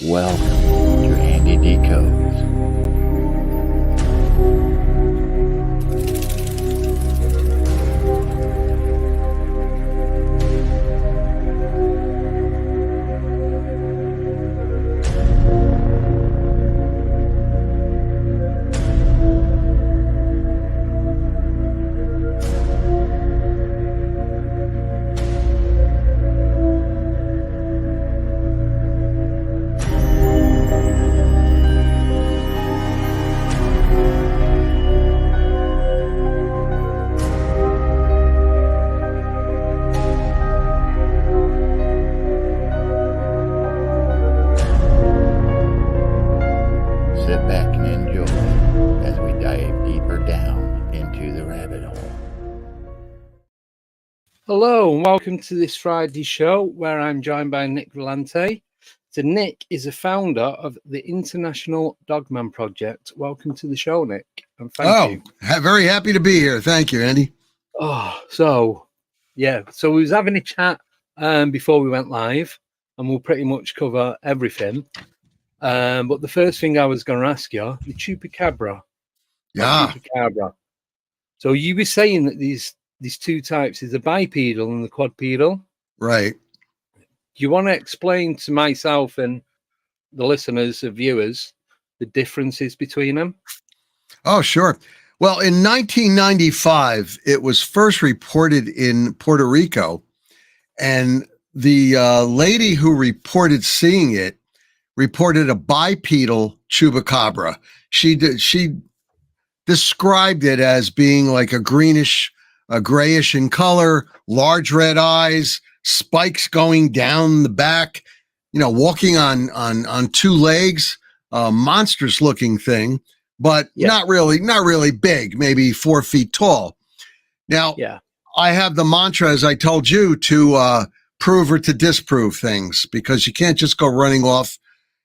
Welcome to Andy Decodes. Sit back and enjoy as we dive deeper down into the rabbit hole. Hello and welcome to this Friday show where I'm joined by Nick Valente. So Nick is a founder of the International Dogman Project. Welcome to the show, Nick, and thank you. Very happy to be here. Thank you, Andy. So we was having a chat before we went live, and we'll pretty much cover everything. But the first thing I was going to ask you, the chupacabra. Yeah. Chupacabra. So you were saying that these two types is the bipedal and the quadrupedal. Right. Do you want to explain to myself and the listeners, the viewers, the differences between them? Oh, sure. Well, in 1995, it was first reported in Puerto Rico, and the lady who reported seeing it reported a bipedal chupacabra. She described it as being like a grayish in color, large red eyes, spikes going down the back, walking on two legs, monstrous looking thing, but not really big, maybe 4 feet tall. Now, I have the mantra, as I told you, to prove or to disprove things, because you can't just go running off,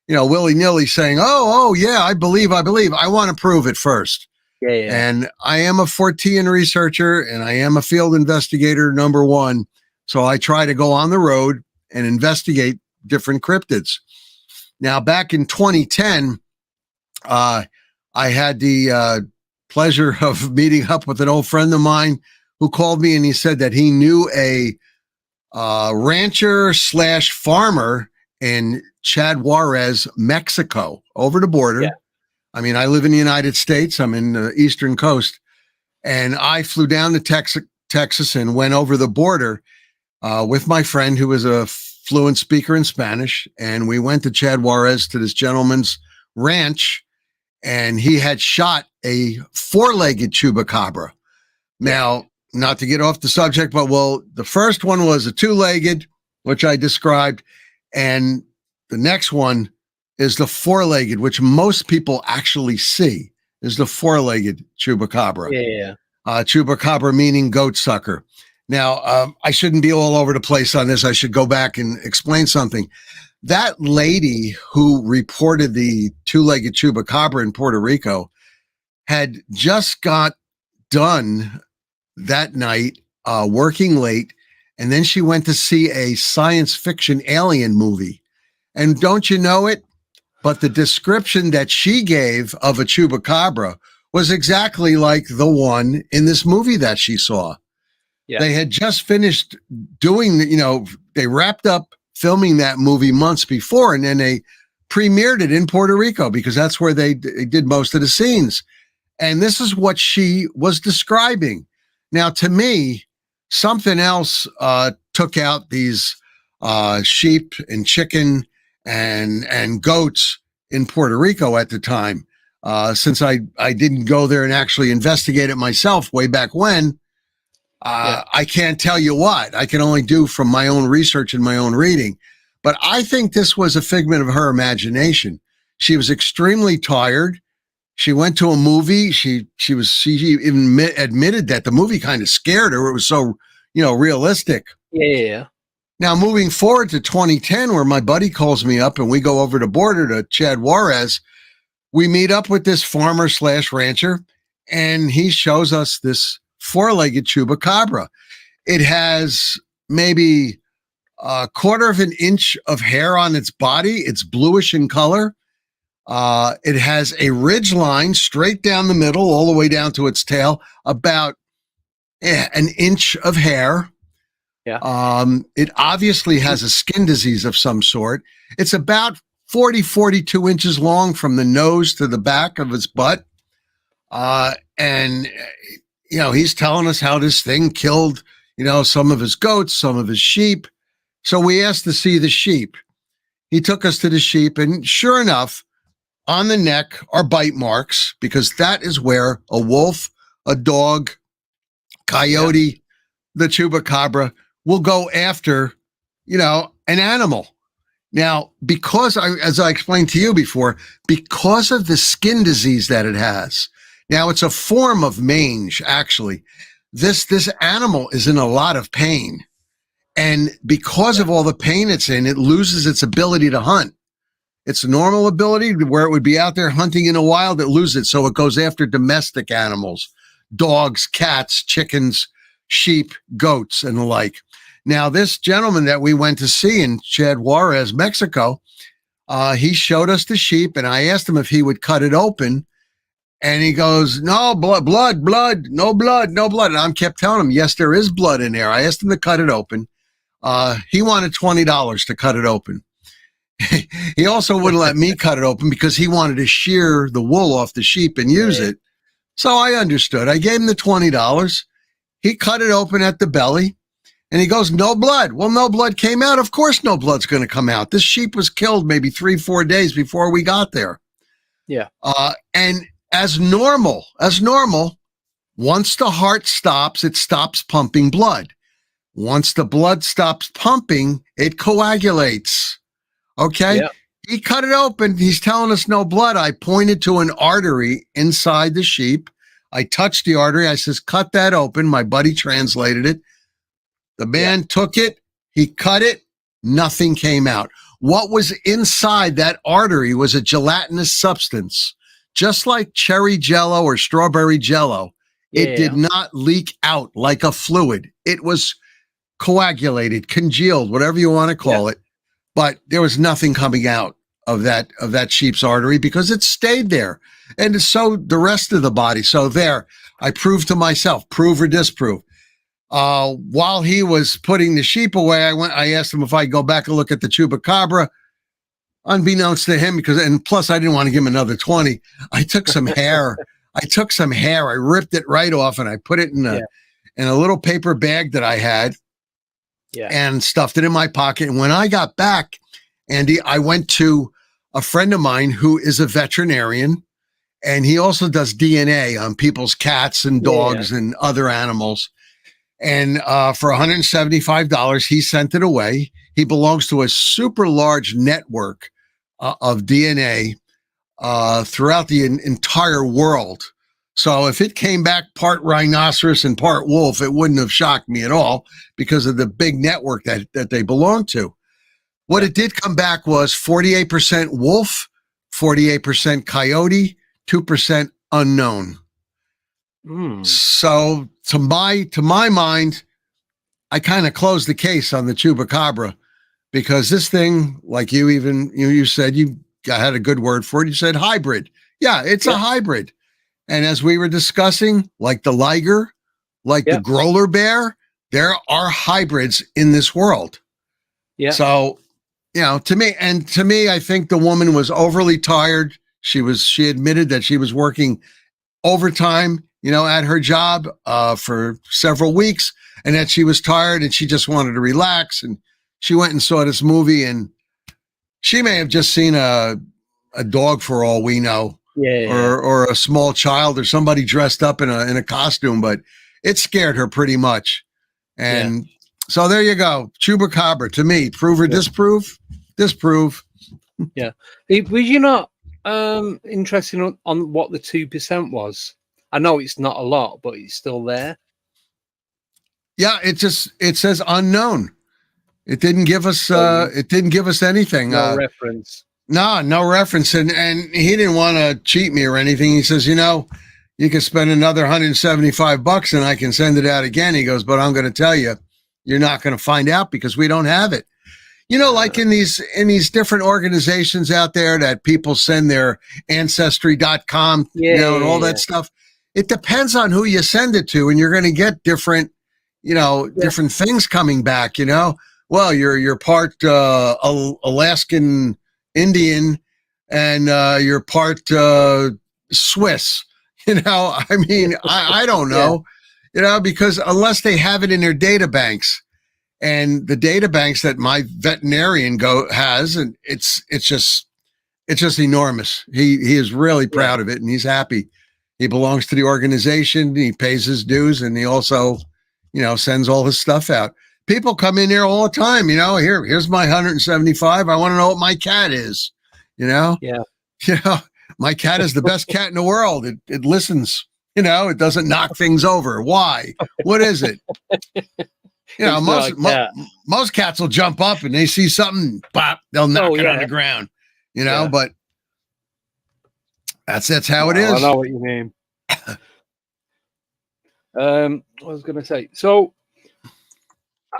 willy-nilly saying, oh, yeah, I believe. I want to prove it first. Yeah. And I am a Fortean researcher, and I am a field investigator, number one. So I try to go on the road and investigate different cryptids. Now, back in 2010, I had the pleasure of meeting up with an old friend of mine who called me, and he said that he knew a rancher / farmer in Chad Juarez, Mexico, over the border. Yeah. I mean, I live in the United States. I'm in the Eastern Coast, and I flew down to Texas and went over the border with my friend, who was a fluent speaker in Spanish. And we went to Chad Juarez to this gentleman's ranch, and he had shot a 4-legged chupacabra. Now, not to get off the subject, but the first one was a 2-legged, which I described, and the next one is the 4-legged, which most people actually see, is the 4-legged chupacabra. Yeah. Chupacabra meaning goat sucker. Now, I shouldn't be all over the place on this. I should go back and explain something. That lady who reported the 2-legged chupacabra in Puerto Rico had just got done that night working late, and then she went to see a science fiction alien movie. And don't you know it? But the description that she gave of a chupacabra was exactly like the one in this movie that she saw. Yeah. They had just finished doing, they wrapped up filming that movie months before, and then they premiered it in Puerto Rico, because that's where they did most of the scenes. And this is what she was describing. Now, to me, something else took out these sheep and chicken and goats in Puerto Rico at the time. Since I didn't go there and actually investigate it myself way back when, I can't tell you what. I can only do from my own research and my own reading. But I think this was a figment of her imagination. She was extremely tired. She went to a movie. She even admitted that the movie kind of scared her. It was so, realistic. Yeah. Now, moving forward to 2010, where my buddy calls me up and we go over the border to Chad Juarez, we meet up with this farmer / rancher, and he shows us this 4-legged chupacabra. It has maybe a quarter of an inch of hair on its body. It's bluish in color. It has a ridge line straight down the middle, all the way down to its tail, about an inch of hair. Yeah. It obviously has a skin disease of some sort. It's about 42 inches long from the nose to the back of its butt. And, he's telling us how this thing killed, some of his goats, some of his sheep. So we asked to see the sheep. He took us to the sheep, and sure enough, on the neck are bite marks, because that is where a wolf, a dog, coyote, the chupacabra will go after, an animal. Now, as I explained to you before, because of the skin disease that it has, now it's a form of mange, actually. This animal is in a lot of pain. And because of all the pain it's in, it loses its ability to hunt. Its normal ability, where it would be out there hunting in the wild, it loses it. So it goes after domestic animals, dogs, cats, chickens, sheep, goats, and the like. Now, this gentleman that we went to see in Chad Juarez, Mexico, he showed us the sheep, and I asked him if he would cut it open. And he goes, no, blood, no blood. And I kept telling him, yes, there is blood in there. I asked him to cut it open. He wanted $20 to cut it open. He also wouldn't let me cut it open because he wanted to shear the wool off the sheep and use it. So I understood. I gave him the $20. He cut it open at the belly, and he goes, no blood. Well, no blood came out. Of course, no blood's going to come out. This sheep was killed maybe 3-4 days before we got there. Yeah. And as normal, once the heart stops, it stops pumping blood. Once the blood stops pumping, it coagulates. Okay. Yeah. He cut it open. He's telling us no blood. I pointed to an artery inside the sheep. I touched the artery. I says, cut that open. My buddy translated it. The man took it. He cut it. Nothing came out. What was inside that artery was a gelatinous substance, just like cherry jello or strawberry jello. It did not leak out like a fluid. It was coagulated, congealed, whatever you want to call it. But there was nothing coming out of that sheep's artery because it stayed there. And so the rest of the body. So there, I proved to myself, prove or disprove. While he was putting the sheep away, I asked him if I'd go back and look at the chupacabra. Unbeknownst to him, and plus I didn't want to give him another 20. I took some hair. I ripped it right off and I put it in a little paper bag that I had. Yeah. And stuffed it in my pocket. And when I got back, Andy, I went to a friend of mine who is a veterinarian, and he also does DNA on people's cats and dogs and other animals. And for $175, he sent it away. He belongs to a super large network of DNA throughout the entire world. So if it came back part rhinoceros and part wolf, it wouldn't have shocked me at all because of the big network that they belong to. What it did come back was 48% wolf, 48% coyote, 2% unknown. So to my mind, I kind of closed the case on the chupacabra because this thing, like you said, you had a good word for it. You said hybrid. Yeah, it's a hybrid. And as we were discussing, like the liger, like the growler bear, there are hybrids in this world. Yeah. So, to me, I think the woman was overly tired. She admitted that she was working overtime, at her job for several weeks, and that she was tired and she just wanted to relax. And she went and saw this movie, and she may have just seen a dog for all we know. Or a small child or somebody dressed up in a costume, but it scared her pretty much. And so there you go. Chupacabra, to me, prove or disprove? Disprove. Yeah. Was you not interested on what the 2% was? I know it's not a lot, but it's still there. Yeah, it says unknown. It didn't give us anything. No reference. No reference. And he didn't want to cheat me or anything. He says, you can spend another $175 and I can send it out again. He goes, but I'm going to tell you, you're not going to find out because we don't have it. You know, like in these different organizations out there that people send their ancestry.com, and all that stuff. It depends on who you send it to, and you're going to get different, different things coming back, Well, you're part Alaskan Indian and you're part Swiss, I mean, I don't know, because unless they have it in their data banks. And the data banks that my veterinarian has, and it's just enormous. He is really proud of it, and he's happy. He belongs to the organization. He pays his dues, and he also, sends all his stuff out. People come in there all the time. Here's my 175. I want to know what my cat is. Yeah. My cat is the best cat in the world. It listens. It doesn't knock things over. Why? What is it? Most cats will jump up and they see something, bop, they'll knock it on the ground, but that's how it is. I know what you mean. I was going to say, so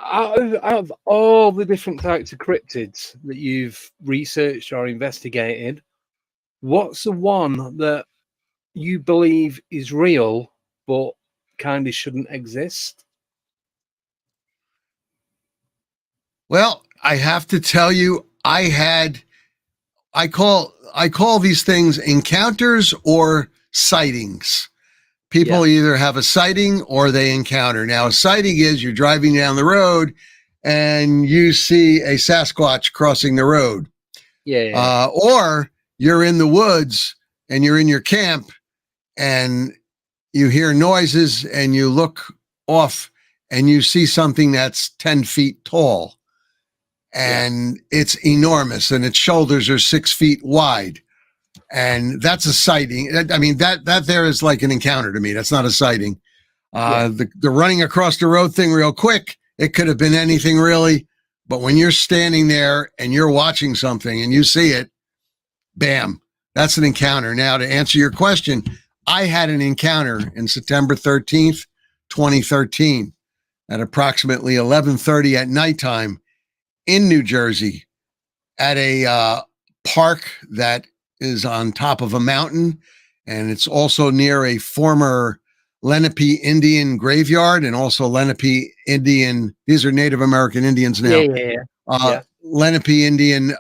out of all the different types of cryptids that you've researched or investigated, what's the one that you believe is real, but kind of shouldn't exist? Well, I have to tell you, I call these things encounters or sightings. People either have a sighting or they encounter. Now, a sighting is you're driving down the road and you see a Sasquatch crossing the road. Or you're in the woods and you're in your camp and you hear noises and you look off and you see something that's 10 feet tall. And it's enormous, and its shoulders are 6 feet wide, and that's a sighting. I mean, that there is like an encounter to me. That's not a sighting. The running across the road thing real quick, it could have been anything really, but when you're standing there and you're watching something and you see it, bam, that's an encounter. Now, to answer your question, I had an encounter in September 13th, 2013, at approximately 11:30 at nighttime in New Jersey at a park that is on top of a mountain. And it's also near a former Lenape Indian graveyard and also Lenape Indian. These are Native American Indians now. Lenape Indian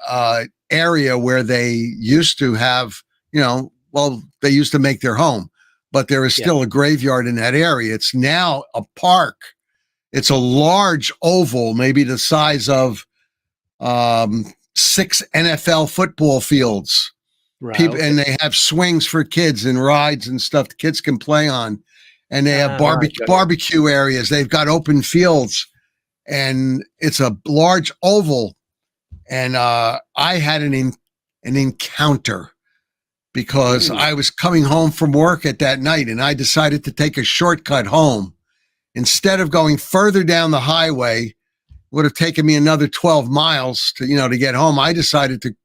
area where they used to have, they used to make their home, but there is still a graveyard in that area. It's now a park. It's a large oval, maybe the size of 6 NFL football fields. And they have swings for kids and rides and stuff the kids can play on. And they have barbecue areas. They've got open fields, and it's a large oval. And I had an encounter because I was coming home from work at that night, and I decided to take a shortcut home. Instead of going further down the highway, would have taken me another 12 miles to get home. I decided to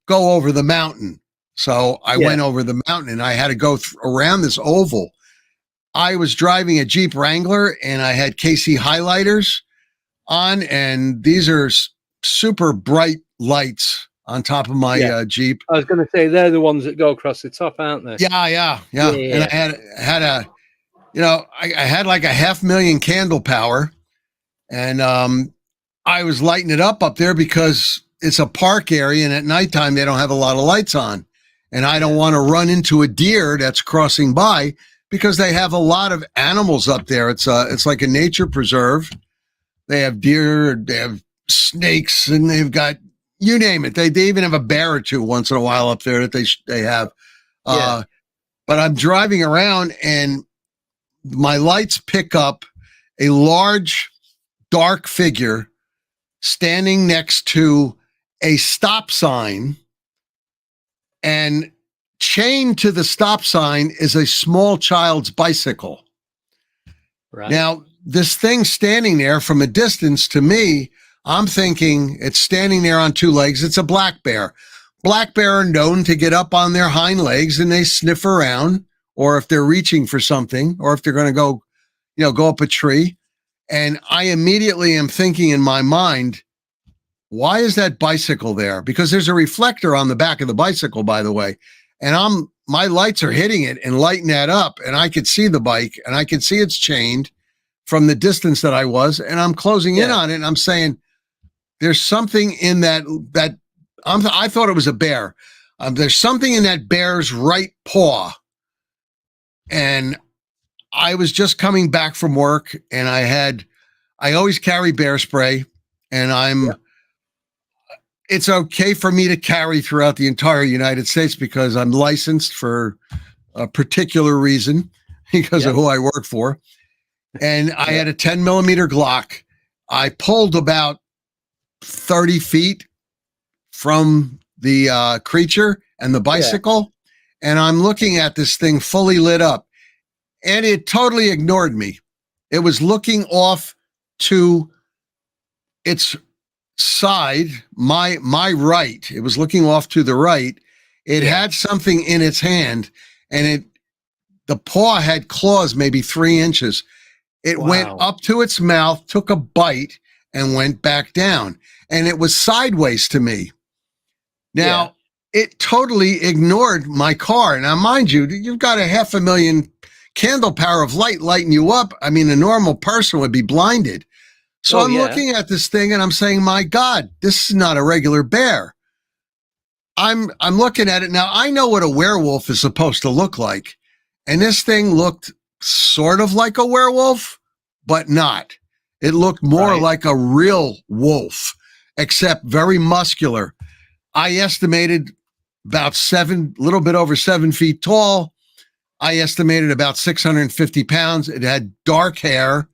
go over the mountain. So I went over the mountain, and I had to go around this oval. I was driving a Jeep Wrangler, and I had KC highlighters on, and these are super bright lights on top of my Jeep. I was going to say, they're the ones that go across the top, aren't they? Yeah. And I had like a 500,000 candle power, and I was lighting it up there because it's a park area, and at nighttime they don't have a lot of lights on, and I don't want to run into a deer that's crossing by because they have a lot of animals up there. It's like a nature preserve. They have deer, they have snakes, and they've got, you name it. They even have a bear or two once in a while up there that they have. But I'm driving around, and my lights pick up a large, dark figure standing next to a stop sign, and chained to the stop sign is a small child's bicycle. Now, this thing standing there from a distance, to me, I'm thinking it's standing there on 2 legs. It's a black bear. Black bear are known to get up on their hind legs and they sniff around, or if they're reaching for something, or if they're going to go up a tree. And I immediately am thinking in my mind, why is that bicycle there? Because there's a reflector on the back of the bicycle, by the way. And my lights are hitting it and lighting that up. And I could see the bike and I could see it's chained from the distance that I was. And I'm closing in on it. And I'm saying, there's something in that I thought it was a bear. There's something in that bear's right paw. And I was just coming back from work and I always carry bear spray and it's okay for me to carry throughout the entire United States because I'm licensed for a particular reason because of who I work for. And I had a 10 millimeter Glock. I pulled about 30 feet from the creature and the bicycle. And I'm looking at this thing fully lit up. And it totally ignored me. It was looking off to its side, my right. It was looking off to the right. It had something in its hand, and the paw had claws maybe 3 inches. It went up to its mouth, took a bite, and went back down. And it was sideways to me. Now, it totally ignored my car. Now, mind you, you've got a 500,000 candle power of light lighting you up. I mean, a normal person would be blinded. So I'm looking at this thing and I'm saying, my God, this is not a regular bear. I'm looking at it now. I know what a werewolf is supposed to look like. And this thing looked sort of like a werewolf, but not. It looked more like a real wolf, except very muscular. I estimated about a little bit over 7 feet tall. I estimated about 650 pounds. It had dark hair.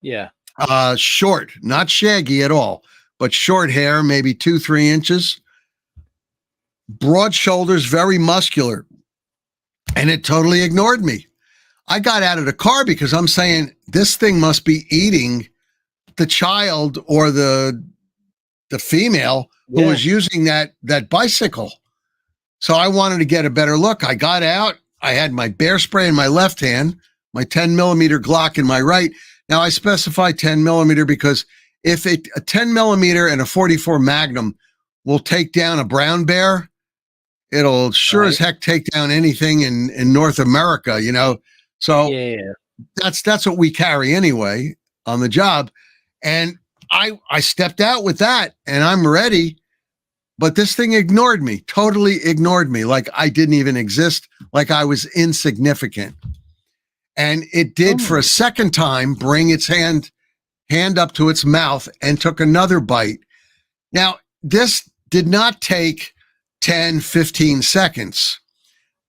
Yeah. Short, not shaggy at all, but short hair, maybe 2-3 inches. Broad shoulders, very muscular. And it totally ignored me. I got out of the car because I'm saying this thing must be eating the child or the female who was using that bicycle. So I wanted to get a better look. I got out. I had my bear spray in my left hand, my 10 millimeter Glock in my right. Now I specify 10 millimeter because if a 10 millimeter and a 44 Magnum will take down a brown bear, it'll sure as heck take down anything in North America, you know? So that's what we carry anyway on the job. And I stepped out with that and I'm ready. But this thing ignored me, totally ignored me, like I didn't even exist, like I was insignificant. And it did for a second time bring its hand up to its mouth and took another bite. Now, this did not take 10, 15 seconds.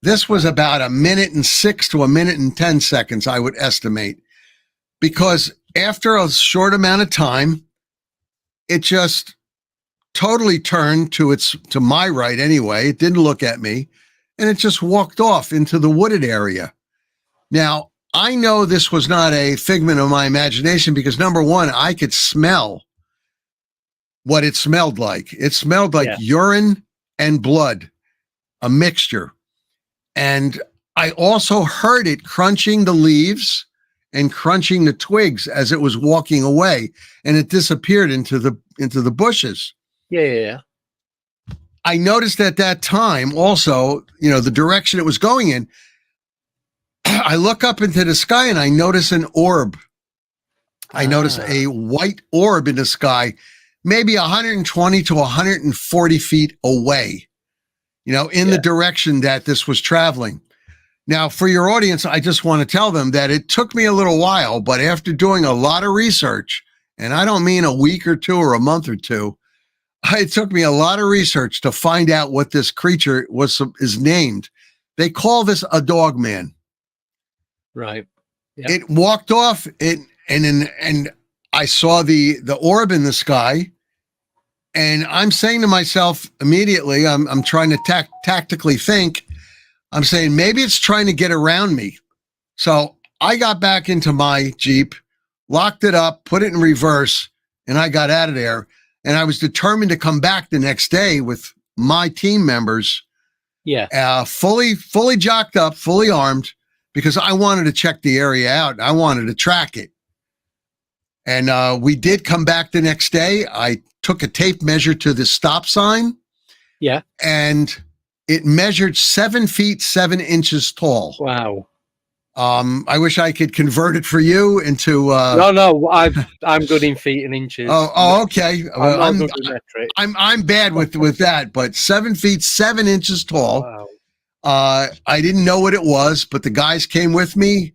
This was about 1:06 to 1:10, I would estimate, because after a short amount of time, it just totally turned to my right anyway. It didn't look at me and it just walked off into the wooded area. Now, I know this was not a figment of my imagination because number one, I could smell what it smelled like. It smelled like urine and blood, a mixture. And I also heard it crunching the leaves and crunching the twigs as it was walking away, and it disappeared into the bushes. Yeah. I noticed at that time also, you know, the direction it was going in. I look up into the sky and I notice an orb. I notice a white orb in the sky, maybe 120 to 140 feet away, you know, in the direction that this was traveling. Now, for your audience, I just want to tell them that it took me a little while, but after doing a lot of research, and I don't mean a week or two or a month or two, it took me a lot of research to find out what this creature is named. They call this a Dogman. Right. Yep. It walked off and I saw the orb in the sky, and I'm saying to myself immediately, I'm trying to tactically think. I'm saying maybe it's trying to get around me. So I got back into my Jeep, locked it up, put it in reverse, and I got out of there. And I was determined to come back the next day with my team members, fully jocked up, fully armed, because I wanted to check the area out. I wanted to track it. And we did come back the next day. I took a tape measure to the stop sign. Yeah. And it measured 7 feet, 7 inches tall. Wow. I wish I could convert it for you into. No, I'm good in feet and inches. Okay. I'm not good with metric. I'm bad with that, but 7 feet, 7 inches tall. Wow. I didn't know what it was, but the guys came with me.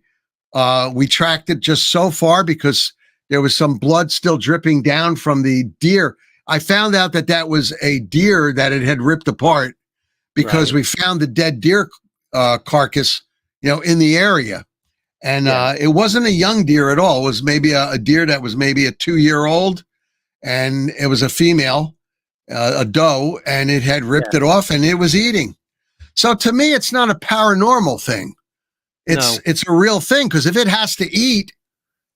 We tracked it just so far because there was some blood still dripping down from the deer. I found out that was a deer that it had ripped apart because we found the dead deer carcass, in the area. And it wasn't a young deer at all. It was maybe a deer that was maybe a 2-year-old, and it was a female, a doe, and it had ripped it off and it was eating. So to me, it's not a paranormal thing. It's a real thing, because if it has to eat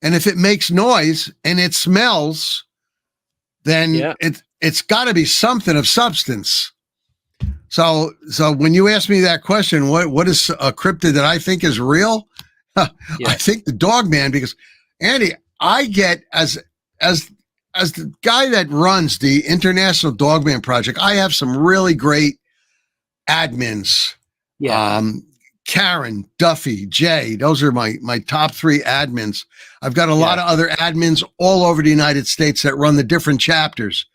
and if it makes noise and it smells, then it's got to be something of substance. So when you ask me that question, what is a cryptid that I think is real? I think the Dogman, because Andy, I get as the guy that runs the International Dogman Project, I have some really great admins. Karen, Duffy, Jay, those are my top 3 admins. I've got a lot of other admins all over the United States that run the different chapters.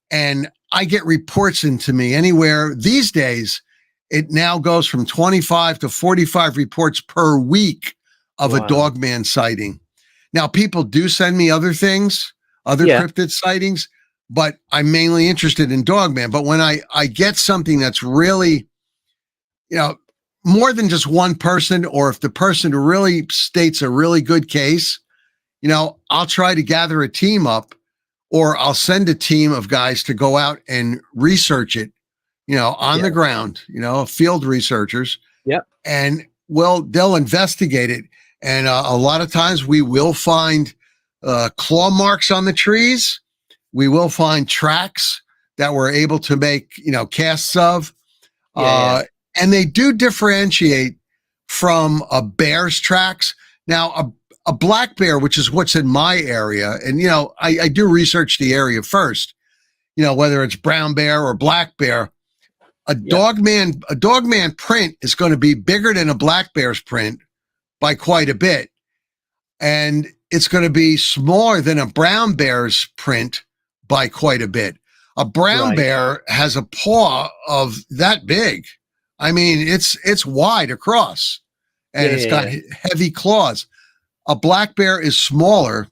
And I get reports into me anywhere these days. It now goes from 25 to 45 reports per week of a Dogman sighting. Now, people do send me other things, other cryptid sightings, but I'm mainly interested in Dogman. But when I get something that's really, more than just one person, or if the person really states a really good case, I'll try to gather a team up, or I'll send a team of guys to go out and research it, on the ground, field researchers. And they'll investigate it. And a lot of times we will find claw marks on the trees. We will find tracks that we're able to make, casts of. And they do differentiate from a bear's tracks. Now, a black bear, which is what's in my area, and, I do research the area first, whether it's brown bear or black bear. A Dogman print is going to be bigger than a black bear's print by quite a bit. And it's going to be smaller than a brown bear's print by quite a bit. A brown bear has a paw of that big. I mean, it's wide across, and it's got heavy claws. A black bear is smaller,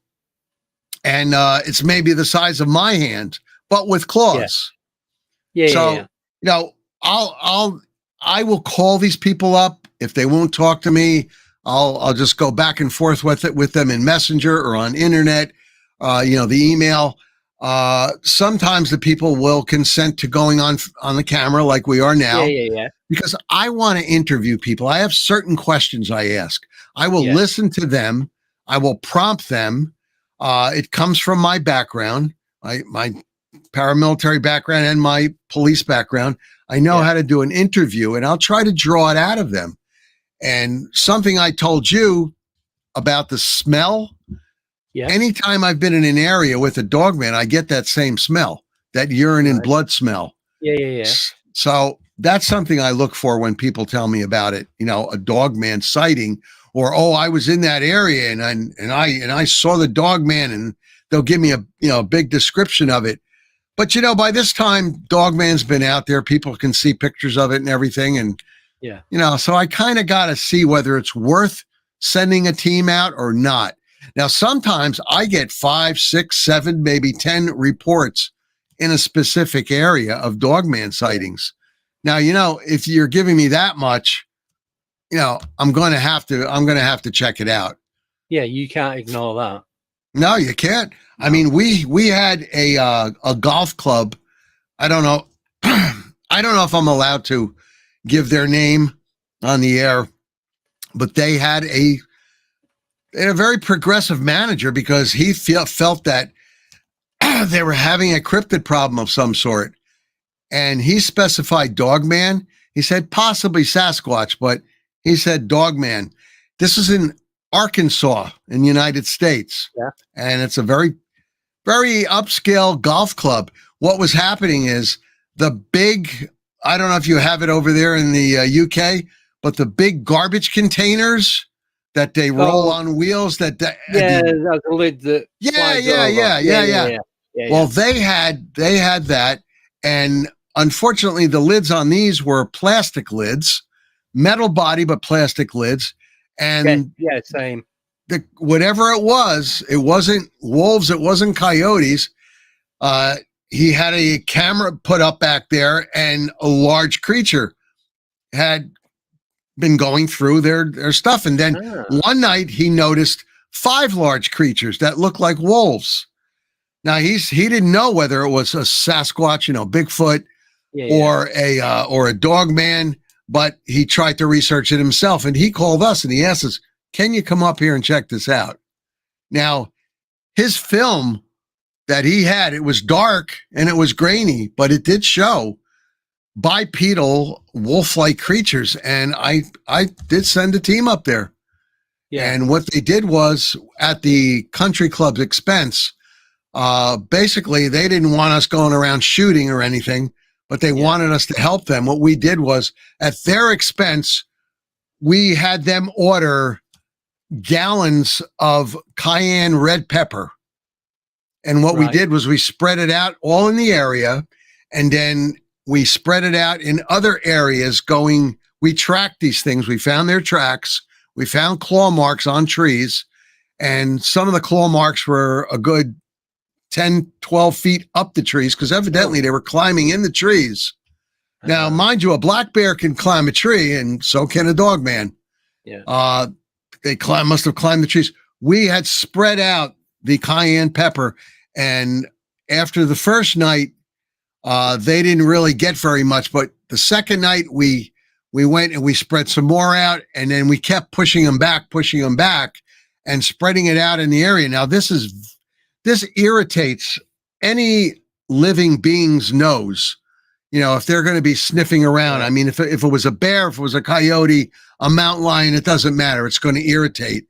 and it's maybe the size of my hand, but with claws. I will call these people up. If they won't talk to me, I'll just go back and forth with them in Messenger or on internet, the email. Sometimes the people will consent to going on the camera like we are now. Because I want to interview people. I have certain questions I ask. I will listen to them. I will prompt them. It comes from my background, my paramilitary background and my police background. I know how to do an interview, and I'll try to draw it out of them. And something I told you about the smell. Anytime I've been in an area with a Dogman, I get that same smell, that urine and blood smell. So that's something I look for when people tell me about it, a Dogman sighting, or, I was in that area and I saw the Dogman, and they'll give me a big description of it. But, by this time, Dogman's been out there. People can see pictures of it and everything. And, so I kind of got to see whether it's worth sending a team out or not. Now, sometimes I get 5, 6, 7, maybe 10 reports in a specific area of Dogman sightings. Now, if you're giving me that much, I'm going to have to check it out. Yeah, you can't ignore that. No, you can't. No. I mean, we had a golf club. I don't know. I don't know if I'm allowed to give their name on the air, but they had a very progressive manager, because he felt that they were having a cryptid problem of some sort. And he specified Dogman. He said possibly Sasquatch, but he said Dogman. This is in Arkansas in the United States. Yeah. And it's a very, very upscale golf club. What was happening is the big, I don't know if you have it over there in the UK, but the big garbage containers that they roll on wheels that that's a lid that yeah. Well, they had that, and unfortunately the lids on these were plastic lids, metal body but plastic lids, and same. Whatever it wasn't wolves, it wasn't coyotes. He had a camera put up back there, and a large creature had been going through their stuff. And then one night he noticed 5 large creatures that looked like wolves. Now he didn't know whether it was a Sasquatch, Bigfoot, or a Dogman, but he tried to research it himself. And he called us and he asked us, "Can you come up here and check this out?" Now, his film that he had, it was dark and it was grainy, but it did show bipedal wolf-like creatures, and I did send a team up there. And what they did was, at the country club's expense, basically they didn't want us going around shooting or anything, but they wanted us to help them. What we did was, at their expense, we had them order gallons of cayenne red pepper, and what we did was we spread it out all in the area, and then we spread it out in other areas we tracked these things. We found their tracks. We found claw marks on trees, and some of the claw marks were a good 10, 12 feet up the trees, because evidently they were climbing in the trees. Now, mind you, a black bear can climb a tree, and so can a Dogman. They must have climbed the trees. We had spread out the cayenne pepper, and after the first night, they didn't really get very much, but the second night we went and we spread some more out, and then we kept pushing them back and spreading it out in the area. Now this irritates any living being's nose. If they're going to be sniffing around, I mean, if it was a bear, if it was a coyote, a mountain lion, it doesn't matter. It's going to irritate.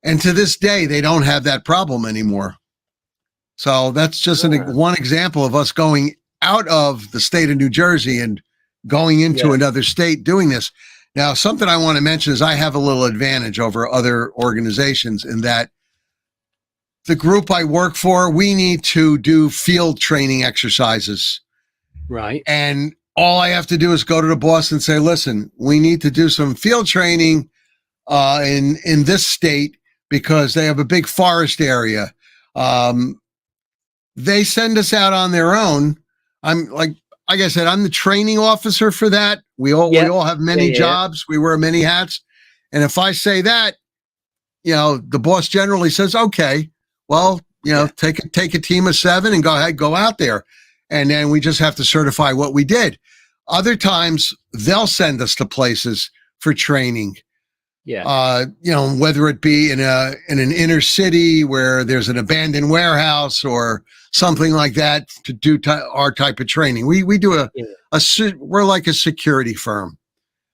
And to this day, they don't have that problem anymore. So that's just one example of us going out of the state of New Jersey and going into another state doing this. Now, something I want to mention is I have a little advantage over other organizations in that the group I work for, we need to do field training exercises. Right. And all I have to do is go to the boss and say, "Listen, we need to do some field training in this state because they have a big forest area." They send us out on their own. Like I said, I'm the training officer for that. We all have many jobs. We wear many hats. And if I say that, the boss generally says, "Okay, well, take a team of 7 and go ahead, go out there." And then we just have to certify what we did. Other times they'll send us to places for training. Whether it be in an inner city where there's an abandoned warehouse or something like that to do our type of training. We do we're like a security firm,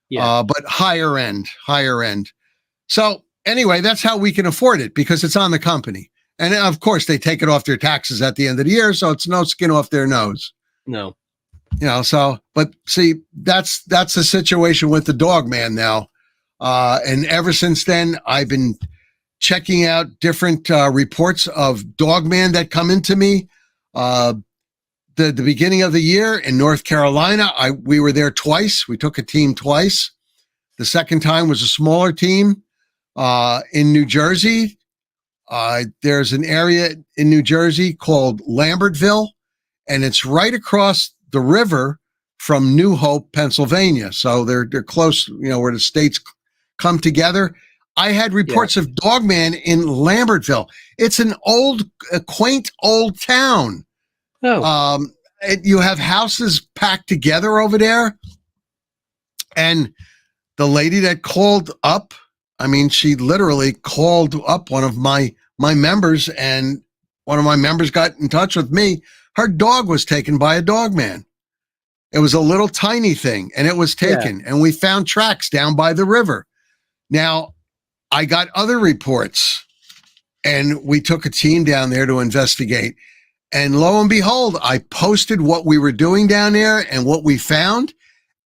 but higher end. So anyway, that's how we can afford it, because it's on the company. And of course they take it off their taxes at the end of the year. So it's no skin off their nose. No. But see, that's the situation with the Dogman now. And ever since then, I've been checking out different reports of Dogman that come into me. The beginning of the year in North Carolina, we were there twice. We took a team twice. The second time was a smaller team. In New Jersey, there's an area in New Jersey called Lambertville, and it's right across the river from New Hope, Pennsylvania. So they're close, where the states come together. I had reports of Dogman in Lambertville. It's a quaint old town. You have houses packed together over there. And the lady that called up, she literally called up one of my members, and one of my members got in touch with me. Her dog was taken by a Dogman. It was a little tiny thing, and it was taken. And we found tracks down by the river. Now, I got other reports, and we took a team down there to investigate. And lo and behold, I posted what we were doing down there and what we found.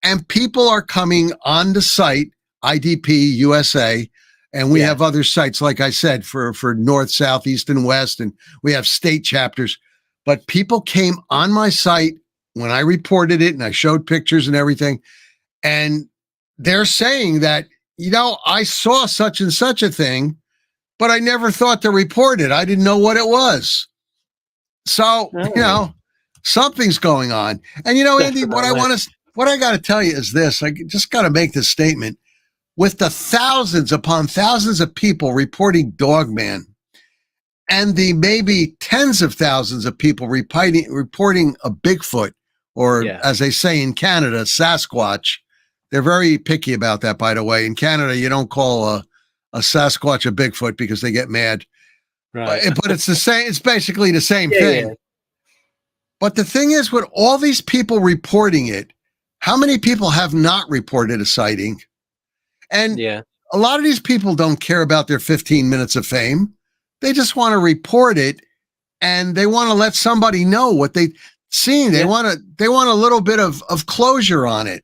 And people are coming on the site, IDP USA, and we have other sites, like I said, for North, South, East, and West, and we have state chapters. But people came on my site when I reported it, and I showed pictures and everything, and they're saying that, I saw such and such a thing, but I never thought to report it. I didn't know what it was. So, something's going on. And, Andy, what I got to tell you is this. I just got to make this statement. With the thousands upon thousands of people reporting Dogman, and the maybe tens of thousands of people reporting a Bigfoot, or as they say in Canada, Sasquatch. They're very picky about that, by the way. In Canada, you don't call a Sasquatch a Bigfoot because they get mad. Right. But it's the same. It's basically the same thing. Yeah. But the thing is, with all these people reporting it, how many people have not reported a sighting? And a lot of these people don't care about their 15 minutes of fame. They just want to report it, and they want to let somebody know what they've seen. They want a little bit of closure on it.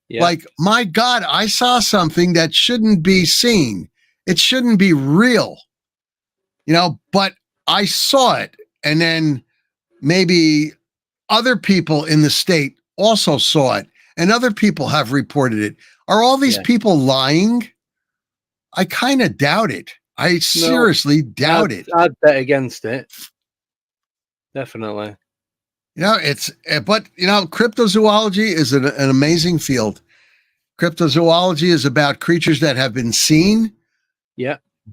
Yeah. Like, my God, I saw something that shouldn't be seen. It shouldn't be real. But I saw it, and then maybe other people in the state also saw it, and other people have reported it. Are all these people lying? I kind of doubt it. I seriously doubt it. I'd bet against it. Definitely. Cryptozoology is an amazing field. Cryptozoology is about creatures that have been seen,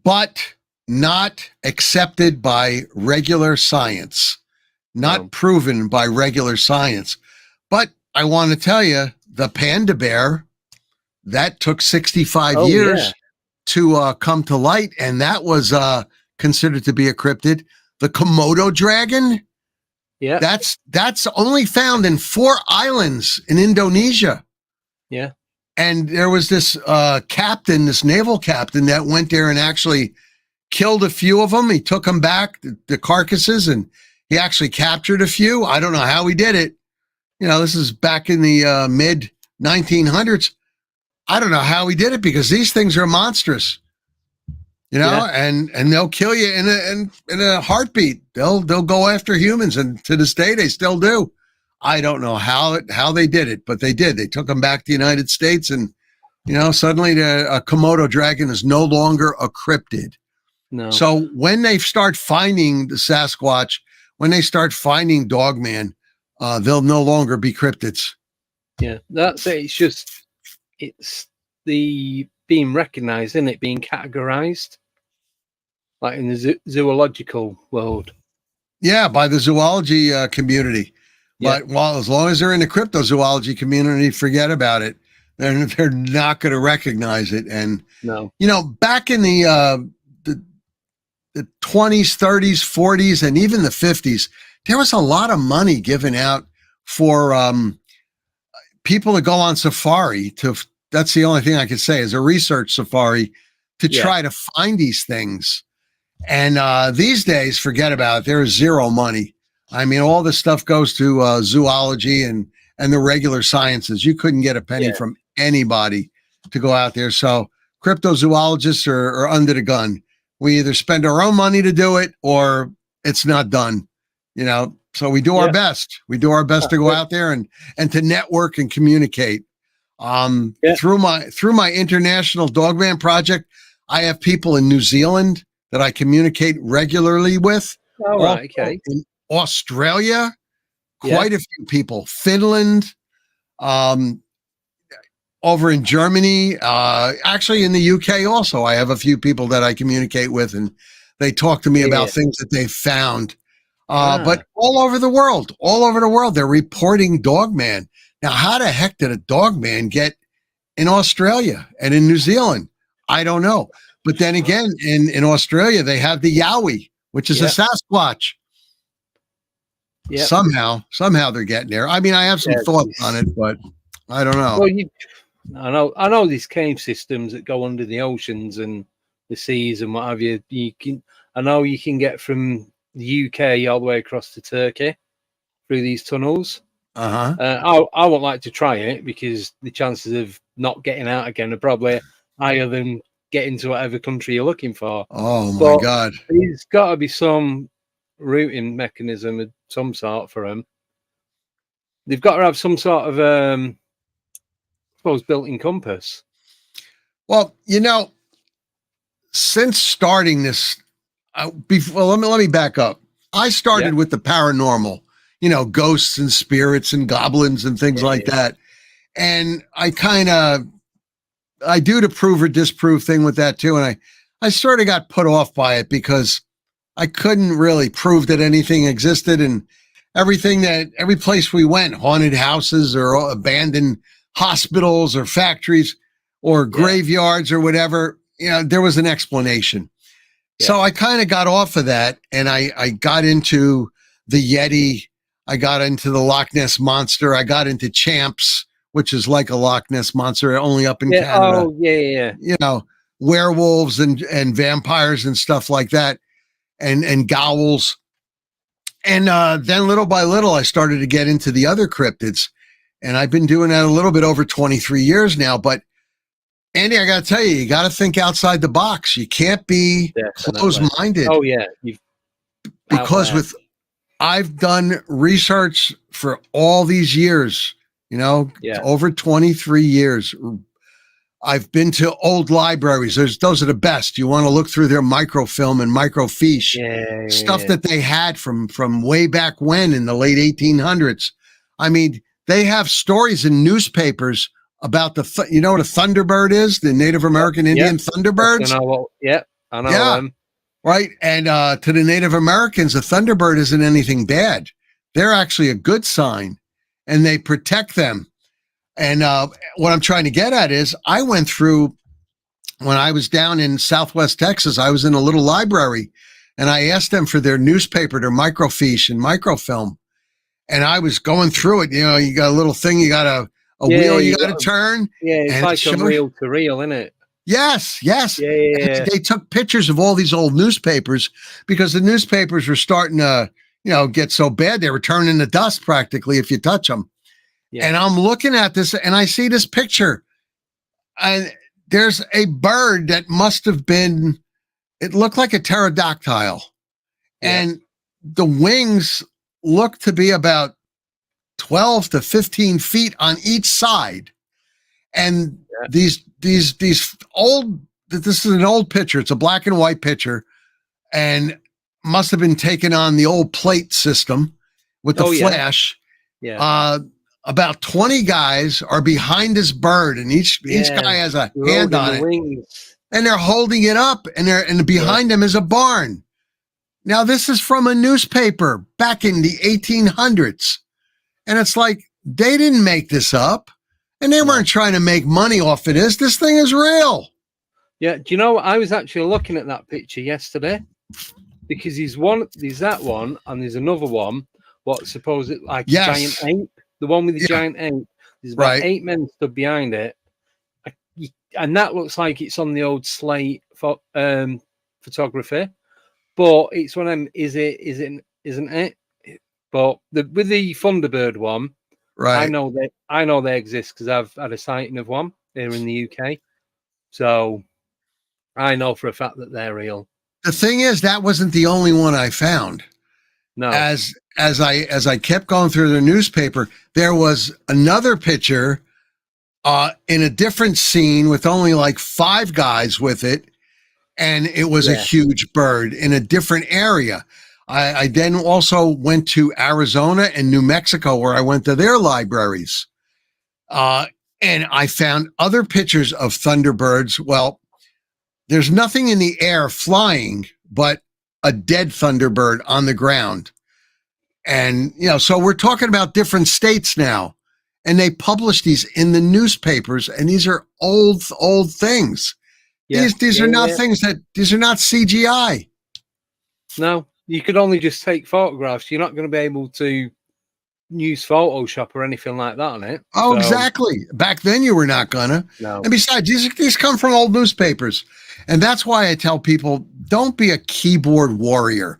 but not accepted by regular science, not proven by regular science. But I want to tell you, the panda bear, that took 65 years to come to light, and that was considered to be a cryptid. The Komodo dragon, that's only found in 4 islands in Indonesia. Yeah. And there was this captain, this naval captain, that went there and actually killed a few of them. He took them back, the carcasses, and he actually captured a few. I don't know how he did it. This is back in the mid 1900s. I don't know how he did it, because these things are monstrous, and they'll kill you in a heartbeat. They'll go after humans, and to this day they still do. I don't know how they did it, but they did. They took them back to the United States, and suddenly a Komodo dragon is no longer a cryptid. No. So when they start finding the Sasquatch, when they start finding Dogman, they'll no longer be cryptids. Yeah, that's it. It's the being recognized, isn't it? Being categorized, like in the zoological world. Yeah, by the zoology community. Yeah. But as long as they're in the cryptozoology community, forget about it. They're not going to recognize it. And back in the 20s, 30s, 40s, and even the 50s, there was a lot of money given out for people to go on safari. That's the only thing I could say, is a research safari to try to find these things. And these days, forget about it. There is zero money. I mean, all this stuff goes to zoology and the regular sciences. You couldn't get a penny from anybody to go out there. So cryptozoologists are under the gun. We either spend our own money to do it, or it's not done. So we do our best. We do our best to go out there and to network and communicate. Through my international Dogman project, I have people in New Zealand that I communicate regularly with. Oh, right, okay. In Australia, quite a few people. Finland, over in Germany, actually in the UK also, I have a few people that I communicate with, and they talk to me about things that they've found. But all over the world, they're reporting Dogman. Now, how the heck did a Dogman get in Australia and in New Zealand? I don't know. But then again, in Australia, they have the Yowie, which is a Sasquatch. Yep. Somehow they're getting there. I mean, I have some thoughts on it, but I don't know. Well, I know these cave systems that go under the oceans, and the seas and what have you. I know you can get from the UK all the way across to Turkey through these tunnels. I won't like to try it because the chances of not getting out again are probably higher than getting to whatever country you're looking for. Oh my But God. there's got to be some routing mechanism of some sort for them. They've got to have some sort of, I suppose, built-in compass. Well, since starting this, let me back up. I started with the paranormal, ghosts and spirits and goblins and things like that. And I do the prove or disprove thing with that too. And I sort of got put off by it because I couldn't really prove that anything existed, and every place we went, haunted houses or abandoned hospitals or factories or graveyards or whatever, there was an explanation. Yeah. So I kind of got off of that, and I got into the Yeti. I got into the Loch Ness Monster. I got into Champs, which is like a Loch Ness Monster, only up in Canada. Oh, yeah. Werewolves and vampires and stuff like that, and ghouls. And then little by little, I started to get into the other cryptids. And I've been doing that a little bit over 23 years now. But Andy, I got to tell you got to think outside the box. You can't be closed-minded. Oh, yeah. Because I've done research for all these years, over 23 years. I've been to old libraries. Those are the best. You want to look through their microfilm and microfiche, stuff that they had from way back when in the late 1800s. I mean, they have stories in newspapers about what a Thunderbird is? The Native American Indian Thunderbirds? I know them. Right. And to the Native Americans, a Thunderbird isn't anything bad. They're actually a good sign, and they protect them. And what I'm trying to get at is I went through, when I was down in Southwest Texas, I was in a little library, and I asked them for their newspaper, their microfiche and microfilm. And I was going through it. You got a little thing, you got a wheel you got to turn. Yeah, it's like a reel to reel, isn't it? Yes. Yeah. They took pictures of all these old newspapers because the newspapers were starting to, get so bad. They were turning to dust practically if you touch them. Yeah. And I'm looking at this and I see this picture, and there's a bird that must have been, it looked like a pterodactyl, and the wings look to be about 12 to 15 feet on each side. And this is an old picture. It's a black and white picture, and must have been taken on the old plate system with the flash. Yeah. About 20 guys are behind this bird, and each guy has a hand on it, wings. And they're holding it up, and behind them is a barn. Now, this is from a newspaper back in the 1800s, and it's like they didn't make this up, and they weren't trying to make money off of this. This thing is real. Yeah, do you know what? I was actually looking at that picture yesterday, because there's that one, and there's another one. What's supposed like a giant ape. The one with the giant ape. There's about 8 men stood behind it. And that looks like it's on the old slate photography. But it's one of them, isn't it? But with the Thunderbird one, I know they exist because I've had a sighting of one here in the UK. So I know for a fact that they're real. The thing is, that wasn't the only one I found. No. As I kept going through the newspaper, there was another picture in a different scene with only like 5 guys with it, and it was a huge bird in a different area. I then also went to Arizona and New Mexico, where I went to their libraries, and I found other pictures of Thunderbirds. Well, there's nothing in the air flying, but a dead Thunderbird on the ground. And, so we're talking about different states now, and they publish these in the newspapers, and these are old things. Yeah. These are not things these are not CGI. No, you could only just take photographs. You're not going to be able to use Photoshop or anything like that on it. Oh, So, exactly. Back then you were not gonna. no. And besides, these come from old newspapers. And that's why I tell people, don't be a keyboard warrior.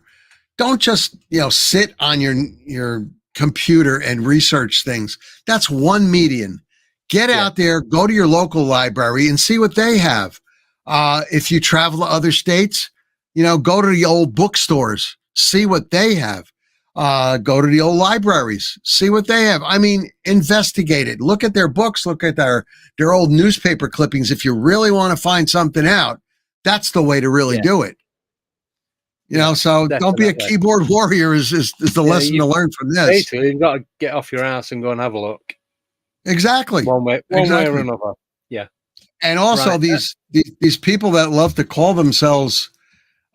Don't just, sit on your computer and research things. That's one medium. Get out there, go to your local library and see what they have. If you travel to other states, go to the old bookstores, see what they have. Go to the old libraries, see what they have. I mean, investigate it. Look at their books, look at their old newspaper clippings. If you really want to find something out, that's the way to really do it. So definitely. Don't be a keyboard warrior is the lesson to learn from this. Basically, you've got to get off your ass and go and have a look. Exactly. One way or another. Yeah. And also these people that love to call themselves,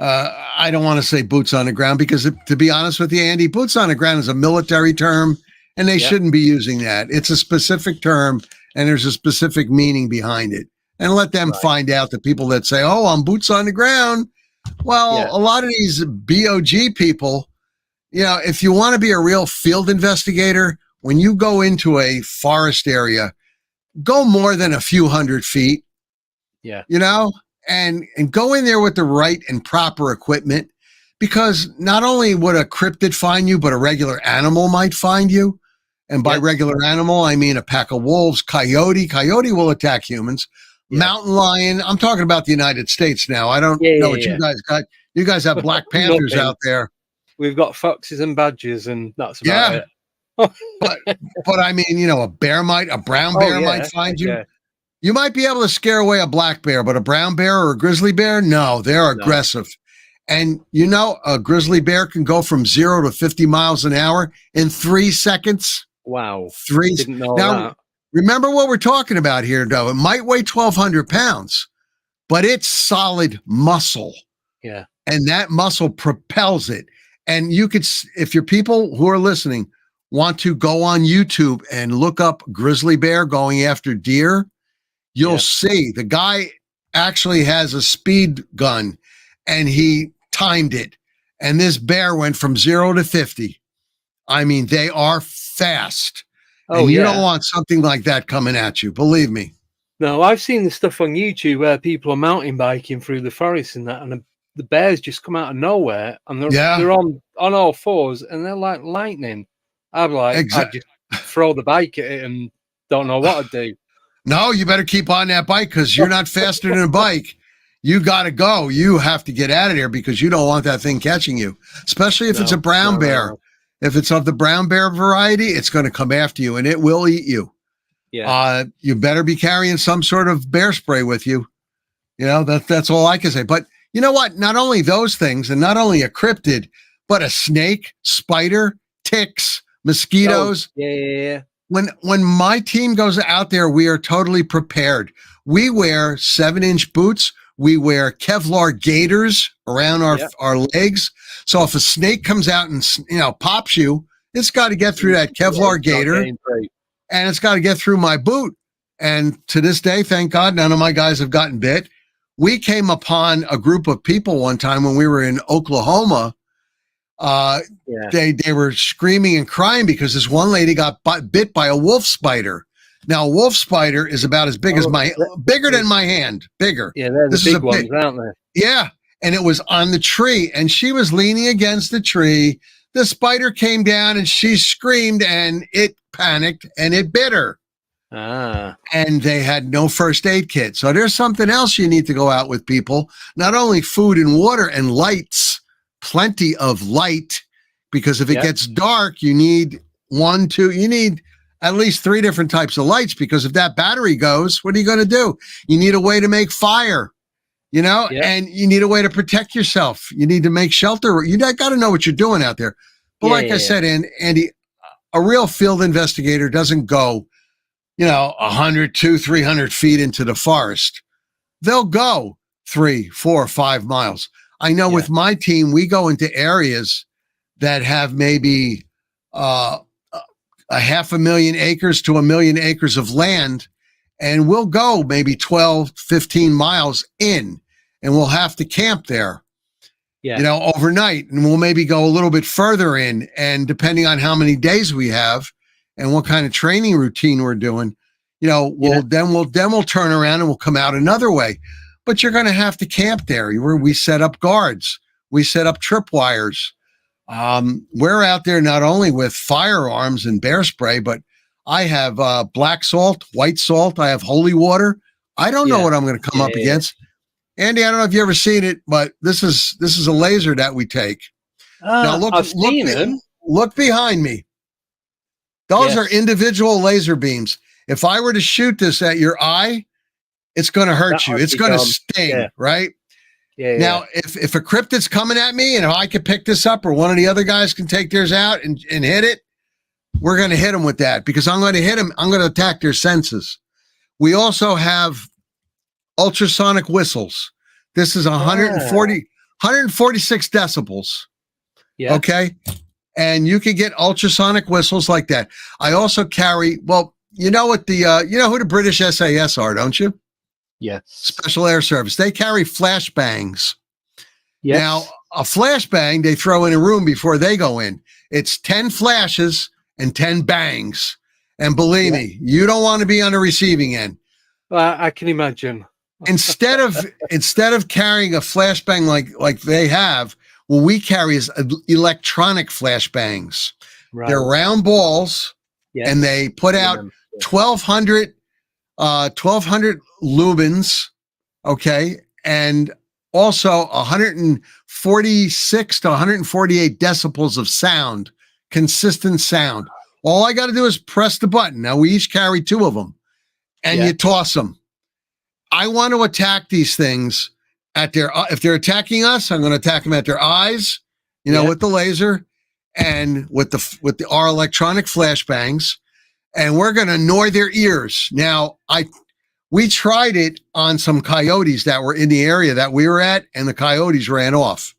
I don't want to say boots on the ground, because to be honest with you, Andy, boots on the ground is a military term and they shouldn't be using that. It's a specific term and there's a specific meaning behind it. And let them find out, the people that say, oh, I'm boots on the ground. Well, a lot of these BOG people, if you want to be a real field investigator, when you go into a forest area, go more than a few hundred feet. Yeah. And go in there with the right and proper equipment, because not only would a cryptid find you, but a regular animal might find you. And by regular animal, I mean a pack of wolves, coyote. Coyote will attack humans. Mountain lion. I'm talking about the United States now. I don't know what you guys got. You guys have Black Panthers out there. We've got foxes and badgers, and that's about it. but I mean, a brown bear might find you. Yeah. You might be able to scare away a black bear, but a brown bear or a grizzly bear, no, they're aggressive. And a grizzly bear can go from 0 to 50 miles an hour in 3 seconds. Wow. Didn't know that. Remember what we're talking about here, though. It might weigh 1,200 pounds, but it's solid muscle. Yeah. And that muscle propels it. And you could, if your people who are listening want to go on YouTube and look up grizzly bear going after deer, you'll see the guy actually has a speed gun and he timed it. And this bear went from 0 to 50. I mean, they are fast. And you don't want something like that coming at you. Believe me. No, I've seen the stuff on YouTube where people are mountain biking through the forest and that, and the bears just come out of nowhere and they're on all fours and they're like lightning. I'm like, I just throw the bike at it and don't know what to do. No, you better keep on that bike, because you're not faster than a bike. You got to go. You have to get out of there, because you don't want that thing catching you, especially if it's a brown bear. If it's of the brown bear variety, it's going to come after you and it will eat you. Yeah. You better be carrying some sort of bear spray with you. That's all I can say. But you know what? Not only those things, and not only a cryptid, but a snake, spider, ticks, mosquitoes. Oh, yeah. When my team goes out there, we are totally prepared. We wear 7-inch boots. We wear Kevlar gaiters around our legs. So if a snake comes out and pops you, it's got to get through that Kevlar gaiter, and it's got to get through my boot. And to this day, thank God, none of my guys have gotten bit. We came upon a group of people one time when we were in Oklahoma. They were screaming and crying because this one lady got bit by a wolf spider. Now, a wolf spider is about as big as bigger than my hand, bigger. Yeah, they're the big ones, aren't they? Yeah, and it was on the tree, and she was leaning against the tree. The spider came down, and she screamed, and it panicked, and it bit her. And they had no first aid kit. So there's something else you need to go out with, people. Not only food and water and lights, plenty of light, because if it gets dark, you need you need at least 3 different types of lights, because if that battery goes, what are you going to do? You need a way to make fire, and you need a way to protect yourself. You need to make shelter. You got to know what you're doing out there. But I said, Andy, a real field investigator doesn't go, 100, 200, 300 feet into the forest. They'll go 3, 4, 5 miles. I know with my team, we go into areas that have maybe a 500,000 acres to 1 million acres of land, and we'll go maybe 12, 15 miles in, and we'll have to camp there. Yeah. Overnight, and we'll maybe go a little bit further in. And depending on how many days we have and what kind of training routine we're doing, we'll turn around and we'll come out another way. But you're going to have to camp there where we set up guards. We set up tripwires. We're out there not only with firearms and bear spray, but I have black salt, white salt. I have holy water. I don't know what I'm going to come up against. Andy, I don't know if you ever seen it, but this is a laser that we take. Now look behind me. Those are individual laser beams. If I were to shoot this at your eye, it's going to hurt you. It's going to sting, right? Yeah. Now, if a cryptid's coming at me, and if I could pick this up, or one of the other guys can take theirs out and hit it, we're going to hit them with that, because I'm going to hit them. I'm going to attack their senses. We also have ultrasonic whistles. This is 146 decibels. Yeah. Okay. And you can get ultrasonic whistles like that. I also carry, who the British SAS are, don't you? Yes. Special Air Service. They carry flashbangs. Yes. Now, a flashbang they throw in a room before they go in. It's 10 flashes and 10 bangs. And believe me, you don't want to be on the receiving end. I can imagine. Instead of carrying a flashbang like they have, what we carry is electronic flashbangs. Right. They're round balls, and they put out 1,200 lumens, okay, and also 146 to 148 decibels of sound, consistent sound. All I got to do is press the button. Now, we each carry 2 of them, and you toss them. I want to attack these things at their, if they're attacking us, I'm going to attack them at their eyes, with the laser and with our electronic flashbangs, and we're going to annoy their ears. Now, we tried it on some coyotes that were in the area that we were at, and the coyotes ran off.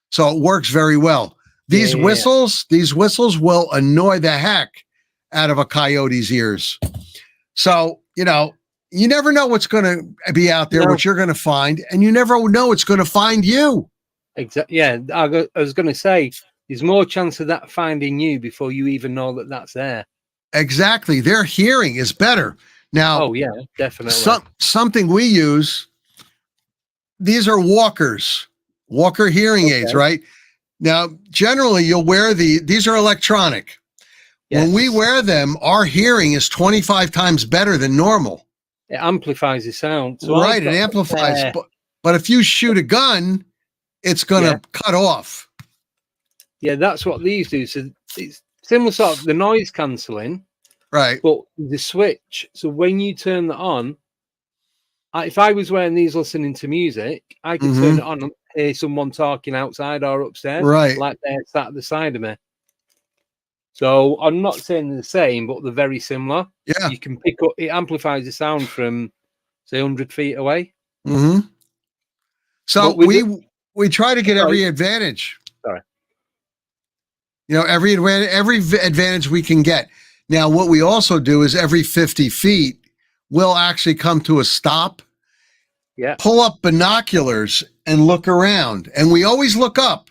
So it works very well. These whistles will annoy the heck out of a coyote's ears. So, you never know what's going to be out there, what you're going to find, and you never know what's going to find you. Exactly. Yeah, I was going to say, there's more chance of that finding you before you even know that that's there. Exactly. Their hearing is better. Now, oh yeah, definitely. Something we use, these are Walker hearing aids, right? Now, generally, you'll wear these are electronic. Yes. When we wear them, our hearing is 25 times better than normal. It amplifies the sound. So right, it amplifies. But if you shoot a gun, it's going to cut off. Yeah, that's what these do. So it's similar sort of the noise cancelling. Right. But the switch, so when you turn that on, if I was wearing these listening to music, I could turn it on and hear someone talking outside or upstairs. Right. Like they're sat at the side of me. So I'm not saying they're the same, but they're very similar. Yeah. You can pick up, it amplifies the sound from, say, 100 feet away. Mm-hmm. So we try to get every advantage. Sorry. Every advantage we can get. Now, what we also do is every 50 feet, we'll actually come to a stop, pull up binoculars, and look around. And we always look up.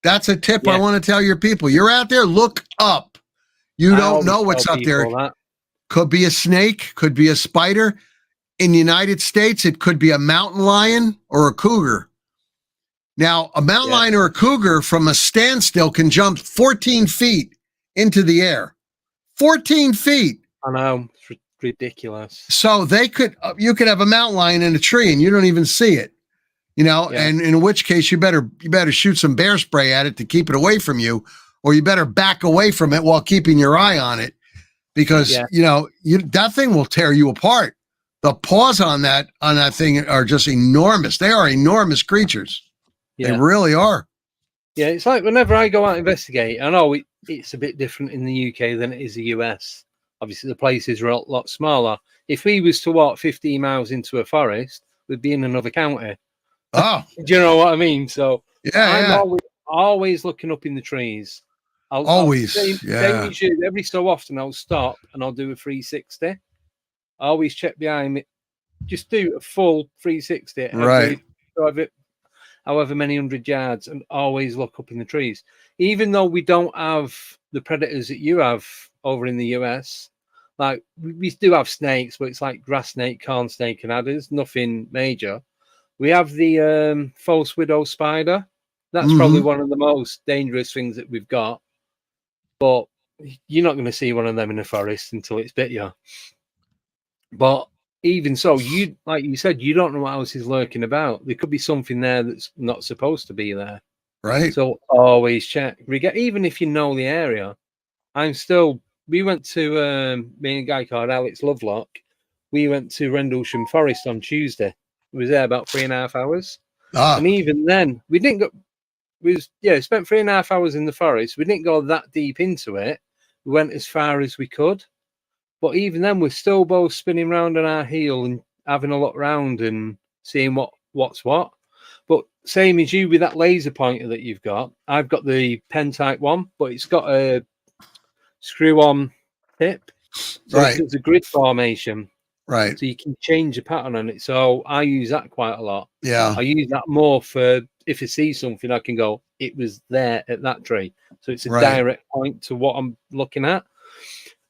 That's a tip I want to tell your people. You're out there, look up. You don't know what's up there. Could be a snake, could be a spider. In the United States, it could be a mountain lion or a cougar. Now, a mountain lion or a cougar from a standstill can jump 14 feet into the air. 14 feet. I know. It's ridiculous. So you could have a mountain lion in a tree and you don't even see it. And in which case you better shoot some bear spray at it to keep it away from you, or you better back away from it while keeping your eye on it, because that thing will tear you apart. The paws on that thing are just enormous. They are enormous creatures. They really are. Yeah, it's like whenever I go out and investigate, I know it's a bit different in the UK than it is the US. Obviously, the places are a lot smaller. If we was to walk 15 miles into a forest, we'd be in another county. Oh, do you know what I mean? So I'm always looking up in the trees. Every so often I'll stop and I'll do a 360. I always check behind me, just do a full 360. Right. however many 100 yards, and always look up in the trees. Even though we don't have the predators that you have over in the US, like we do have snakes, but it's like grass snake, corn snake, and adders, nothing major. We have the false widow spider. That's probably one of the most dangerous things that we've got. But you're not going to see one of them in the forest until it's bit you. But even so, you like you said, you don't know what else is lurking about. There could be something there that's not supposed to be there. Right. So always check. Even if you know the area. We went to me and a guy called Alex Lovelock. We went to Rendlesham Forest on Tuesday. We was there about 3.5 hours. And even then, we didn't go. Spent 3.5 hours in the forest. We didn't go that deep into it. We went as far as we could. But even then, we're still both spinning round on our heel and having a look round and seeing what's what. But same as you with that laser pointer that you've got, I've got the pen type one, but it's got a screw-on tip. So it's a grid formation. Right. So you can change the pattern on it. So I use that quite a lot. Yeah. I use that more for if I see something, I can go, it was there at that tree. So it's a direct point to what I'm looking at.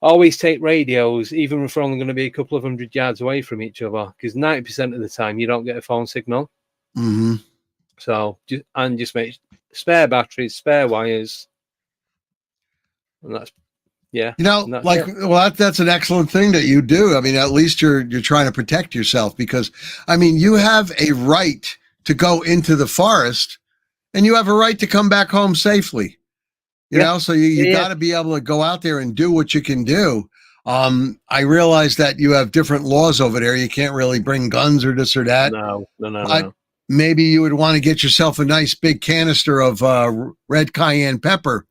Always take radios, even if we're only going to be a couple of 100 yards away from each other, because 90% of the time you don't get a phone signal. Mm-hmm. So just make spare batteries, spare wires, and that's that's an excellent thing that you do. I mean, at least you're trying to protect yourself, because I mean, you have a right to go into the forest, and you have a right to come back home safely. You know, so you got to be able to go out there and do what you can do. I realize that you have different laws over there. You can't really bring guns or this or that. No. Maybe you would want to get yourself a nice big canister of red cayenne pepper.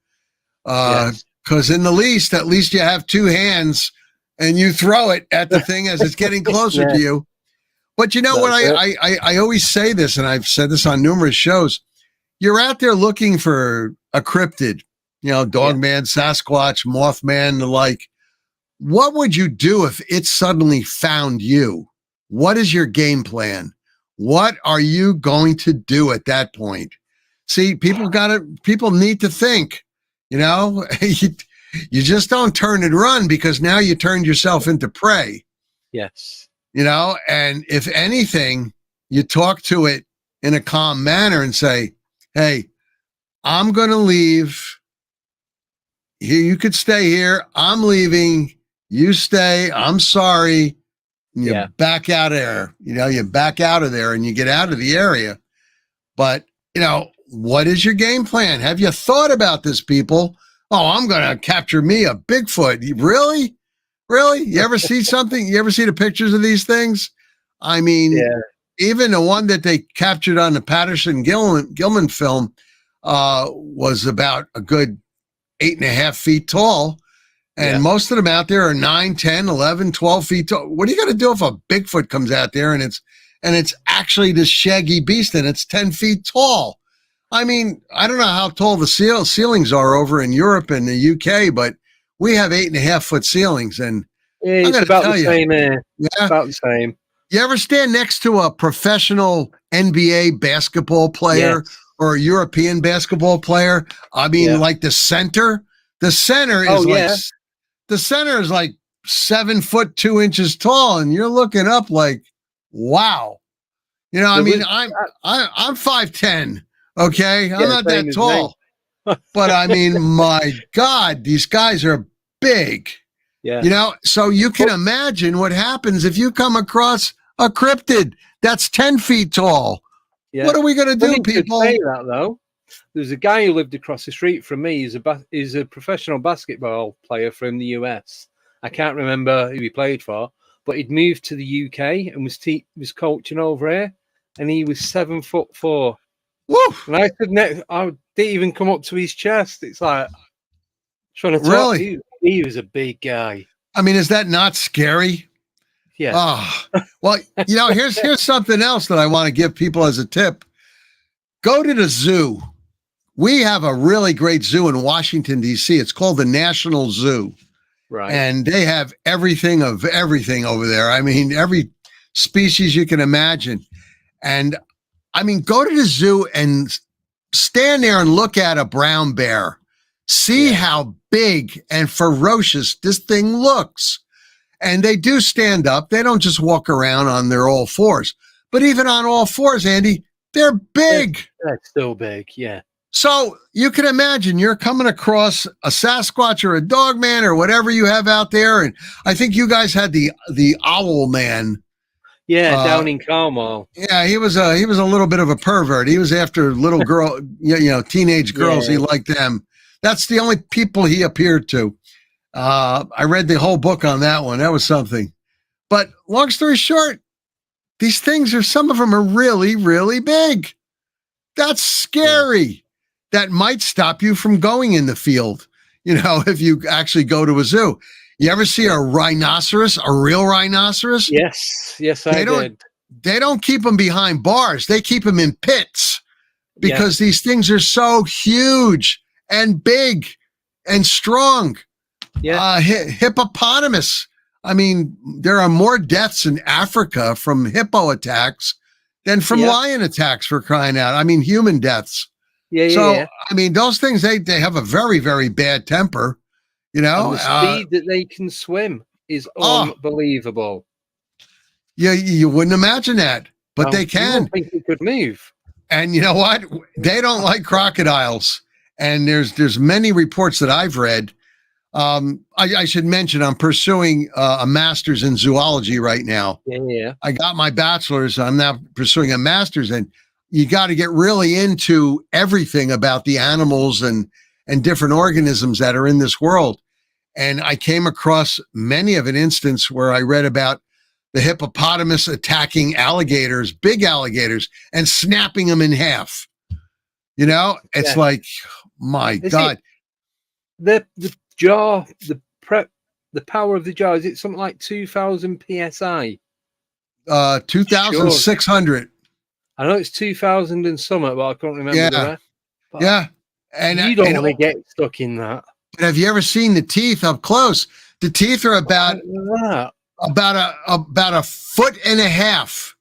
Because at least you have two hands and you throw it at the thing as it's getting closer to you. But you know what? I always say this, and I've said this on numerous shows. You're out there looking for a cryptid. Dogman, Sasquatch, Mothman, the like. What would you do if it suddenly found you? What is your game plan? What are you going to do at that point? See, people need to think, you just don't turn and run, because now you turned yourself into prey. Yes. And if anything, you talk to it in a calm manner and say, hey, I'm going to leave. You could stay here. I'm leaving. You stay. I'm sorry. And you back out of there. You back out of there and you get out of the area. But, what is your game plan? Have you thought about this, people? Oh, I'm going to capture me a Bigfoot. Really? Really? You ever see something? You ever see the pictures of these things? I mean, even the one that they captured on the Patterson Gilman film was about a good 8.5 feet tall. And most of them out there are 9, 10, 11, 12 feet tall. What are you going to do if a Bigfoot comes out there and it's actually this shaggy beast and it's 10 feet tall? I mean, I don't know how tall the ceilings are over in Europe and the UK, but we have 8.5 foot ceilings. And it's about the same. About the same. You ever stand next to a professional NBA basketball player or a European basketball player? I mean, like the center is like 7 foot 2 inches tall, and you're looking up like, wow. I'm 5'10". Okay, I'm not that tall, but I mean, my God, these guys are big. Yeah. So you can imagine what happens if you come across a cryptid that's 10 feet tall. Yeah. What are we going to do, people? Say that, though. There's a guy who lived across the street from me. He's a professional basketball player from the US. I can't remember who he played for, but he'd moved to the UK and was coaching over here, and he was 7'4". Woo! And I stood next. I didn't even come up to his chest. It's like trying to talk. Really? He was a big guy. I mean, is that not scary? Yeah. Oh, well, here's something else that I want to give people as a tip. Go to the zoo. We have a really great zoo in Washington, D.C. It's called the National Zoo. Right. And they have everything over there. I mean, every species you can imagine. And I mean, go to the zoo and stand there and look at a brown bear. See how big and ferocious this thing looks. And they do stand up. They don't just walk around on their all fours. But even on all fours, Andy, they're big. They're still big, yeah. So you can imagine you're coming across a Sasquatch or a Dogman or whatever you have out there. And I think you guys had the owl man. Yeah, down in Carmel. Yeah, he was a little bit of a pervert. He was after little girl, teenage girls. He liked them. That's the only people he appeared to. I read the whole book on that one. That was something. But long story short, these things some of them are really, really big. That's scary. That might stop you from going in the field, if you actually go to a zoo. You ever see a rhinoceros, a real rhinoceros? Yes, I did. They don't keep them behind bars. They keep them in pits because these things are so huge and big and strong. Yeah. Hippopotamus. I mean, there are more deaths in Africa from hippo attacks than from lion attacks, for crying out. I mean, human deaths. I mean, those things, they have a very, very bad temper, And the speed that they can swim is unbelievable. Yeah, you wouldn't imagine that, but they can. I don't think it could move. And you know what? They don't like crocodiles. And there's many reports that I've read. I should mention I'm pursuing a master's in zoology right now. Yeah. I got my bachelor's. I'm now pursuing a master's, and you got to get really into everything about the animals and different organisms that are in this world. And I came across many of an instance where I read about the hippopotamus attacking alligators, big alligators, and snapping them in half. It's like, my God. The jaw, the power of the jaw, is it something like 2,000 psi? 2,600. I know it's 2,000 and something, but I can't remember the rest. Yeah. And you don't want to get stuck in that. But have you ever seen the teeth up close? The teeth are about a foot and a half.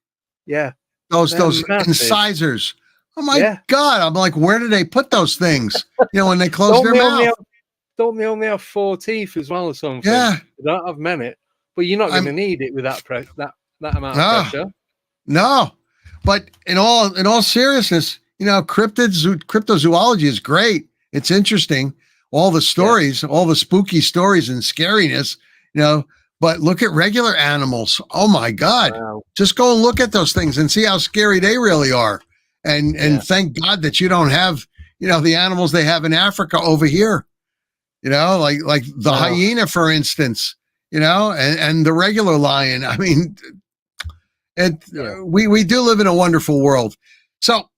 Yeah. Those incisors. Oh my God. I'm like, where do they put those things? When they close their mouth. Don't they only have 4 teeth as well or something? Yeah. They don't have many. But you're not going to need it with that amount of pressure. No. But in all seriousness, cryptozoology is great. It's interesting. All the stories, all the spooky stories and scariness, but look at regular animals. Oh my God. Wow. Just go and look at those things and see how scary they really are. And thank God that you don't have, the animals they have in Africa over here, like the hyena, for instance, and the regular lion. I mean, we do live in a wonderful world. So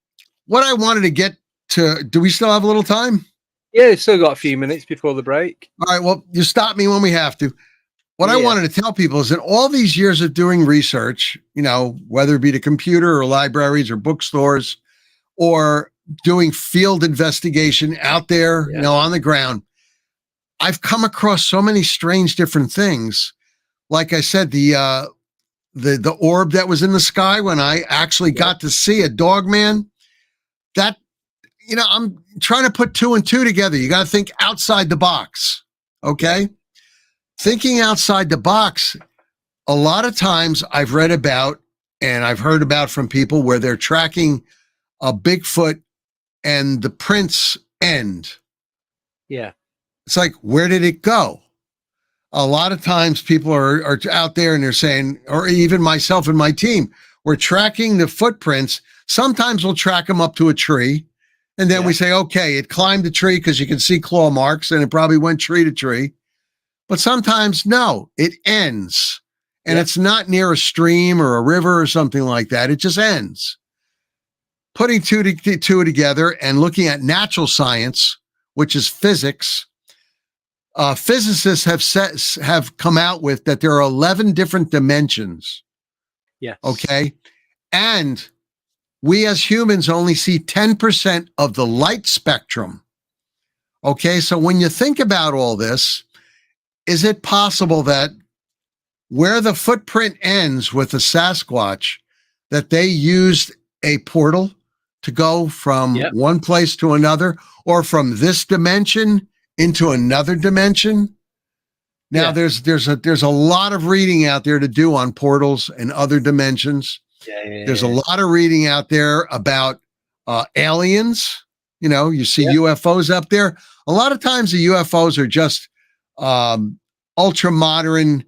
what I wanted to get to, do we still have a little time? Yeah, still got a few minutes before the break. All right. Well, you stop me when we have to. What I wanted to tell people is that all these years of doing research, whether it be the computer or libraries or bookstores or doing field investigation out there, on the ground, I've come across so many strange different things. Like I said, the orb that was in the sky when I actually got to see a Dogman, that, I'm trying to put 2 and 2 together. You got to think outside the box. Okay. Thinking outside the box. A lot of times I've read about and I've heard about from people where they're tracking a Bigfoot and the prints end. Yeah. It's like, where did it go? A lot of times people are out there and they're saying, or even myself and my team, we're tracking the footprints. Sometimes we'll track them up to a tree. And then we say, okay, it climbed the tree because you can see claw marks and it probably went tree to tree. But sometimes, no, it ends. And it's not near a stream or a river or something like that. It just ends. Putting two together and looking at natural science, which is physics, physicists have come out with that there are 11 different dimensions. Yeah. Okay. And we as humans only see 10% of the light spectrum. Okay. So when you think about all this, is it possible that where the footprint ends with the Sasquatch, that they used a portal to go from one place to another, or from this dimension into another dimension? Now there's a lot of reading out there to do on portals and other dimensions. There's a lot of reading out there about aliens. You know, you see UFOs up there. A lot of times the UFOs are just ultra modern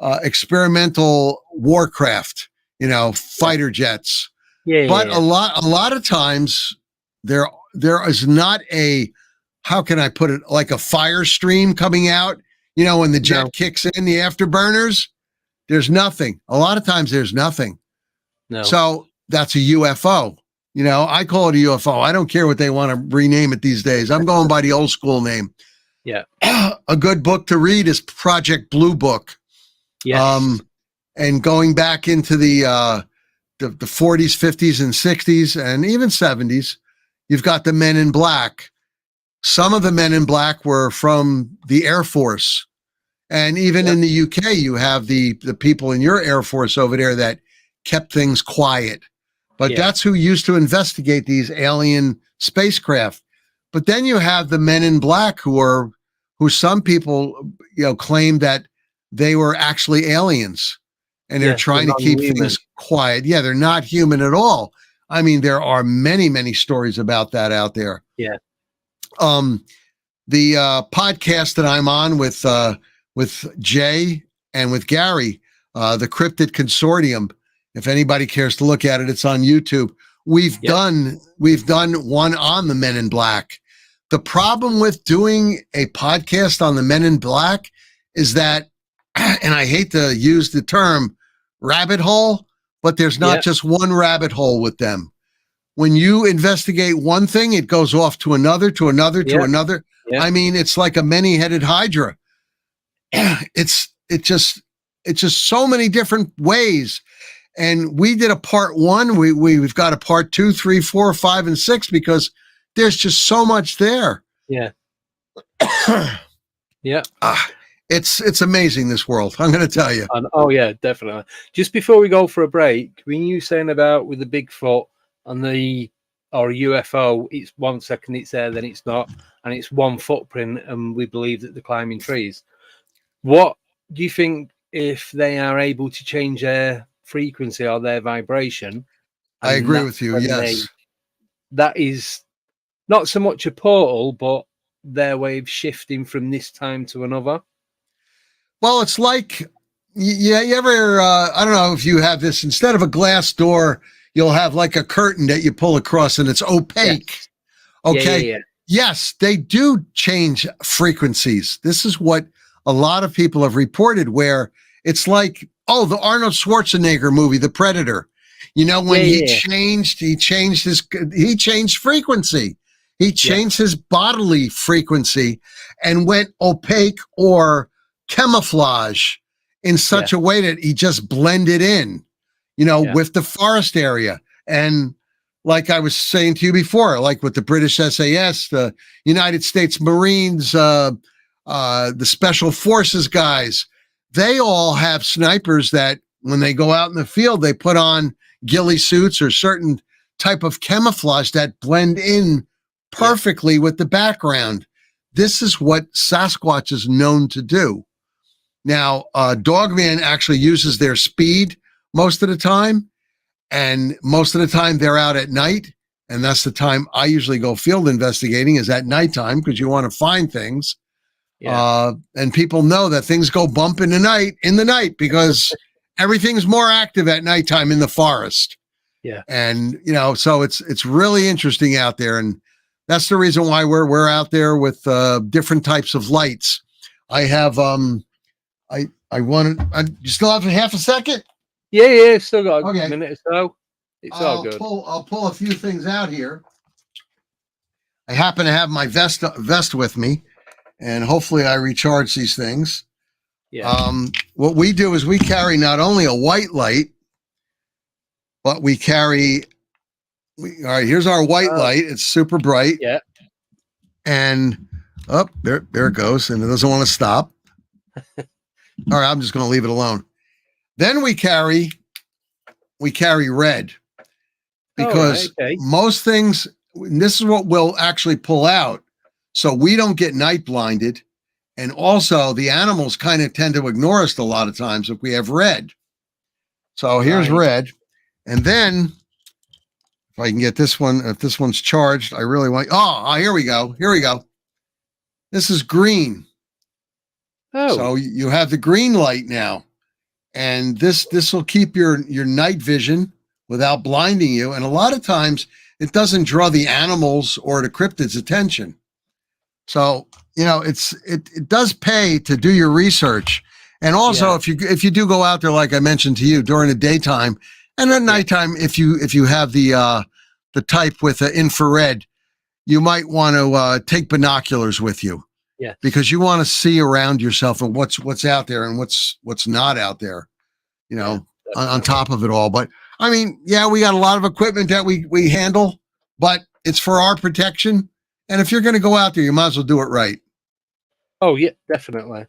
experimental warcraft, you know, fighter jets. But a lot of times there is not a, how can I put it, like a fire stream coming out, you know, when the jet kicks in, the afterburners, there's nothing. A lot of times there's nothing. No. So that's a UFO. You know, I call it a UFO. I don't care what they want to rename it these days. I'm going by the old school name. Yeah. A good book to read is Project Blue Book. Yes. And going back into the 40s, 50s, and 60s, and even 70s, you've got the Men in Black. Some of the Men in Black were from the Air Force. And even in the UK, you have the people in your Air Force over there that kept things quiet. But that's who used to investigate these alien spacecraft. But then you have the Men in Black who some people, you know, claim that they were actually aliens, and they're trying to keep things quiet. Yeah, they're not human at all. I mean, there are many, many stories about that out there. Yeah. The podcast that I'm on with Jay and with Gary, the Cryptid Consortium. If anybody cares to look at it, it's on YouTube. We've done one on the Men in Black. The problem with doing a podcast on the Men in Black is that, and I hate to use the term rabbit hole, but there's not just one rabbit hole with them. When you investigate one thing, it goes off to another, to another, to another. Yeah. I mean, it's like a many-headed hydra. It's just so many different ways. And we did a part 1. We've got a part 2, 3, 4, 5, and 6 because there's just so much there. Yeah. Yeah. It's amazing, this world. I'm going to tell you. Oh yeah, definitely. Just before we go for a break, when you saying about with the Bigfoot and or UFO, it's 1 second it's there, then it's not, and it's one footprint, and we believe that they're climbing trees. What do you think if they are able to change their frequency or their vibration? I agree with you. Yes, that is not so much a portal, but their way of shifting from this time to another. Well, it's like, you ever, I don't know if you have this, instead of a glass door, you'll have like a curtain that you pull across and it's opaque. Yes. Okay. Yeah. Yes, they do change frequencies. This is what a lot of people have reported, where it's like, oh, the Arnold Schwarzenegger movie, The Predator. You know, when he changed frequency. He changed his bodily frequency and went opaque or camouflage in such a way that he just blended in, you know, with the forest area. And like I was saying to you before, like with the British SAS, the United States Marines, the Special Forces guys, they all have snipers that when they go out in the field, they put on ghillie suits or certain type of camouflage that blend in perfectly with the background. This is what Sasquatch is known to do. Now, Dogman actually uses their speed most of the time, and most of the time they're out at night, and that's the time I usually go field investigating, is at nighttime, because you want to find things. And people know that things go bump in the night because everything's more active at nighttime in the forest. Yeah. And, you know, so it's really interesting out there. And that's the reason why we're out there with different types of lights. I have, you still have half a second? Yeah. Still got a minute or so. It's all good. I'll pull a few things out here. I happen to have my vest with me, and hopefully I recharge these things. Yeah. What we do is we carry not only a white light, but we carry, all right, here's our white light. It's super bright. Yeah. And there it goes. And it doesn't want to stop. All right, I'm just going to leave it alone. Then we carry red. because okay. most things, and this is what we'll actually pull out so we don't get night blinded. And also the animals kind of tend to ignore us a lot of times if we have red. So here's Right. red. And then if I can get this one, if this one's charged, I really want, here we go. Here we go. This is green. Oh, So you have the green light now. And this will keep your night vision without blinding you. And a lot of times it doesn't draw the animals or the cryptids' attention. So, it does pay to do your research. And also if you do go out there, like I mentioned to you, during the daytime and at nighttime, if you have the type with the infrared, you might want to take binoculars with you. Yeah. Because you want to see around yourself and what's out there and what's not out there, on top of it all. But I mean, we got a lot of equipment that we handle, but it's for our protection. And if you're going to go out there, you might as well do it right. Oh yeah, definitely.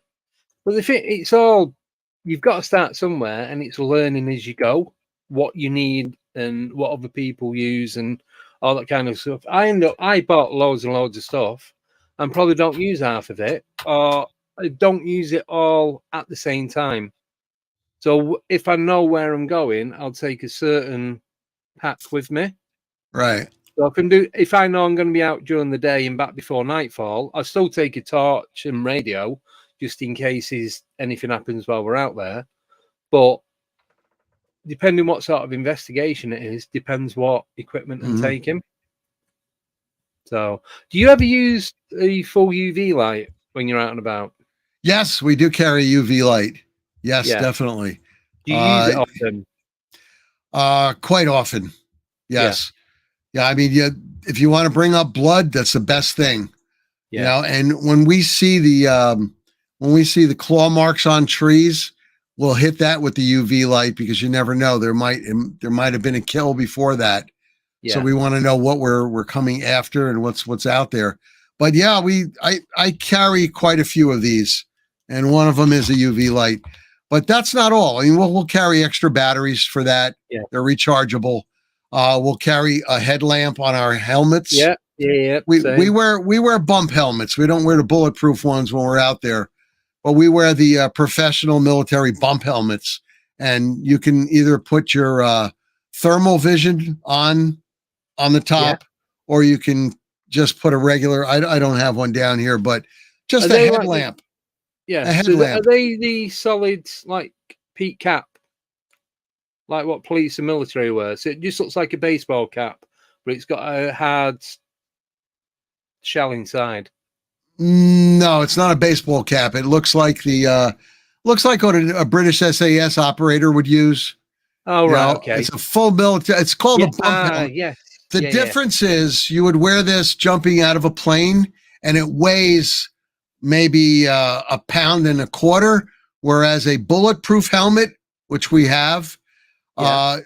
But it's all, you've got to start somewhere, and it's learning as you go what you need and what other people use and all that kind of stuff. I bought loads and loads of stuff and probably don't use half of it, or I don't use it all at the same time. So if I know where I'm going, I'll take a certain pack with me. Right. So if I know I'm going to be out during the day and back before nightfall, I'll still take a torch and radio just in case anything happens while we're out there. But depending what sort of investigation it is, depends what equipment I'm taking. So, do you ever use a full UV light when you're out and about? Yes, we do carry UV light. Yes, definitely. Do you use it often? Quite often. Yes. Yeah, I mean, if you want to bring up blood, that's the best thing. Yeah. And when we see the claw marks on trees, we'll hit that with the UV light because you never know. There might have been a kill before that. Yeah. So we want to know what we're coming after and what's out there. But yeah, I carry quite a few of these, and one of them is a UV light. But that's not all. I mean, we'll carry extra batteries for that. Yeah. They're rechargeable. We'll carry a headlamp on our helmets. Yeah. We wear bump helmets. We don't wear the bulletproof ones when we're out there, but we wear the professional military bump helmets. And you can either put your thermal vision on the top, or you can just put a regular. I don't have one down here, but just a headlamp. A headlamp. So are they the solid like peak cap? Like what police and military wear. So it just looks like a baseball cap, but it's got a hard shell inside. No, it's not a baseball cap. It looks like looks like what a British SAS operator would use. Oh, right. Okay. It's a full military. It's called a bump helmet. Yes. The difference is you would wear this jumping out of a plane, and it weighs maybe 1.25 pounds, whereas a bulletproof helmet, which we have,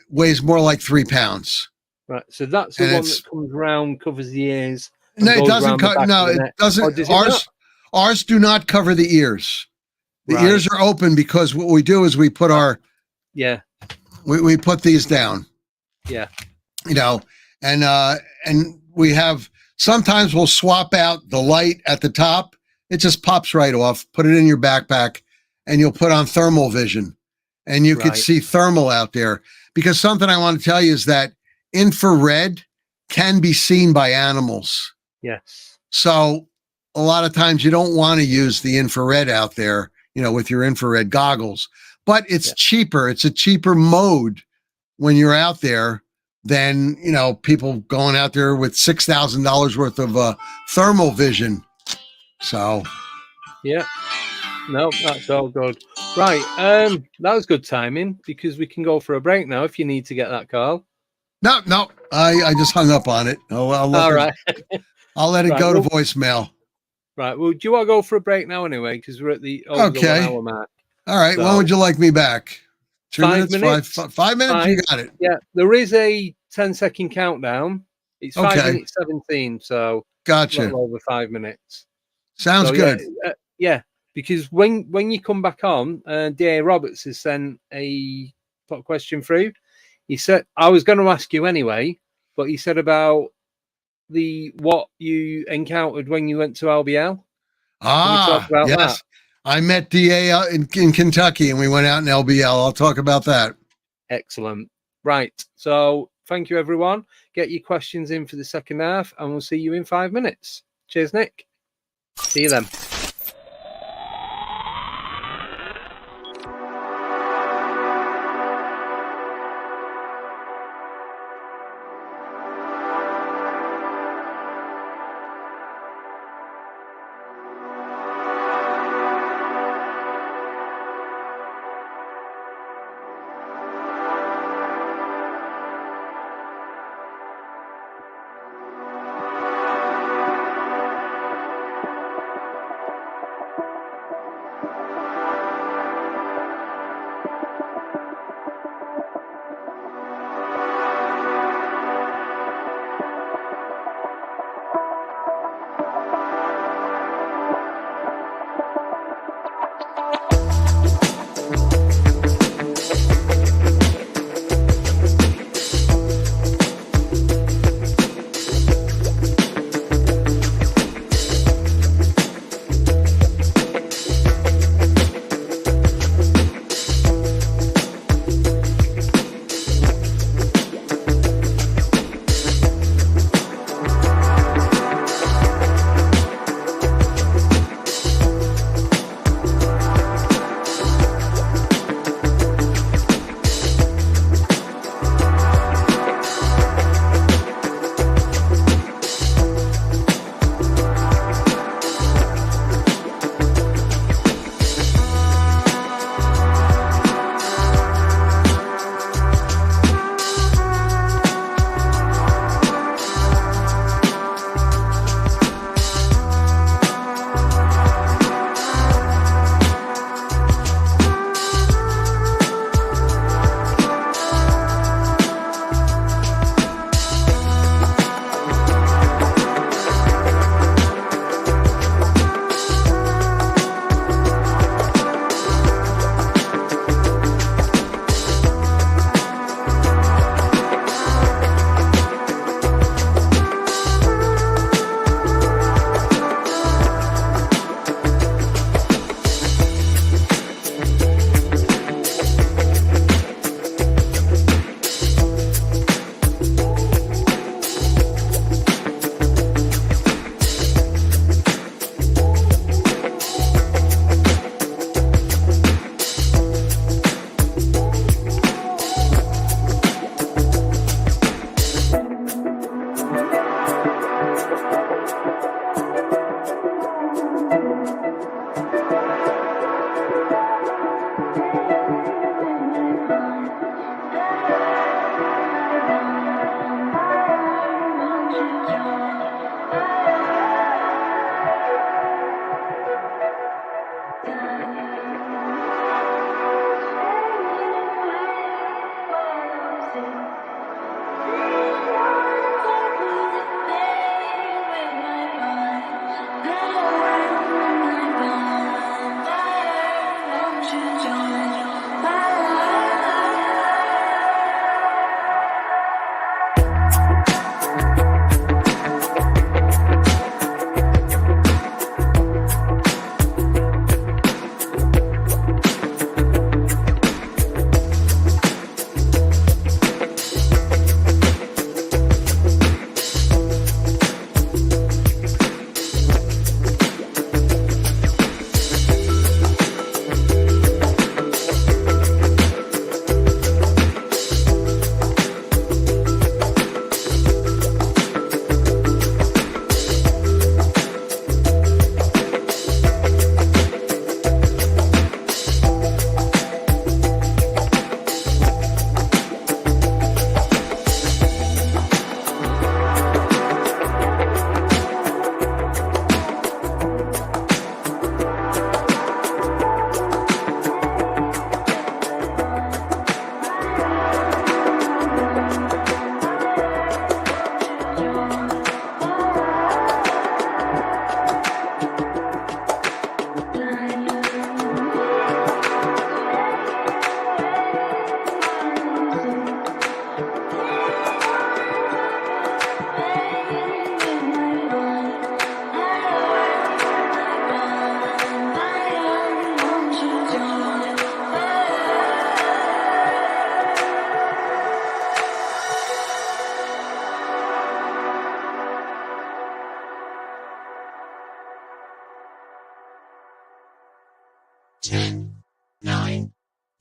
weighs more like 3 pounds. Right. So that's the one that comes around, covers the ears. No, it doesn't. It doesn't. Ours do not cover the ears. The ears are open because what we do is we put our we put these down. Yeah. And we have, sometimes we'll swap out the light at the top. It just pops right off. Put it in your backpack, and you'll put on thermal vision, and you could see thermal out there. Because something I want to tell you is that infrared can be seen by animals. Yes. So a lot of times you don't want to use the infrared out there, with your infrared goggles, but it's cheaper. It's a cheaper mode when you're out there than, people going out there with $6,000 worth of thermal vision. So. Yeah. No, that's all good. Right. That was good timing because we can go for a break now if you need to get that call. No. I just hung up on it. I'll let it go to voicemail. Right. Well, do you want to go for a break now anyway? Because we're at the 1 hour mark. All right. So, when would you like me back? 5 minutes? 5 minutes? You got it. Yeah. There is a 10-second countdown. It's 5 minutes 17. So gotcha. A little over 5 minutes. Sounds good. Yeah. Because when you come back on, D.A. Roberts has sent a question through. He said, I was going to ask you anyway, but he said about what you encountered when you went to LBL. Can we talk about yes. that? I met DA out in Kentucky and we went out in LBL. I'll talk about that. Excellent. Right. So thank you, everyone. Get your questions in for the second half, and we'll see you in 5 minutes. Cheers, Nick. See you then.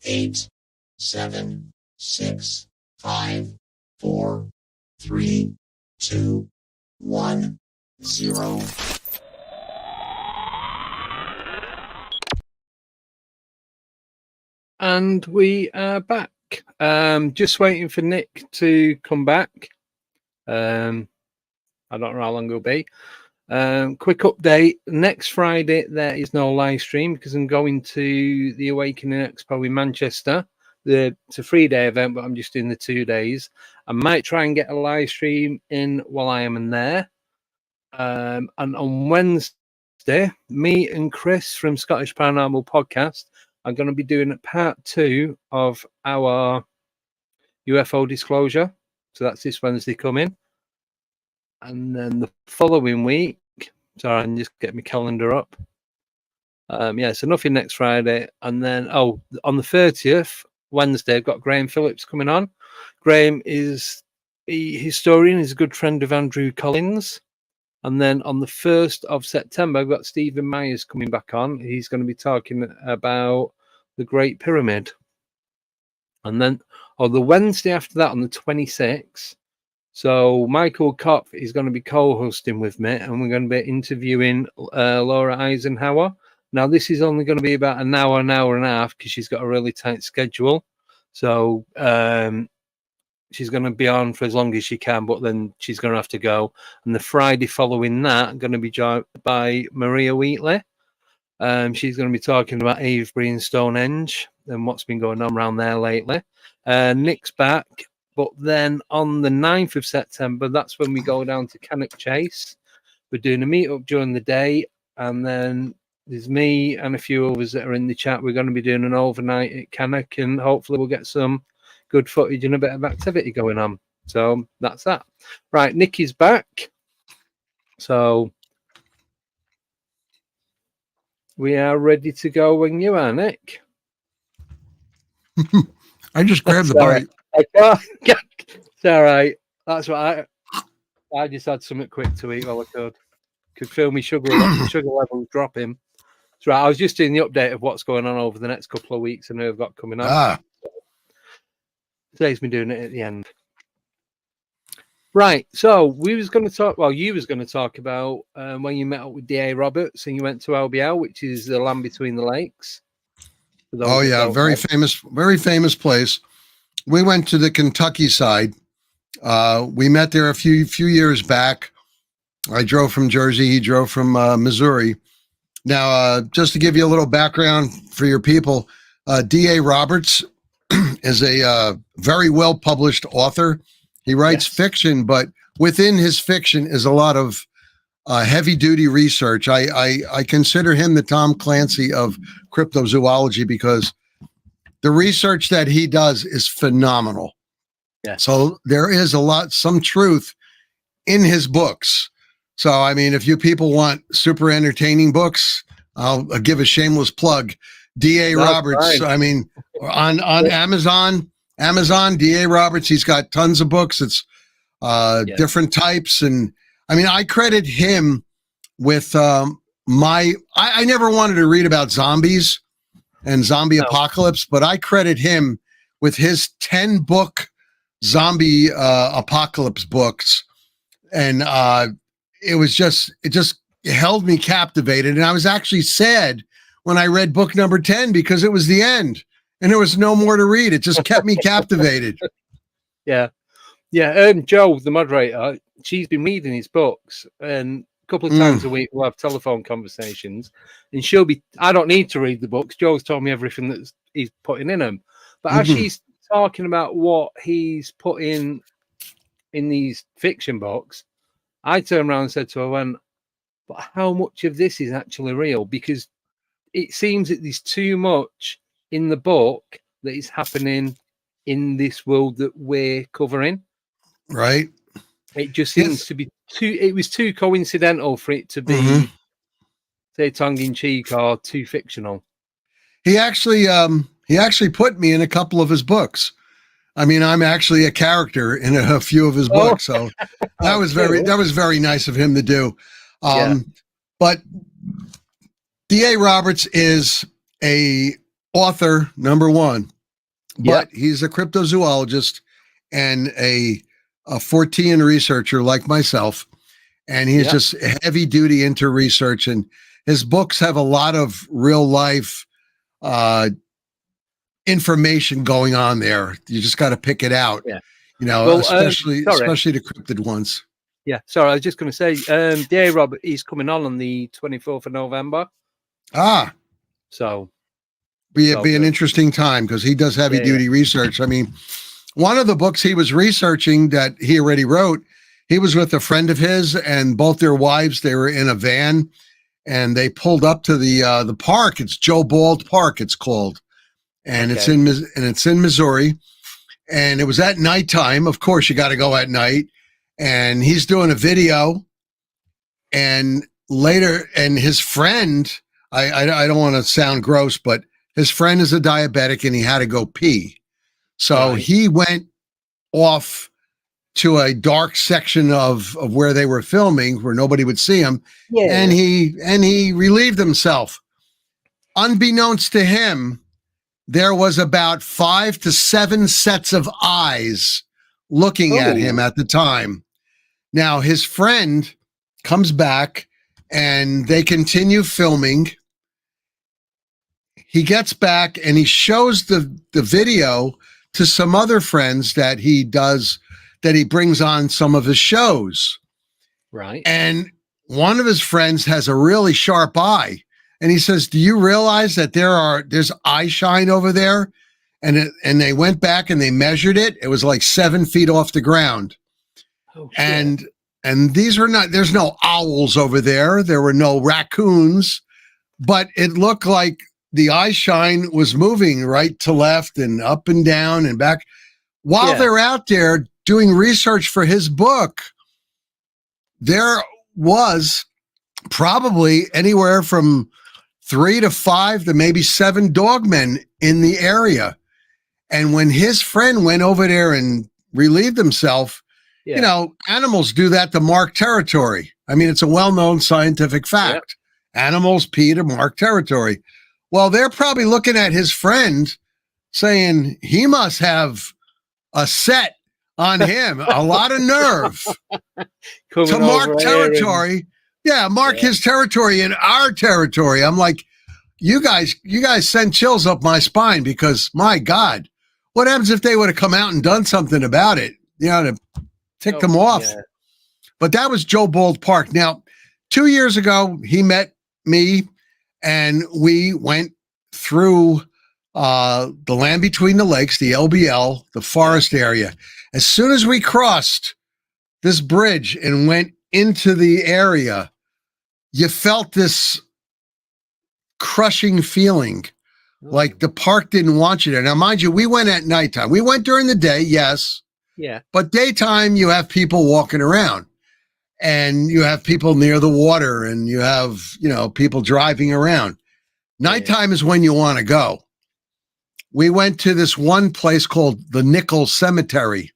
8, 7, 6, 5, 4, 3, 2, 1, 0. And we are back. Just waiting for Nick to come back. I don't know how long it'll be. Quick update. Next Friday, there is no live stream because I'm going to the Awakening Expo in Manchester. It's a 3-day event, but I'm just doing the 2 days. I might try and get a live stream in while I am in there. And on Wednesday, me and Chris from Scottish Paranormal Podcast are going to be doing part 2 of our UFO disclosure. So that's this Wednesday coming. And then the following week, sorry, I'm just getting my calendar up. So nothing next Friday. And then, on the 30th, Wednesday, I've got Graham Phillips coming on. Graham is a historian, he's a good friend of Andrew Collins. And then on the 1st of September, I've got Stephen Myers coming back on. He's going to be talking about the Great Pyramid. And then the Wednesday after that, on the 26th, so Michael Kopf is going to be co-hosting with me, and we're going to be interviewing Laura Eisenhower. Now, this is only going to be about an hour and a half because she's got a really tight schedule. So she's going to be on for as long as she can, but then she's going to have to go. And the Friday following that, I'm going to be joined by Maria Wheatley. She's going to be talking about Avebury and Stonehenge and what's been going on around there lately. Nick's back. But then on the 9th of September, that's when we go down to Cannock Chase. We're doing a meetup during the day. And then there's me and a few others that are in the chat. We're going to be doing an overnight at Cannock, and hopefully we'll get some good footage and a bit of activity going on. So that's that. Right, Nick is back. So we are ready to go when you are, Nick. I just grabbed the bite. It's all right. That's what I just had something quick to eat while I could feel my sugar levels dropping. That's right. I was just doing the update of what's going on over the next couple of weeks and who I've got coming up. Today's me doing it at the end. Right. So we was going to talk. Well, you was going to talk about when you met up with D.A. Roberts and you went to LBL, which is the Land Between the Lakes. Oh yeah, very famous place. We went to the Kentucky side. We met there a few years back. I drove from Jersey. He drove from Missouri. Now, just to give you a little background for your people, D.A. Roberts is a very well-published author. He writes fiction, but within his fiction is a lot of heavy-duty research. I consider him the Tom Clancy of cryptozoology because the research that he does is phenomenal. Yeah. So there is some truth in his books. So, I mean, if you people want super entertaining books, I'll give a shameless plug. D.A. Roberts, fine. I mean, on Amazon, D.A. Roberts, he's got tons of books. It's different types. And I mean, I credit him with I never wanted to read about zombies and zombie apocalypse, but I credit him with his 10-book zombie apocalypse books. And it just held me captivated. And I was actually sad when I read book number 10 because it was the end and there was no more to read. It just kept me captivated. Yeah. Yeah. Jo, the moderator, she's been reading his books, and a couple of times a week we'll have telephone conversations, and I don't need to read the books. Joe's told me everything that he's putting in them. But as she's talking about what he's put in these fiction books, I turned around and said to her, but how much of this is actually real? Because it seems that there's too much in the book that is happening in this world that we're covering. Right. It just seems to be too coincidental for it to be, say, tongue-in-cheek or too fictional. He actually put me in a couple of his books. I mean, I'm actually a character in a few of his books, so that was very nice of him to do. But D.A. Roberts is a author, number one, but Yep. he's a cryptozoologist and a Fortean researcher like myself. And he's Yep. just heavy duty into research. And his books have a lot of real life information going on there. You just got to pick it out. Yeah. You know, Well, especially sorry. the cryptid ones. Yeah, sorry, I was just going to say, D.A. Rob, he's coming on the 24th of November. Ah, So be So an good. interesting time because he does heavy Yeah, duty research. I mean, one of the books he was researching that he already wrote, he was with a friend of his and both their wives. They were in a van and they pulled up to the park. It's Joe Bald Park, it's called, and Okay. it's in Missouri. And it was at nighttime. Of course, you got to go at night. And he's doing a video. And later, and his friend, I don't want to sound gross, but his friend is a diabetic and he had to go pee. So Right. he went off to a dark section of where they were filming where nobody would see him. Yeah. And he relieved himself. Unbeknownst to him, there was about 5 to 7 sets of eyes looking at him at the time. Now his friend comes back and they continue filming. He gets back and he shows the video to some other friends that he brings on some of his shows. Right. And one of his friends has a really sharp eye. And he says, do you realize that there's eye shine over there? And they went back and they measured it. It was like 7 feet off the ground. Oh, shit. And there's no owls over there. There were no raccoons, but it looked like the eye shine was moving right to left and up and down and back while they're out there doing research for his book. There was probably anywhere from 3 to 5 to maybe 7 dogmen in the area. And when his friend went over there and relieved himself, Yeah. you know, animals do that to mark territory. I mean, it's a well-known scientific fact. Animals pee to mark territory. Well, they're probably looking at his friend saying he must have a set on him, a lot of nerve to mark territory. Mark his territory in our territory. I'm like, you guys send chills up my spine because my God, what happens if they would have come out and done something about it? You know, to tick them off. Yeah. But that was Joe Bald Park. Now, 2 years ago, he met me and we went through the land between the lakes, the LBL, the forest area. As soon as we crossed this bridge and went into the area, you felt this crushing feeling like the park didn't want you there. Now, mind you, we went at nighttime. We went during the day, yes. Yeah. But daytime, you have people walking around and you have people near the water and you have, you know, people driving around. Nighttime is when you want to go. We went to this one place called the Nickel Cemetery.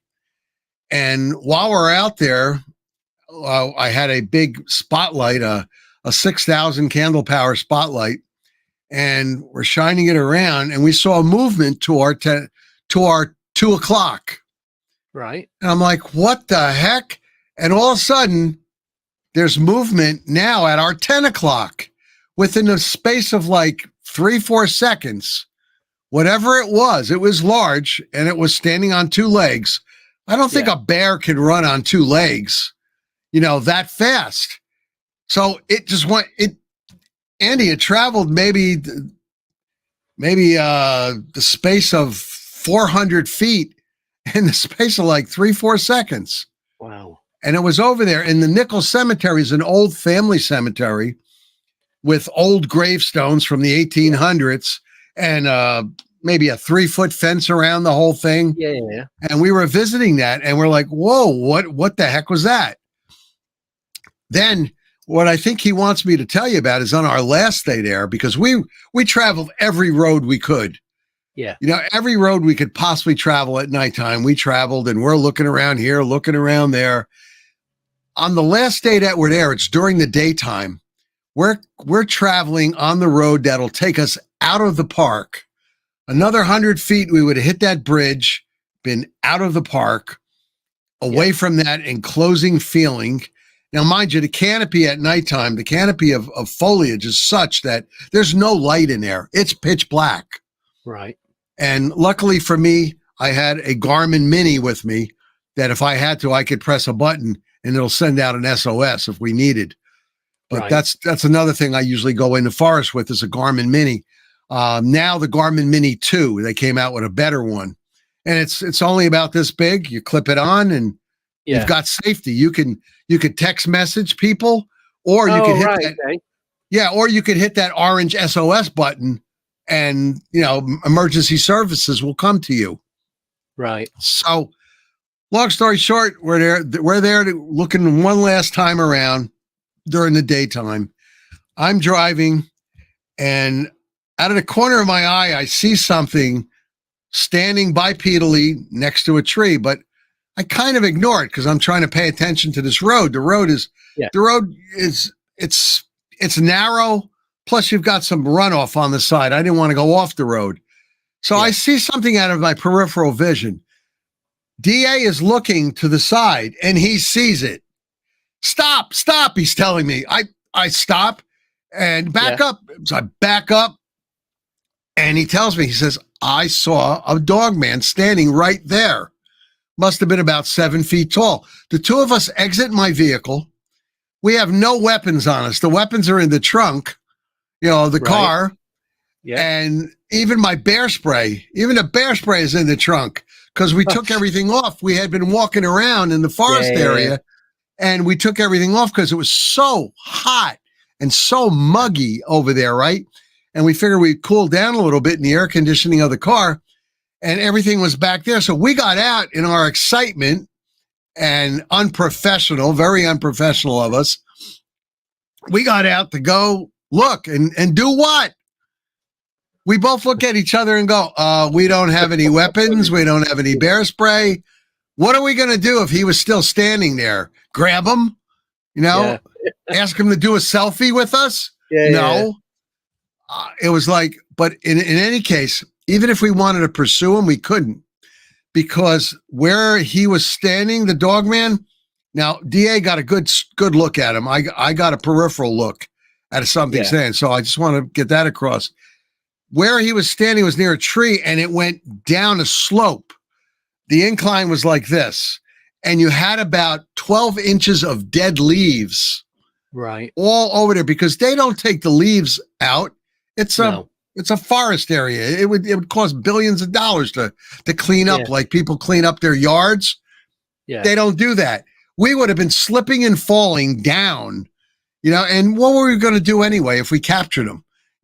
And while we're out there, I had a big spotlight, a 6,000 candle power spotlight, and we're shining it around and we saw a movement to our 2 o'clock. Right. And I'm like, what the heck? And all of a sudden, there's movement now at our 10 o'clock within a space of like 3-4 seconds. Whatever it was large and it was standing on 2 legs. I don't think a bear can run on 2 legs, you know, that fast. So it just went, Andy, it traveled maybe the space of 400 feet in the space of like 3-4 seconds. Wow. And it was over there. And the Nickel Cemetery is an old family cemetery with old gravestones from the 1800s and maybe a 3-foot fence around the whole thing. Yeah. And we were visiting that and we're like, whoa, what the heck was that? Then what I think he wants me to tell you about is on our last day there, because we traveled every road we could. Yeah. You know, every road we could possibly travel at nighttime, we traveled and we're looking around here, looking around there. On the last day that we're there, it's during the daytime. We're traveling on the road that'll take us out of the park Another 100 feet, we would have hit that bridge, been out of the park, away from that enclosing feeling. Now, mind you, the canopy at nighttime, the canopy of foliage is such that there's no light in there. It's pitch black. Right. And luckily for me, I had a Garmin Mini with me that if I had to, I could press a button and it'll send out an SOS if we needed. But Right. that's another thing I usually go in the forest with is a Garmin Mini. Now the Garmin Mini 2, they came out with a better one. And it's only about this big. You clip it on and Yeah. you've got safety. You could text message people, or you could hit that. Okay. Yeah, or you could hit that orange SOS button and, emergency services will come to you. Right. So, long story short, we're there looking one last time around during the daytime. I'm driving, and out of the corner of my eye, I see something standing bipedally next to a tree, but I kind of ignore it because I'm trying to pay attention to this road. The road is it's narrow. Plus, you've got some runoff on the side. I didn't want to go off the road. So I see something out of my peripheral vision. DA is looking to the side and he sees it. Stop, he's telling me. I stop and back up. So I back up and he tells me, he says, I saw a Dogman standing right there. Must have been about 7 feet tall. The two of us exit my vehicle. We have no weapons on us. The weapons are in the trunk, the car. Yeah. And even my bear spray, even the bear spray is in the trunk because we took everything off. We had been walking around in the forest area and we took everything off because it was so hot and so muggy over there, right? And we figured we'd cool down a little bit in the air conditioning of the car and everything was back there. So we got out in our excitement and very unprofessional of us. We got out to go look and do what? We both look at each other and go, we don't have any weapons. We don't have any bear spray. What are we going to do if he was still standing there? Grab him, ask him to do a selfie with us? No. It was like, but in any case, even if we wanted to pursue him, we couldn't because where he was standing, the Dogman, now DA got a good look at him. I got a peripheral look at something standing. So I just want to get that across. Where he was standing was near a tree and it went down a slope. The incline was like this. And you had about 12 inches of dead leaves all over there because they don't take the leaves out. It's a forest area. It would cost billions of dollars to clean up like people clean up their yards. Yeah. They don't do that. We would have been slipping and falling down, and what were we going to do anyway if we captured them?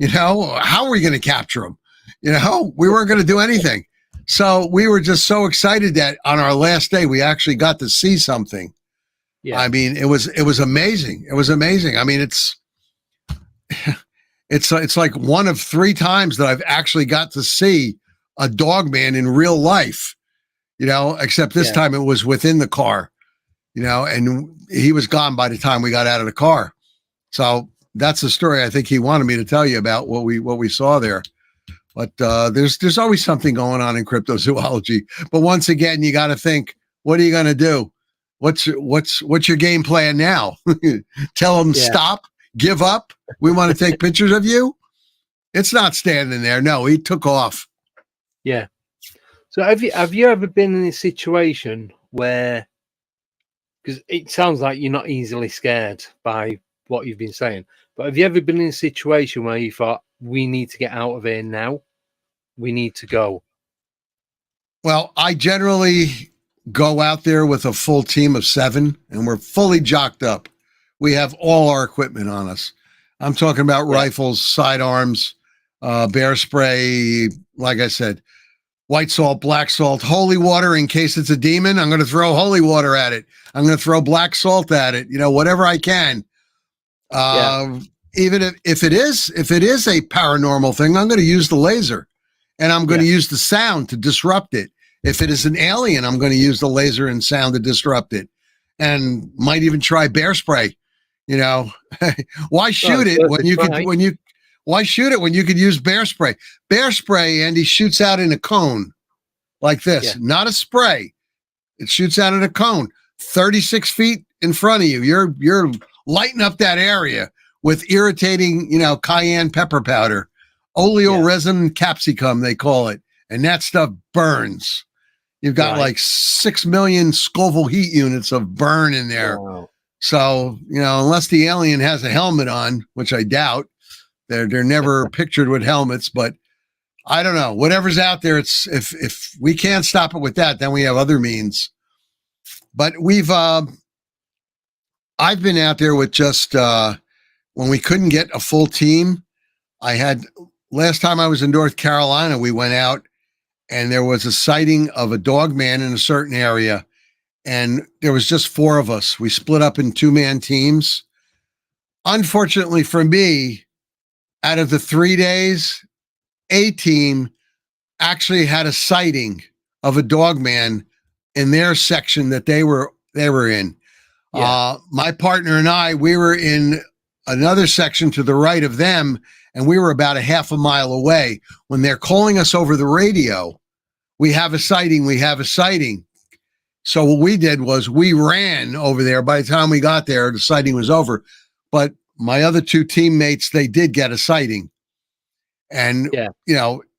How are we going to capture them? We weren't going to do anything. So we were just so excited that on our last day, we actually got to see something. Yeah. I mean, it was amazing. It was amazing. I mean, it's like one of 3 times that I've actually got to see a Dogman in real life, except this time it was within the car, and he was gone by the time we got out of the car. So that's the story I think he wanted me to tell you about what we saw there. But there's always something going on in cryptozoology. But once again, you got to think, what are you going to do? What's your game plan now? Tell them stop, give up. We want to take pictures of you. It's not standing there. No, he took off. Yeah. So have you ever been in a situation where, because it sounds like you're not easily scared by what you've been saying, but have you ever been in a situation where you thought, we need to get out of here now? We need to go. Well, I generally go out there with a full team of 7 and we're fully jocked up. We have all our equipment on us. I'm talking about rifles, sidearms, bear spray, like I said, white salt, black salt, holy water in case it's a demon. I'm going to throw holy water at it. I'm going to throw black salt at it, whatever I can. Even if it is a paranormal thing, I'm going to use the laser and I'm going to use the sound to disrupt it. If it is an alien, I'm going to use the laser and sound to disrupt it, and might even try bear spray. Why shoot it Why shoot it when you could use bear spray? Bear spray, Andy, shoots out in a cone like this, not a spray. It shoots out in a cone, 36 feet in front of you. You're lighting up that area with irritating, cayenne pepper powder, oleoresin capsicum, they call it. And that stuff burns. You've got like 6 million Scoville heat units of burn in there. Wow. So, unless the alien has a helmet on, which I doubt, they're never pictured with helmets, but I don't know. Whatever's out there, it's if we can't stop it with that, then we have other means. But I've been out there with just when we couldn't get a full team. Last time I was in North Carolina, we went out and there was a sighting of a Dogman in a certain area. And there was just 4 of us. We split up in 2-man teams. Unfortunately for me, out of the 3 days, a team actually had a sighting of a Dogman in their section that they were in. Yeah. My partner and I, we were in another section to the right of them, and we were about a half a mile away. When they're calling us over the radio, we have a sighting, we have a sighting. So what we did was we ran over there. By the time we got there, the sighting was over. But my other 2 teammates, they did get a sighting. And,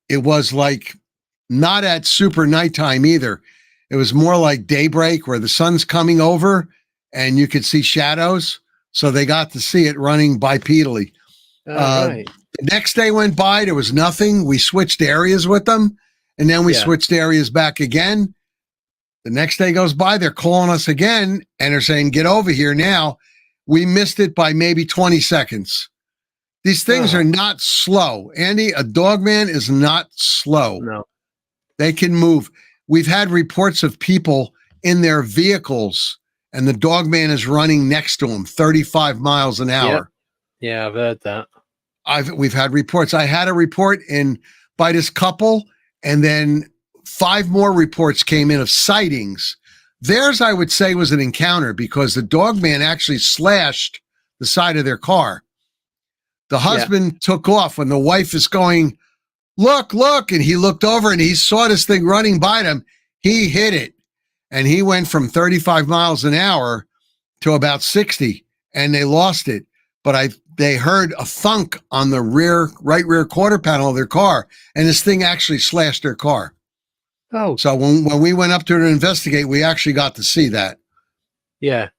it was like not at super nighttime either. It was more like daybreak where the sun's coming over and you could see shadows. So they got to see it running bipedally. Right. The next day went by, there was nothing. We switched areas with them, and then we switched areas back again. The next day goes by, they're calling us again, and they're saying, get over here now. We missed it by maybe 20 seconds. These things are not slow. Andy, a Dogman is not slow. No. They can move. We've had reports of people in their vehicles, and the Dogman is running next to them, 35 miles an hour. Yeah, I've heard that. We've had reports. I had a report by this couple, and then 5 more reports came in of sightings. Theirs, I would say, was an encounter because the Dogman actually slashed the side of their car. The husband took off when the wife is going, look, and he looked over and he saw this thing running by them. He hit it, and he went from 35 miles an hour to about 60, and they lost it. But they heard a thunk on the right rear quarter panel of their car, and this thing actually slashed their car. Oh. So when we went up to investigate, we actually got to see that. Yeah.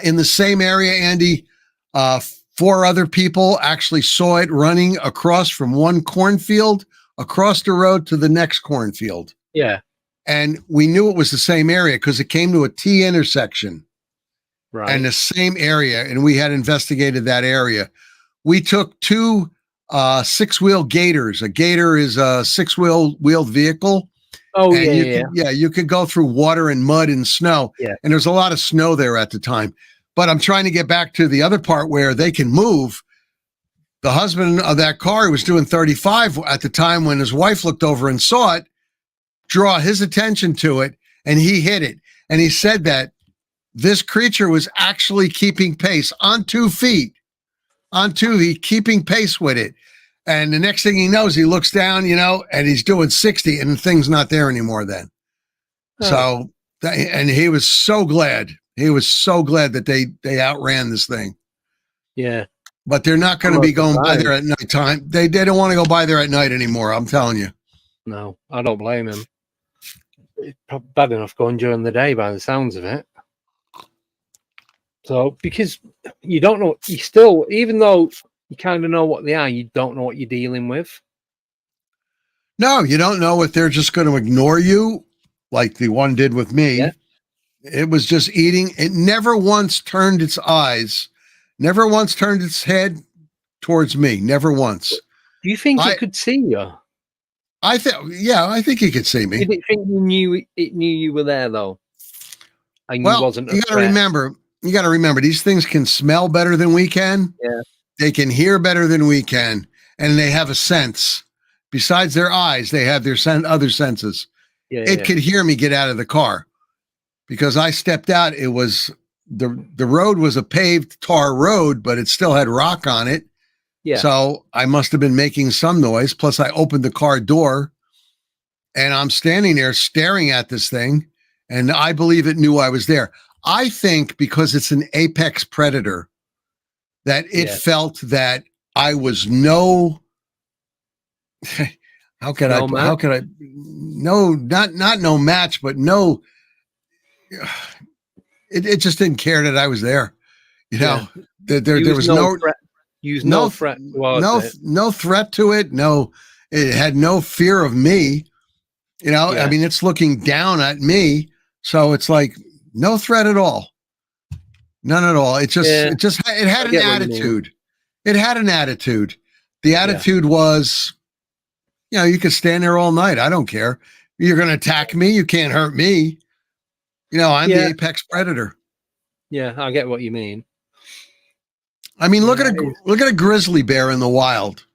In the same area, Andy, 4 other people actually saw it running across from one cornfield, across the road to the next cornfield. Yeah. And we knew it was the same area because it came to a T intersection. Right. And the same area, and we had investigated that area. We took 2 6-wheel gators. A gator is a 6-wheeled vehicle. Oh, and you could go through water and mud and snow. Yeah. And there's a lot of snow there at the time. But I'm trying to get back to the other part where they can move. The husband of that car, who was doing 35 at the time when his wife looked over and saw it, draw his attention to it, and he hit it. And he said that this creature was actually keeping pace on 2 feet, keeping pace with it. And the next thing he knows, he looks down, and he's doing 60, and the thing's not there anymore then. Oh. So, and he was so glad. He was so glad that they outran this thing. Yeah. But they're not going to be going by there at nighttime. They don't want to go by there at night anymore, I'm telling you. No, I don't blame him. It's bad enough going during the day by the sounds of it. So, because you don't know, you still, even though you kind of know what they are, you don't know what you're dealing with. No, you don't know if they're just going to ignore you like the one did with me. Yeah. It was just eating. It never once turned its eyes, never once turned its head towards me, never once. Do you think it could see you? I think it could see me. Did it think it knew you were there, though? And well, wasn't you got to remember, these things can smell better than we can. Yeah. They can hear better than we can, and they have a sense. Besides their eyes, they have their other senses. Yeah, it could hear me get out of the car because I stepped out. It was the road was a paved tar road, but it still had rock on it. Yeah. So I must have been making some noise. Plus, I opened the car door and I'm standing there staring at this thing. And I believe it knew I was there. I think because it's an apex predator, that it felt that I was how could I, not no match, but no, it just didn't care that I was there. You know, there was no threat. No threat towards it. No threat to it. No, it had no fear of me. You know, I mean, it's looking down at me. So it's like no threat at all. None at all. It had an attitude. It had an attitude. The attitude was, you know, you could stand there all night. I don't care. You're going to attack me. You can't hurt me. You know, I'm the apex predator. Yeah, I get what you mean. I mean, look at a grizzly bear in the wild.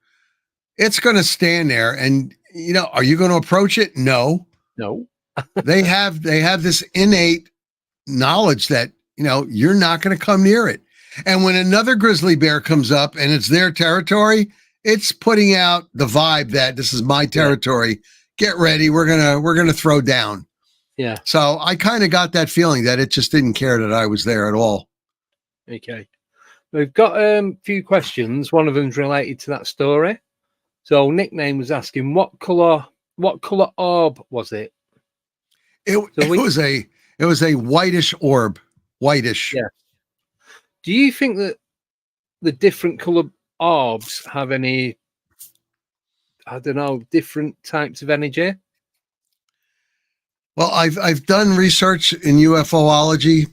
It's going to stand there, and you know, are you going to approach it? No. they have this innate knowledge that, you know, you're not going to come near it. And when another grizzly bear comes up and it's their territory, it's putting out the vibe that this is my territory. Get ready. We're gonna throw down. Yeah. So I kind of got that feeling that it just didn't care that I was there at all. Okay. We've got a few questions. One of them's related to that story. So Nickname was asking, what color orb was it? It was a whitish orb. Whitish. Yeah. Do you think that the different color orbs have any, I don't know, different types of energy? Well, I've done research in UFOlogy.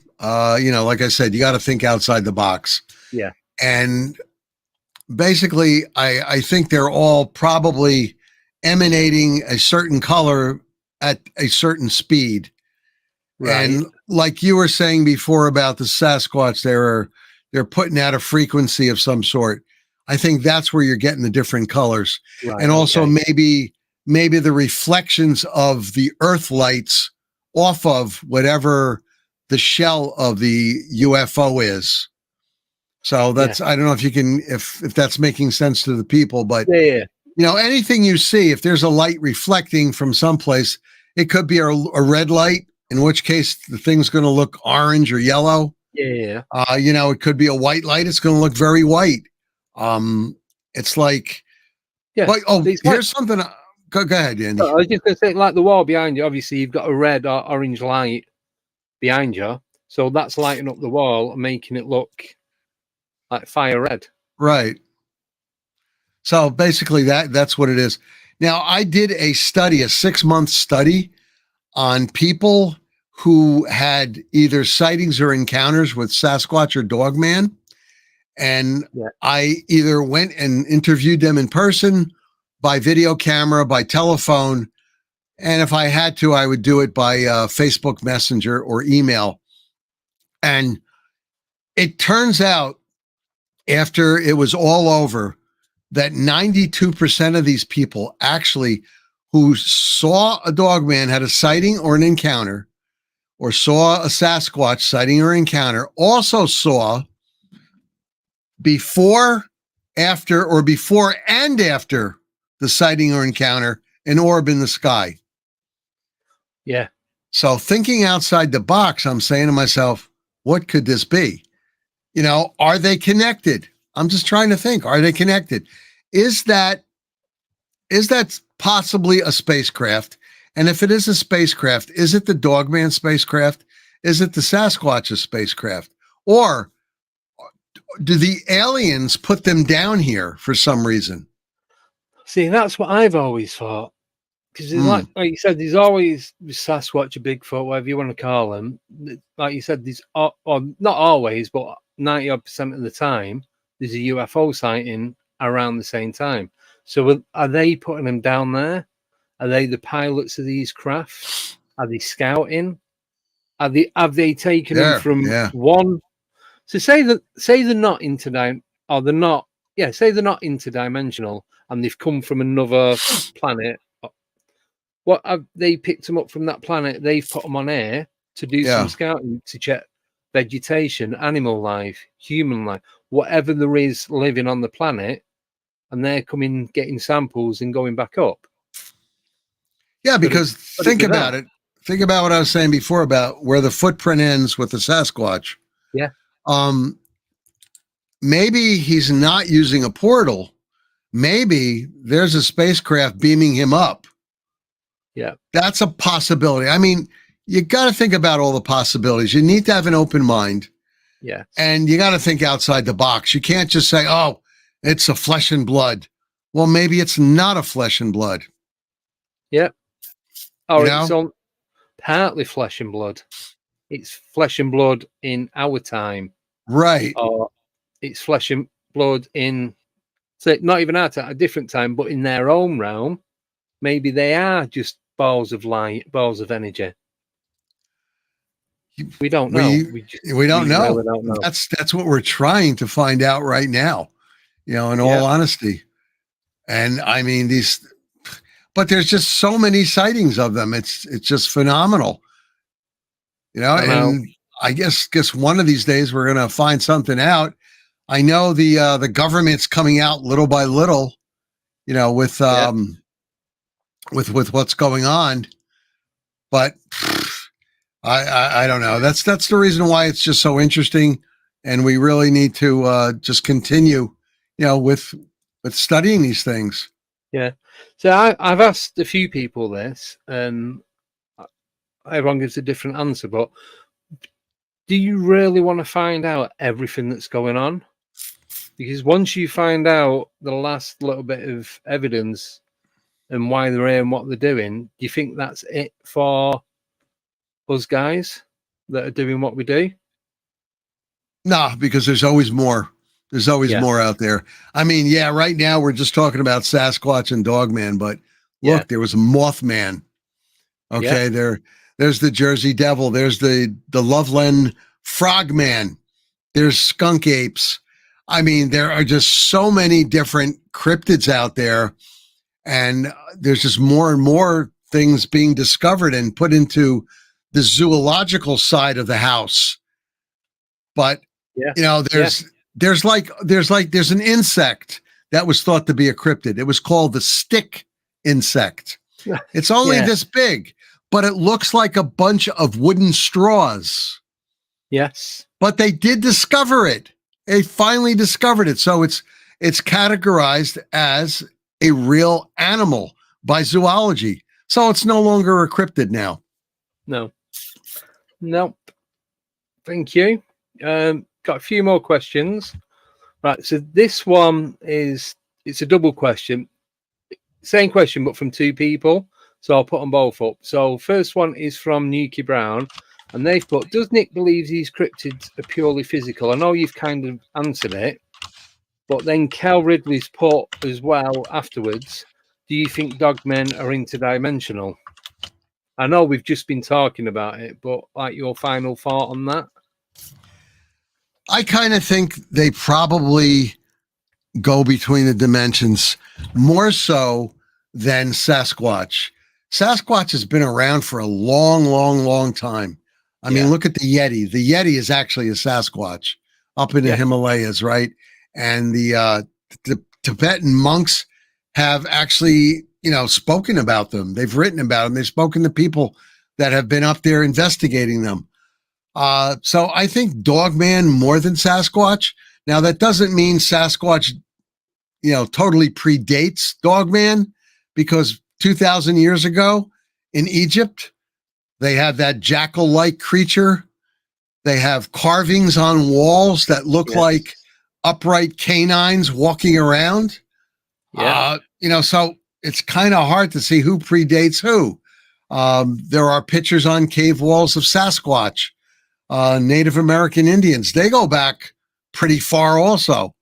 You know, like I said, you got to think outside the box. Yeah. And basically, I think they're all probably emanating a certain color at a certain speed. Right. And like you were saying before about the Sasquatch, they're putting out a frequency of some sort. I think that's where you're getting the different colors. Right, and also maybe the reflections of the earth lights off of whatever the shell of the UFO is. So that's, I don't know if you can, if that's making sense to the people, but you know, anything you see, if there's a light reflecting from someplace, it could be a red light, in which case the thing's going to look orange or yellow. Yeah. You know, it could be a white light. It's going to look very white. It's like, here's something. Go ahead, Andy. I was just going to say, like the wall behind you, obviously you've got a red or orange light behind you. So that's lighting up the wall and making it look like fire red. Right. So basically that's what it is. Now, I did a study, a 6-month study on people who had either sightings or encounters with Sasquatch or Dogman. And I either went and interviewed them in person, by video camera, by telephone. And if I had to, I would do it by Facebook Messenger or email. And it turns out, after it was all over, that 92% of these people actually who saw a Dogman, had a sighting or an encounter, or saw a Sasquatch sighting or encounter, also saw before and after the sighting or encounter an orb in the sky. Yeah. So thinking outside the box, I'm saying to myself, what could this be? You know, are they connected? I'm just trying to think, are they connected? Is that possibly a spacecraft? And if it is a spacecraft, is it the Dogman spacecraft? Is it the Sasquatch's spacecraft? Or do the aliens put them down here for some reason? See, that's what I've always thought. Because like you said, there's always Sasquatch or Bigfoot, whatever you want to call them. Like you said, there's, or not always, but 90% of the time, there's a UFO sighting around the same time. So are they putting them down there? Are they the pilots of these crafts? Are they scouting? Have they taken them from one? So say they're not interdimensional, or they're not. Yeah, say they're not interdimensional, and they've come from another planet. What have they picked them up from that planet? They've put them on air to do some scouting to check vegetation, animal life, human life, whatever there is living on the planet. and they're coming, getting samples and going back up. Yeah, because Could think be about that. it. Think about what I was saying before about where the footprint ends with the Sasquatch. Yeah. Maybe he's not using a portal. Maybe there's a spacecraft beaming him up. Yeah. That's a possibility. I mean, you got to think about all the possibilities. You need to have an open mind. Yeah. And you got to think outside the box. You can't just say, oh, it's a flesh and blood. Well, maybe it's not a flesh and blood. Yeah. Or You know? it's on partly flesh and blood. It's flesh and blood in our time. Right. Or it's flesh and blood in, say, not even our time, a different time, but in their own realm. Maybe they are just balls of light, balls of energy. We don't know. We don't know. Really don't know. That's what we're trying to find out right now, in all honesty. And I mean, but there's just so many sightings of them. It's just phenomenal, and I guess one of these days we're going to find something out. I know the government's coming out little by little, with what's going on, but I don't know. That's the reason why it's just so interesting, and we really need to just continue, with studying these things. Yeah. So I've asked a few people this, and everyone gives a different answer. But do you really want to find out everything that's going on? Because once you find out the last little bit of evidence and why they're here and what they're doing, do you think that's it for us guys that are doing what we do? No, because there's always more. There's always more out there. I mean, right now we're just talking about Sasquatch and Dogman, but look, there was Mothman. Okay, there's the Jersey Devil. There's the Loveland Frogman. There's skunk apes. I mean, there are just so many different cryptids out there, and there's just more and more things being discovered and put into the zoological side of the house. But there's an insect that was thought to be a cryptid. It was called the stick insect. It's only this big, but it looks like a bunch of wooden straws. Yes. But they did discover it. They finally discovered it. So it's categorized as a real animal by zoology. So it's no longer a cryptid now. No. Nope. Thank you. Got a few more questions. Right. So this one it's a double question. Same question, but from two people. So I'll put them both up. So first one is from Nuki Brown, and they've put, does Nick believe these cryptids are purely physical? I know you've kind of answered it, but then Cal Ridley's put as well afterwards, do you think dogmen are interdimensional? I know we've just been talking about it, but like your final thought on that? I kind of think they probably go between the dimensions more so than Sasquatch. Sasquatch has been around for a long, long, long time. I mean, look at the Yeti. The Yeti is actually a Sasquatch up in the Himalayas, right? And the Tibetan monks have actually, spoken about them. They've written about them. They've spoken to people that have been up there investigating them. So I think Dogman more than Sasquatch. Now, that doesn't mean Sasquatch, totally predates Dogman, because 2,000 years ago in Egypt, they have that jackal-like creature. They have carvings on walls that look like upright canines walking around. So it's kind of hard to see who predates who. There are pictures on cave walls of Sasquatch. Native American Indians, they go back pretty far also.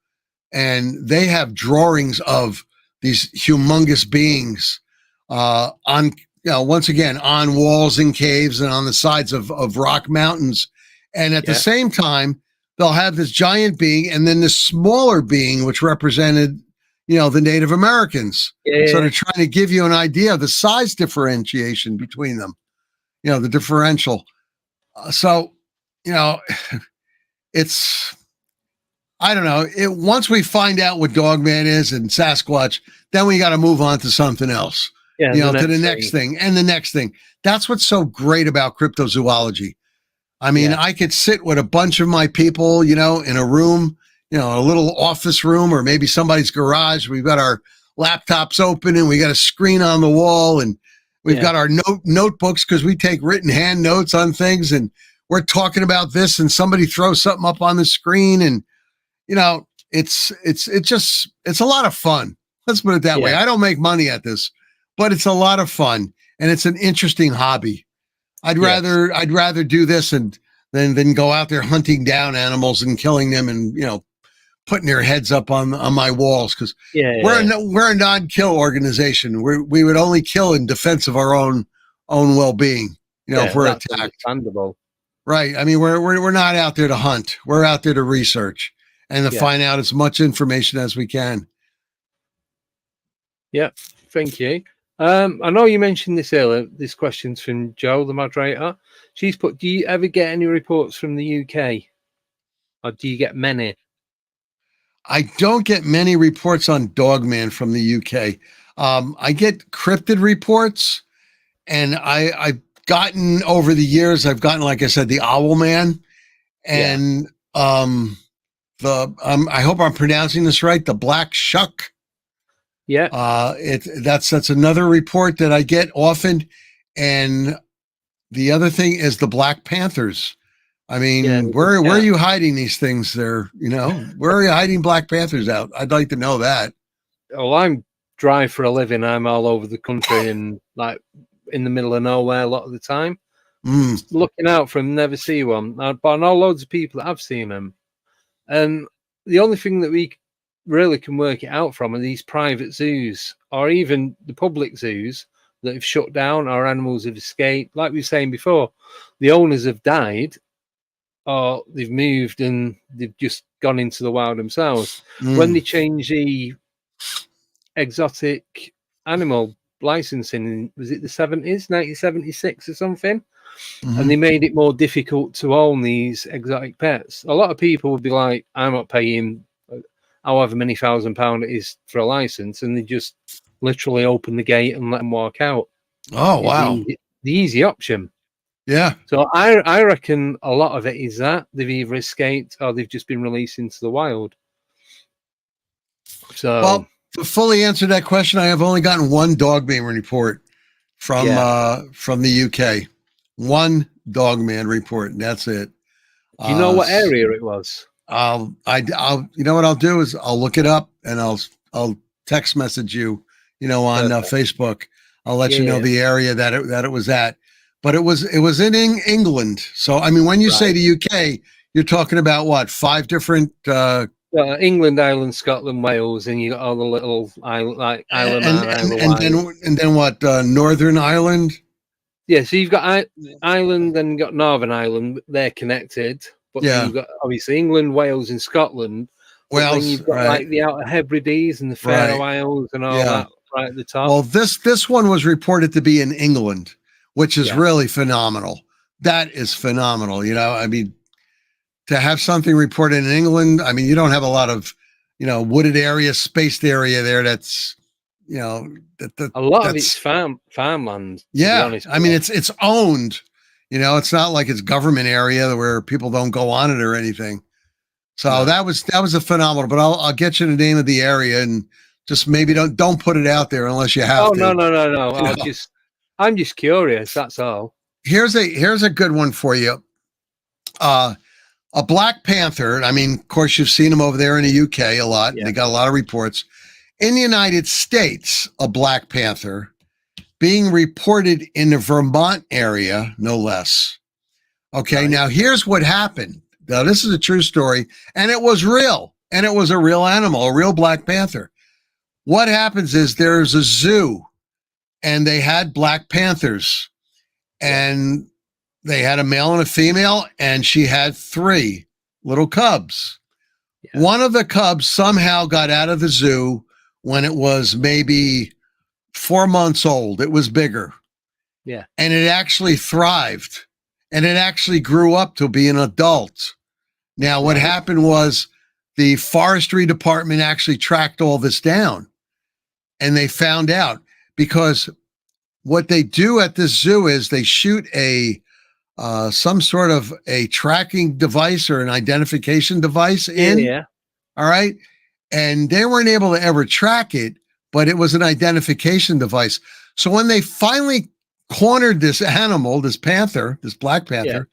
And they have drawings of these humongous beings on, once again, on walls in caves and on the sides of rock mountains. And at the same time, they'll have this giant being and then this smaller being, which represented, the Native Americans. So they're trying to give you an idea of the size differentiation between them, the differential. So, it's I don't know. Once we find out what Dogman is and Sasquatch, then we got to move on to something else. Yeah, To the next thing and the next thing. That's what's so great about cryptozoology. I mean, I could sit with a bunch of my people, in a room, a little office room or maybe somebody's garage. We've got our laptops open and we got a screen on the wall and we've got our notebooks because we take written hand notes on things and we're talking about this and somebody throws something up on the screen and, it's a lot of fun. Let's put it that way. I don't make money at this, but it's a lot of fun and it's an interesting hobby. I'd rather do this and than go out there hunting down animals and killing them and putting their heads up on my walls because we're a non-kill organization. We would only kill in defense of our own well-being. If we're attacked. Understandable. Right. I mean, we're not out there to hunt. We're out there to research and to find out as much information as we can. Yeah. Thank you. I know you mentioned this earlier. This question's from Jo, the moderator. She's put, do you ever get any reports from the UK? Or do you get many? I don't get many reports on Dogman from the UK. I get cryptid reports, and I've gotten over the years, like I said, the Owl Man, and I hope I'm pronouncing this right, the Black Shuck. Yeah. That's another report that I get often. And the other thing is the Black Panthers. I mean, where are you hiding these things there? Where are you hiding Black Panthers out? I'd like to know that. Well, I'm drive for a living. I'm all over the country and like in the middle of nowhere a lot of the time. Looking out for them, never see one. But I know loads of people that have seen them. And the only thing that we really can work it out from are these private zoos or even the public zoos that have shut down or animals have escaped. Like we were saying before, the owners have died or they've moved and they've just gone into the wild themselves. When they change the exotic animal licensing, was it the 70s, 1976 or something? And they made it more difficult to own these exotic pets. A lot of people would be like, I'm not paying however many £1,000 it is for a license, and they just literally open the gate and let them walk out. Oh, wow. The easy option. Yeah. So I reckon a lot of it is that they've either escaped or they've just been released into the wild. So, well, to fully answer that question, I have only gotten one Dogman report from the UK. One Dogman report, and that's it. Do you know what area it was? I'll you know what I'll do is I'll look it up and I'll text message you, on Facebook. I'll let you know the area that it was at. But it was in England. So I mean, when you say the UK, you're talking about what, 5 different England, Ireland, Scotland, Wales, and you got all the little Isle of Man, and then what, Northern Ireland? Yeah, so you've got Ireland, then you've got Northern Ireland. They're connected. But you've got obviously England, Wales, and Scotland. Then you've got like the Outer Hebrides and the Faroe Isles and all that right at the top. Well, this one was reported to be in England, which is really phenomenal. That is phenomenal. I mean, to have something reported in England, I mean, you don't have a lot of, wooded area, spaced area there. That's, a lot of it's farmland. Yeah. I mean, it's owned. It's not like it's government area where people don't go on it or anything. So that was a phenomenal. But I'll get you the name of the area and just maybe don't put it out there unless you have to. No. I'm just curious. That's all. Here's a good one for you. A Black Panther. I mean, of course, you've seen them over there in the UK a lot. Yeah. They got a lot of reports. In the United States, a Black Panther being reported in the Vermont area, no less. Okay, Now here's what happened. Now, this is a true story, and it was real, and it was a real animal, a real Black Panther. What happens is there's a zoo, and they had Black Panthers, and they had a male and a female, and she had 3 little cubs. Yeah. One of the cubs somehow got out of the zoo when it was maybe 4 months old. It was bigger. Yeah. And it actually thrived. And it actually grew up to be an adult. Now, what happened was the forestry department actually tracked all this down, and they found out, because what they do at this zoo is they shoot some sort of a tracking device or an identification device in. Yeah. All right. And they weren't able to ever track it, but it was an identification device. So when they finally cornered this animal, this panther, this black panther,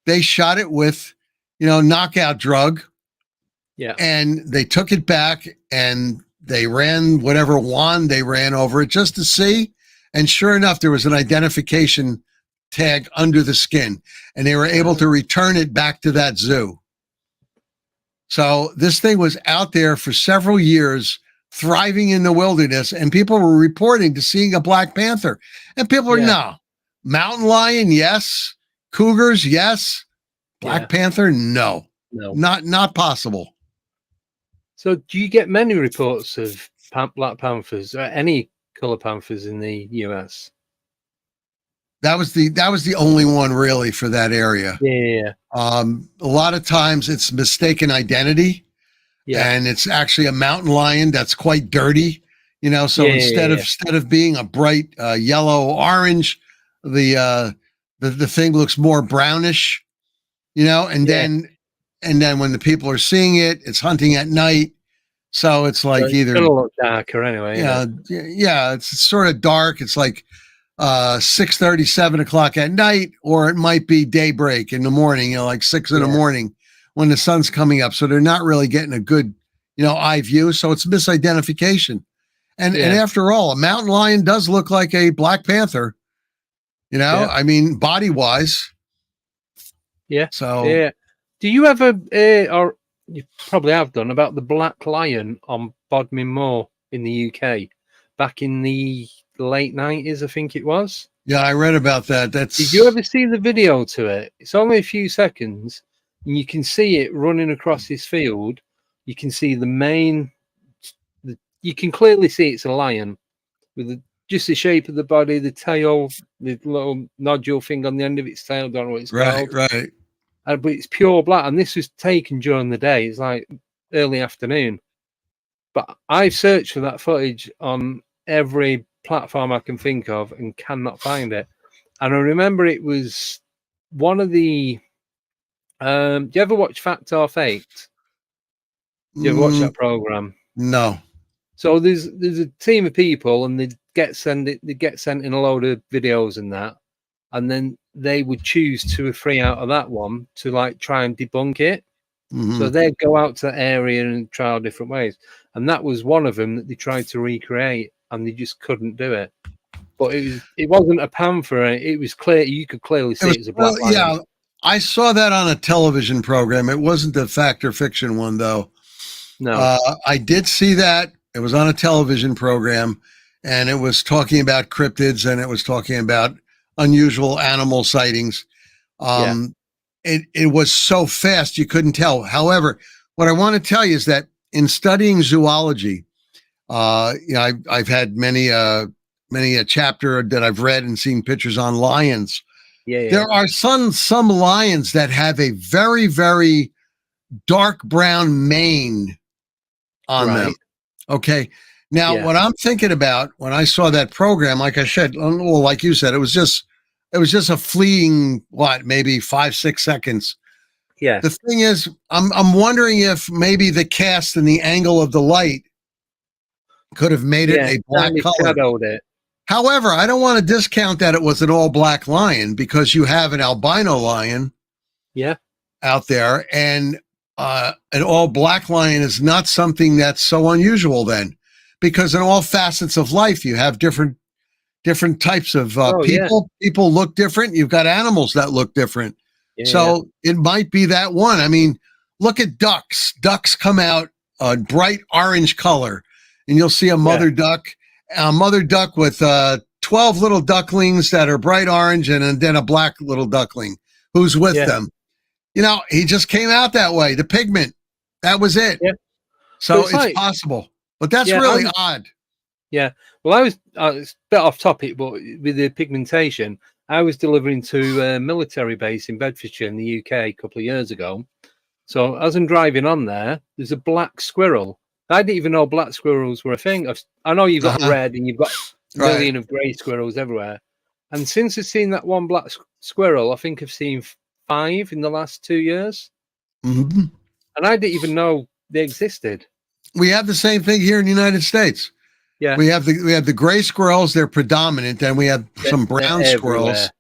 they shot it with, knockout drug. Yeah. And they took it back and they ran whatever wand they ran over it just to see. And sure enough, there was an identification tag under the skin, and they were able to return it back to that zoo. So this thing was out there for several years, thriving in the wilderness, and people were reporting to seeing a black panther. And people are, no. Mountain lion, yes. Cougars, yes. Black panther, no. Not possible. So do you get many reports of black panthers or any color panthers in the US? That was the only one really for that area. Yeah. A lot of times it's mistaken identity, and it's actually a mountain lion that's quite dirty, So instead of being a bright yellow orange, the thing looks more brownish, And then when the people are seeing it, it's hunting at night, so it's like either gonna look darker anyway. It's sort of dark. It's like 6:30, 7 o'clock at night, or it might be daybreak in the morning, like 6 in the morning when the sun's coming up. So they're not really getting a good, eye view. So it's misidentification. And after all, a mountain lion does look like a black panther, I mean, body wise. Yeah. So, do you ever, or you probably have done, about the black lion on Bodmin Moor in the UK back in the late 90s, I think it was? Yeah, I read about that. Did you ever see the video to it? It's only a few seconds, and you can see it running across this field. You can see you can clearly see it's a lion with just the shape of the body, the tail, the little nodule thing on the end of its tail. Don't know what it's called. Right. But it's pure black, and this was taken during the day. It's like early afternoon. But I've searched for that footage on every platform I can think of and cannot find it. And I remember it was one of the do you ever watch Fact or Faked? Do you ever watch that program? No. So there's a team of people, and they get sent in a load of videos and that, and then they would choose 2 or 3 out of that one to like try and debunk it. So they'd go out to the area and try out different ways, and that was one of them that they tried to recreate, and they just couldn't do it. But it wasn't a panther. It was clear, you could clearly see it was a black lion. Yeah, I saw that on a television program. It wasn't the fact or fiction one, though. No, I did see that. It was on a television program, and it was talking about cryptids, and it was talking about unusual animal sightings. It was so fast you couldn't tell. However, what I want to tell you is that in studying zoology, I've had many a chapter that I've read and seen pictures on lions. There are some lions that have a very, very dark brown mane on them. Okay. Now, what I'm thinking about when I saw that program, like I said, well, like you said, it was just a fleeting, maybe 5-6 seconds. Yeah. The thing is, I'm wondering if maybe the cast and the angle of the light could have made it a black color. Shadowed it. However, I don't want to discount that it was an all black lion, because you have an albino lion out there, and an all black lion is not something that's so unusual then, because in all facets of life, you have different types of people. People look different. You've got animals that look different. It might be that one. I mean, look at ducks. Ducks come out a bright orange color, and you'll see a mother duck with 12 little ducklings that are bright orange, and then a black little duckling who's with them. He just came out that way. The pigment, that was it. So it's possible, but that's really odd. Yeah. Well, I was a bit off topic, but with the pigmentation, I was delivering to a military base in Bedfordshire in the UK a couple of years ago, So as I'm driving on there's a black squirrel. I didn't even know black squirrels were a thing. I know you've got red and you've got a million of grey squirrels everywhere. And since I've seen that one black squirrel, I think I've seen 5 in the last 2 years. Mm-hmm. And I didn't even know they existed. We have the same thing here in the United States. Yeah. We have the gray squirrels, they're predominant, and we have some brown squirrels,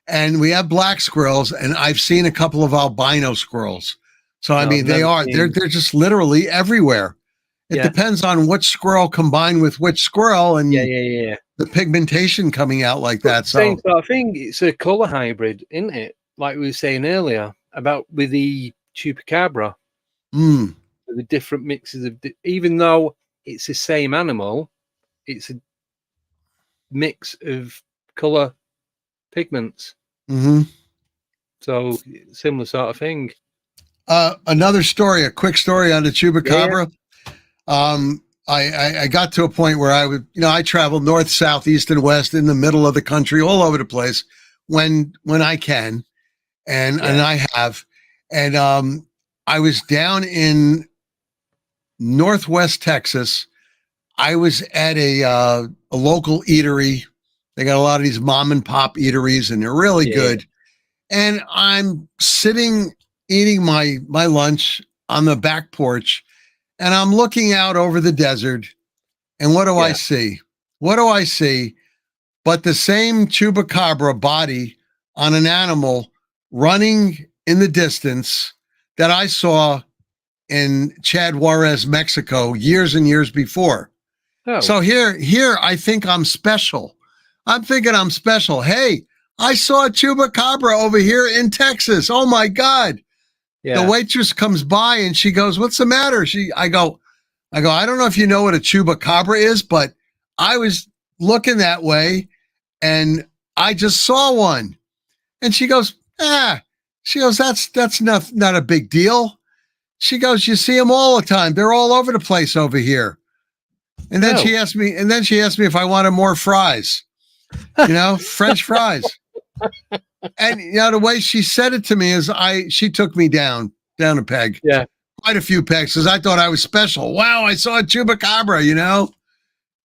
and we have black squirrels, and I've seen a couple of albino squirrels. So I mean, they're just literally everywhere. It depends on which squirrel combined with which squirrel, and the pigmentation coming out like that. So same sort of thing. It's a color hybrid, isn't it? Like we were saying earlier about with the chupacabra, the different mixes of, even though it's the same animal, it's a mix of color pigments. So similar sort of thing. Another story, a quick story on the chupacabra. I got to a point where I travel north, south, east, and west in the middle of the country, all over the place when I can, and I have, and I was down in Northwest Texas. I was at a local eatery. They got a lot of these mom and pop eateries, and they're really good. And I'm sitting eating my lunch on the back porch, and I'm looking out over the desert. And what do I see? What do I see? But the same chupacabra body on an animal running in the distance that I saw in Chad Juarez, Mexico, years and years before. Oh. So here, I think I'm special. I'm thinking I'm special. Hey, I saw a chupacabra over here in Texas. Oh my God. Yeah. The waitress comes by and she goes, "What's the matter?" I go, "I don't know if you know what a chupacabra is, but I was looking that way and I just saw one." And she goes, that's not a big deal. She goes, "You see them all the time. They're all over the place over here." And then she asked me if I wanted more fries, French fries. And the way she said it to me is she took me down a peg. Yeah. Quite a few pegs, because I thought I was special. Wow, I saw a chupacabra,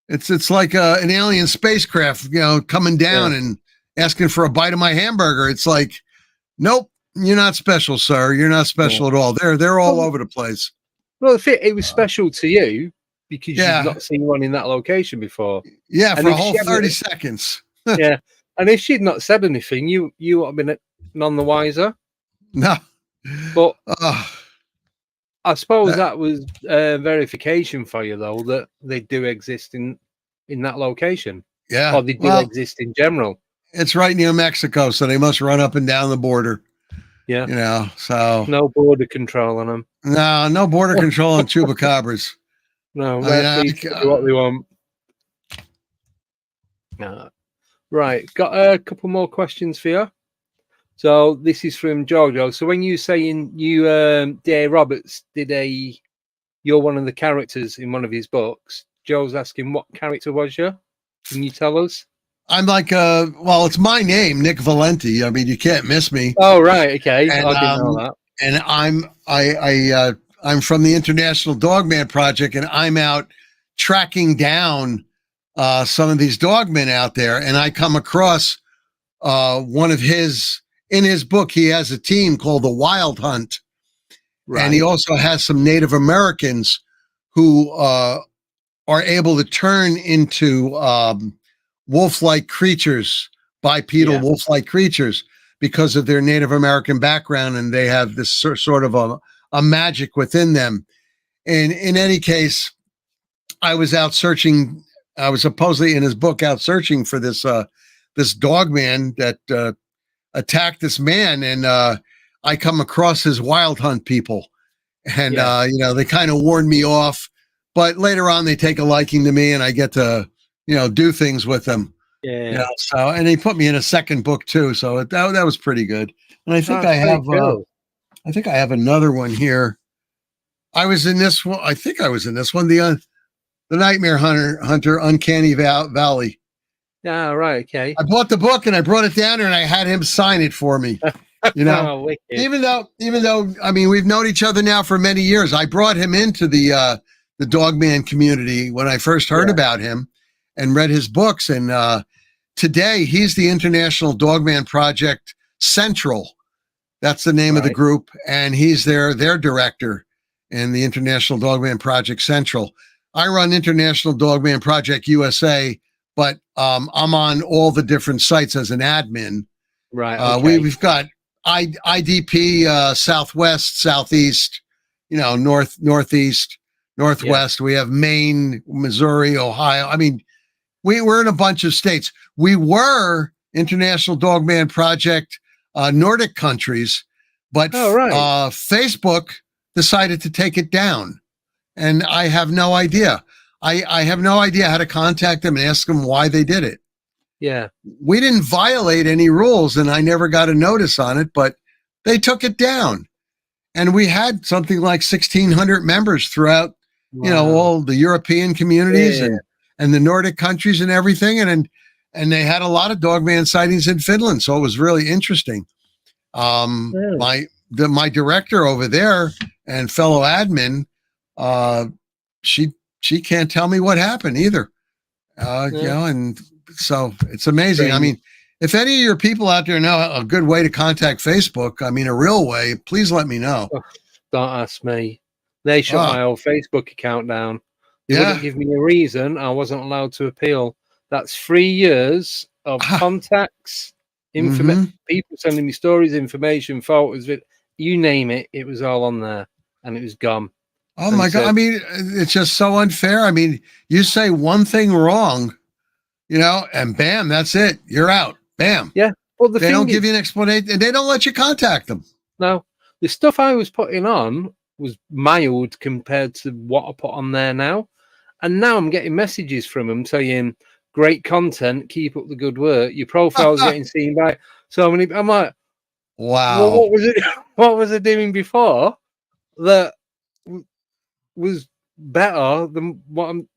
It's like an alien spacecraft, coming down and asking for a bite of my hamburger. It's like, nope, you're not special, sir. You're not special at all. They're all over the place. Well, it was special to you because you've not seen one in that location before. Yeah, and for a whole 30 seconds. Yeah. And if she'd not said anything, you would have been none the wiser. No. But I suppose that was verification for you, though, that they do exist in that location. Yeah. Or they do exist in general. It's right near Mexico, so they must run up and down the border. Yeah. So. No border control on them. No border control on chupacabras. No, they're free to do what they want. No. Right, got a couple more questions for you. So this is from Jojo. So when you saying you, D.A. Roberts you're one of the characters in one of his books. Joe's asking, what character was you? Can you tell us? I'm like, it's my name, Nick Valente. I mean, you can't miss me. Oh, right, okay. And, I didn't know that. And I'm from the International Dogman Project, and I'm out tracking down some of these dogmen out there, and I come across one of in his book. He has a team called the Wild Hunt, and he also has some Native Americans who are able to turn into wolf-like creatures, bipedal wolf-like creatures, because of their Native American background, and they have this sort of a magic within them. And in any case, I was out searching. I was supposedly in his book out searching for this dogman that attacked this man, and I come across his Wild Hunt people, and they kind of warned me off, but later on they take a liking to me, and I get to do things with them. Yeah. So, and he put me in a second book too, so that was pretty good. And I think I have another one here. I was in this one. I think I was in this one. The Nightmare Hunter, Uncanny Valley. Yeah, right. Okay. I bought the book and I brought it down and I had him sign it for me. You know, Oh, wicked. even though, I mean, we've known each other now for many years. I brought him into the Dogman community when I first heard about him and read his books. And today he's the International Dogman Project Central. That's the name of the group. And he's their director in the International Dogman Project Central. I run International Dogman Project USA, but I'm on all the different sites as an admin. Right. Okay. We've got IDP, Southwest, Southeast, Northeast, Northwest. We have Maine, Missouri, Ohio. I mean, we're in a bunch of states. We were International Dogman Project Nordic countries, but Facebook decided to take it down. And I have no idea. I have no idea how to contact them and ask them why they did it. Yeah. We didn't violate any rules, and I never got a notice on it, but they took it down. And we had something like 1,600 members throughout, all the European communities and the Nordic countries and everything. And they had a lot of Dogman sightings in Finland. So it was really interesting. My director over there and fellow admin, she can't tell me what happened either. And so it's amazing. I mean, if any of your people out there know a good way to contact Facebook, I mean, a real way, please let me know. Oh, don't ask me. They shut my old Facebook account down. They wouldn't give me a reason. I wasn't allowed to appeal. That's 3 years of contacts, people sending me stories, information, photos, you name it. It was all on there, and it was gone. Oh my God. I mean, it's just so unfair. I mean, you say one thing wrong, and bam, that's it. You're out. Bam. Yeah. Well, they don't give you an explanation, and they don't let you contact them. No. The stuff I was putting on was mild compared to what I put on there now. And now I'm getting messages from them saying, great content, keep up the good work. Your profile's getting seen by so many. I'm like, wow. Well, what was it? What was I doing before that was better than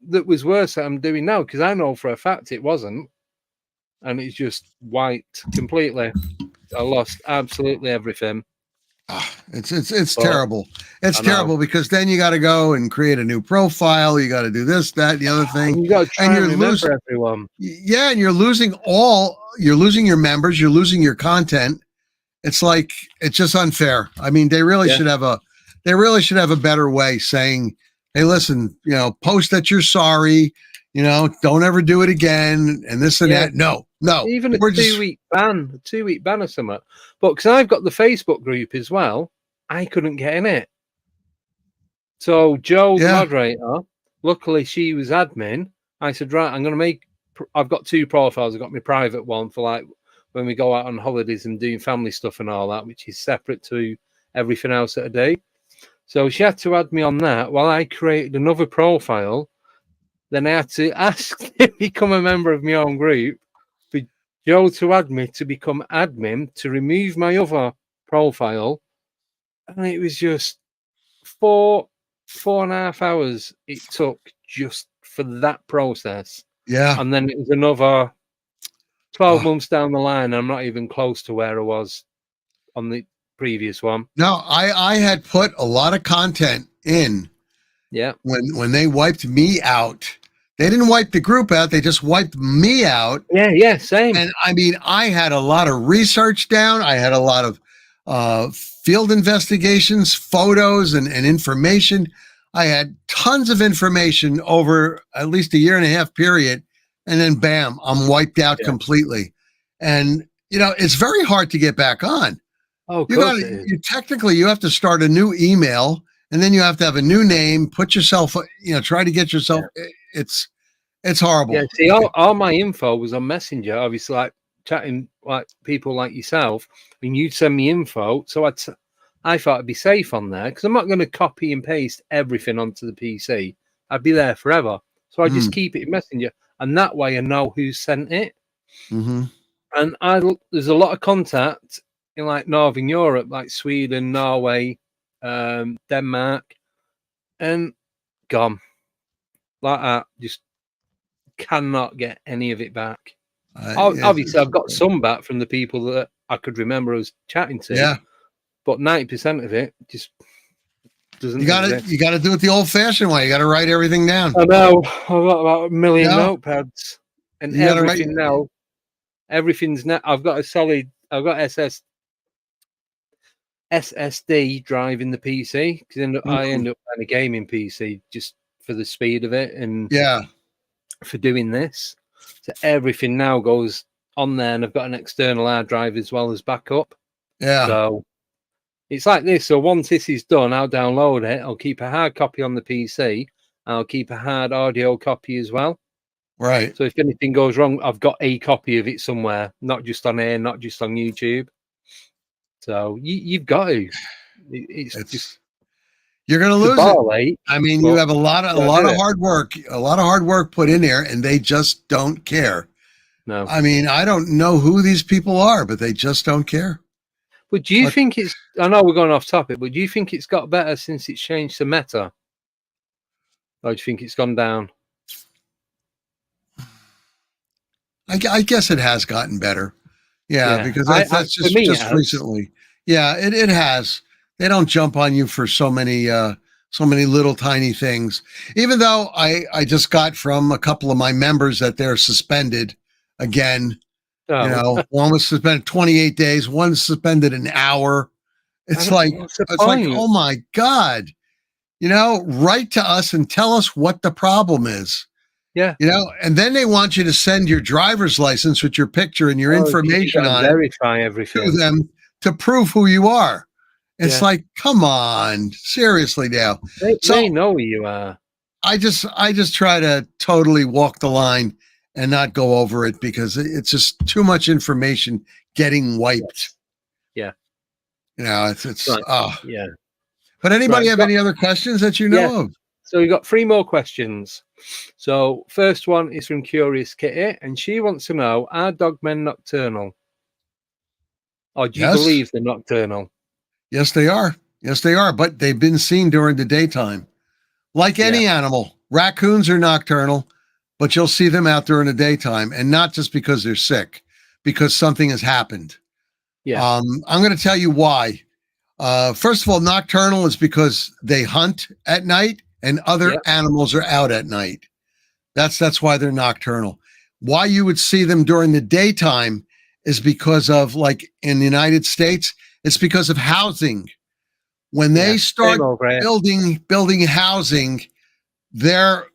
that was worse that I'm doing now? Because I know for a fact it wasn't, and it's just wiped completely. I lost absolutely everything. It's terrible. It's terrible because then you got to go and create a new profile. You got to do this, that, the other thing. And you got to try and remember everyone. Yeah, and you're losing your members. You're losing your content. It's like it's just unfair. I mean, they really should have a better way saying, hey, listen, post that you're sorry, don't ever do it again, and this and that. No. Even a 2-week ban or something. But because I've got the Facebook group as well, I couldn't get in it. So Jo, the moderator, luckily she was admin. I said, right, I've got 2 profiles. I've got my private one for like when we go out on holidays and doing family stuff and all that, which is separate to everything else at a day. So she had to add me on that while I created another profile. Then I had to ask to become a member of my own group for Jo to add me to become admin to remove my other profile. And it was just 4.5 hours it took just for that process. Yeah. And then it was another 12 months down the line. And I'm not even close to where I was on the previous one. No, I had put a lot of content in. Yeah. When they wiped me out. They didn't wipe the group out. They just wiped me out. Yeah, same. And I mean, I had a lot of research down. I had a lot of field investigations, photos, and information. I had tons of information over at least a 1.5 year period. And then bam, I'm wiped out completely. And, it's very hard to get back on. Oh, technically, you have to start a new email, and then you have to have a new name, put yourself, try to get yourself. It's horrible. Yeah, see, all my info was on Messenger, obviously, like chatting like people like yourself, and you'd send me info. So I thought I'd be safe on there because I'm not going to copy and paste everything onto the PC. I'd be there forever. So I just keep it in Messenger, and that way I know who sent it. Mm-hmm. And there's a lot of contact in like Northern Europe, like Sweden, Norway, Denmark, and gone like that. Just cannot get any of it back. Obviously, I've got some back from the people that I could remember us chatting to. Yeah. But 90% of it just doesn't You got exist. to do it the old-fashioned way. You got to write everything down. I know. I've got about 1 million notepads, and You gotta write- everything now. Everything's now. I've got I've got SSD drive in the PC because I end up playing a gaming PC just for the speed of it and for doing this. So everything now goes on there, and I've got an external hard drive as well as backup. Yeah. So it's like this. So once this is done, I'll download it. I'll keep a hard copy on the PC. I'll keep a hard audio copy as well. Right. So if anything goes wrong, I've got a copy of it somewhere, not just on air, not just on YouTube. So you've got to. It's just you're going to lose it. I mean, you have a lot of hard work put in there, and they just don't care. No. I mean, I don't know who these people are, but they just don't care. But do you think it's? I know we're going off topic, but do you think it's got better since it's changed to Meta, or do you think it's gone down? I guess it has gotten better. Yeah. Because that's just recently. Yeah, it has. They don't jump on you for so many little tiny things. Even though I just got from a couple of my members that they're suspended again. Oh. You know, one was suspended 28 days, one suspended an hour. It's like, oh my God, you know, write to us and tell us what the problem is. Yeah. You know, and then they want you to send your driver's license with your picture and your information on verify everything to them to prove who you are. It's like, come on, seriously now. They know who you are. I just try to totally walk the line and not go over it because it's just too much information getting wiped. Yeah. You know, it's yeah. But anybody have any other questions that you know of? So we've got 3 more questions. So first one is from Curious Kitty, and she wants to know, are dogmen nocturnal? Or do you believe they're nocturnal? Yes, they are. Yes, they are. But they've been seen during the daytime. Like any animal, raccoons are nocturnal, but you'll see them out during the daytime, and not just because they're sick, because something has happened. Yeah. I'm going to tell you why. First of all, nocturnal is because they hunt at night and other animals are out at night. That's why they're nocturnal. Why you would see them during the daytime is because of, like in the United States, it's because of housing. When they start building housing, their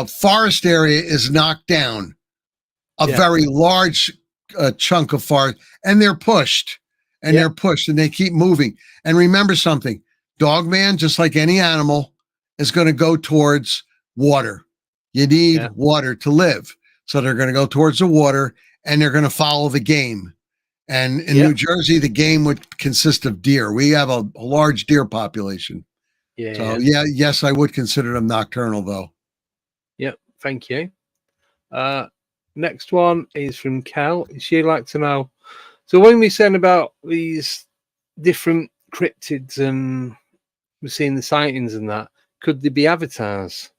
forest area is knocked down, a very large chunk of forest, and they're pushed, and they keep moving. And remember something, Dogman, just like any animal, is going to go towards water. You need water to live. So they're going to go towards the water, and they're going to follow the game. And in New Jersey, the game would consist of deer. We have a large deer population. Yes, I would consider them nocturnal, though. Yep, thank you. Next one is from Cal. She'd like to know, so when we're saying about these different cryptids and we're seeing the sightings and that, could they be avatars?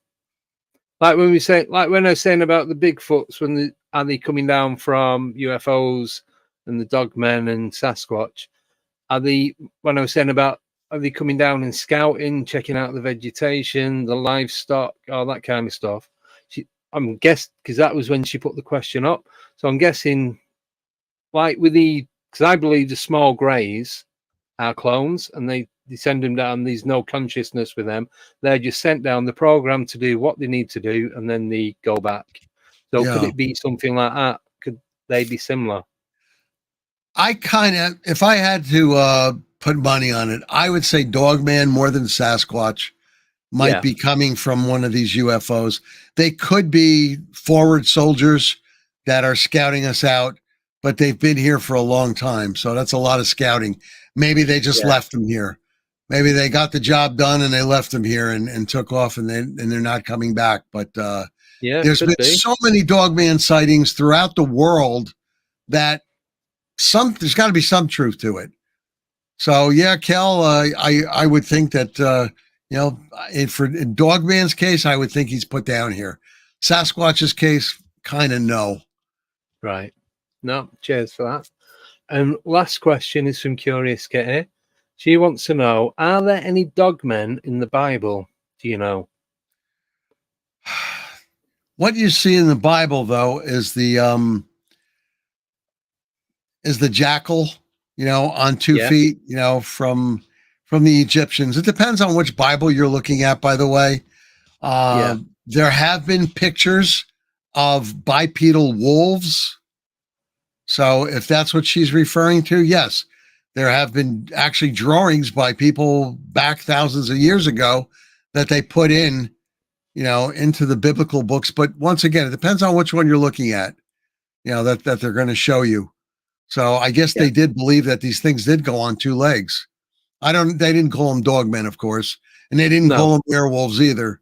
Like when I was saying about the Bigfoots, are they coming down from UFOs and the Dogmen and Sasquatch? When I was saying about, are they coming down and scouting, checking out the vegetation, the livestock, all that kind of stuff? I'm guessing, because that was when she put the question up. So I'm guessing, like because I believe the small greys are clones and they send them down. There's no consciousness with them. They're just sent down the program to do what they need to do, and then they go back. So could it be something like that? Could they be similar? If I had to put money on it, I would say Dogman more than Sasquatch might be coming from one of these UFOs. They could be forward soldiers that are scouting us out, but they've been here for a long time. So that's a lot of scouting. Maybe they just left them here. Maybe they got the job done and they left them here and took off and they're not coming back. But there's been so many Dogman sightings throughout the world that there's got to be some truth to it. So Kel, I would think that in Dogman's case, I would think he's put down here. Sasquatch's case, kind of no. Right. No, cheers for that. And last question is from Curious Kitty. She wants to know, are there any dogmen in the Bible? Do you know? What you see in the Bible, though, is the jackal, on 2 feet, from the Egyptians. It depends on which Bible you're looking at, by the way. There have been pictures of bipedal wolves. So if that's what she's referring to, yes, there have been actually drawings by people back thousands of years ago that they put in, into the biblical books. But once again, it depends on which one you're looking at, that they're going to show you. So I guess they did believe that these things did go on 2 legs. They didn't call them dogmen, of course, and they didn't call them werewolves either.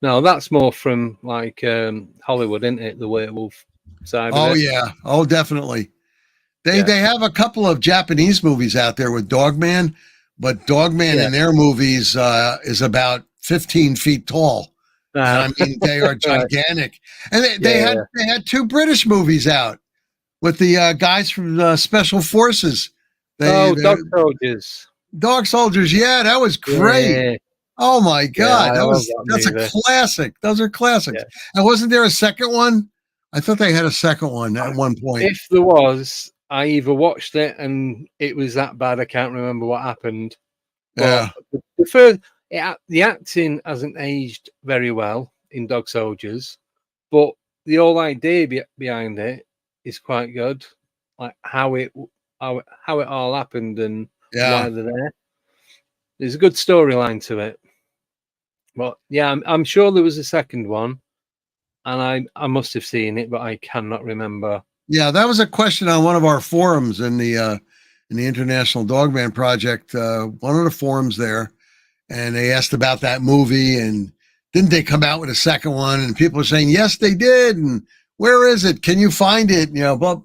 No, that's more from like Hollywood, isn't it? The werewolf side. Oh of it. yeah, oh definitely. They have a couple of Japanese movies out there with Dogman, but Dogman in their movies is about 15 feet tall. And I mean, they are gigantic. And they had 2 British movies out with the guys from Special Forces. Dog Soldiers. Dog Soldiers, yeah, that was great. Yeah. Oh my God, that's movie. a classic. Those are classics. Yeah. And wasn't there a second one? I thought they had a second one at one point. If there was, I either watched it and it was that bad I can't remember what happened. Yeah. The acting hasn't aged very well in Dog Soldiers, but the whole idea behind it is quite good. Like how it all happened and why they're there. There's a good storyline to it. But yeah, I'm sure there was a second one, and I must have seen it, but I cannot remember. Yeah, that was a question on one of our forums in the International Dogman Project. One of the forums there, and they asked about that movie, and didn't they come out with a second one? And people are saying yes, they did. And where is it? Can you find it? But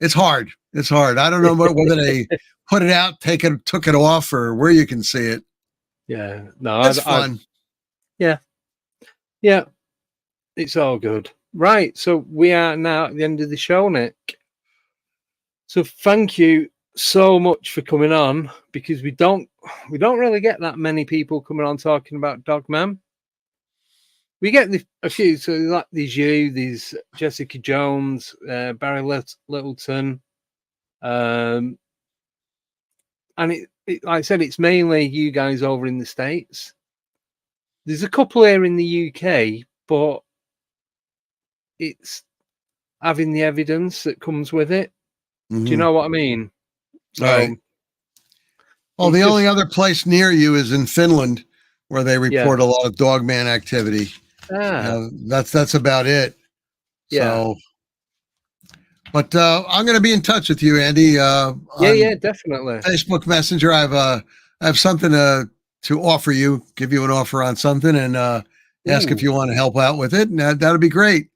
it's hard. It's hard. I don't know whether they put it out, took it off, or where you can see it. Yeah, no, that's fun. Yeah, it's all good. Right, so we are now at the end of the show, Nick. So thank you so much for coming on, because we don't really get that many people coming on talking about Dogman. We get a few, so like there's Jessica Jones, Barry Littleton, and it like I said, it's mainly you guys over in the States. There's a couple here in the UK, but it's having the evidence that comes with it. Mm-hmm. Do you know what I mean? Right. Well, the only other place near you is in Finland, where they report a lot of Dogman activity. That's about it. Yeah. So, but I'm going to be in touch with you, Andy. Yeah, definitely. Facebook Messenger. I have something to offer you. Give you an offer on something, and ask if you want to help out with it, and that'll be great.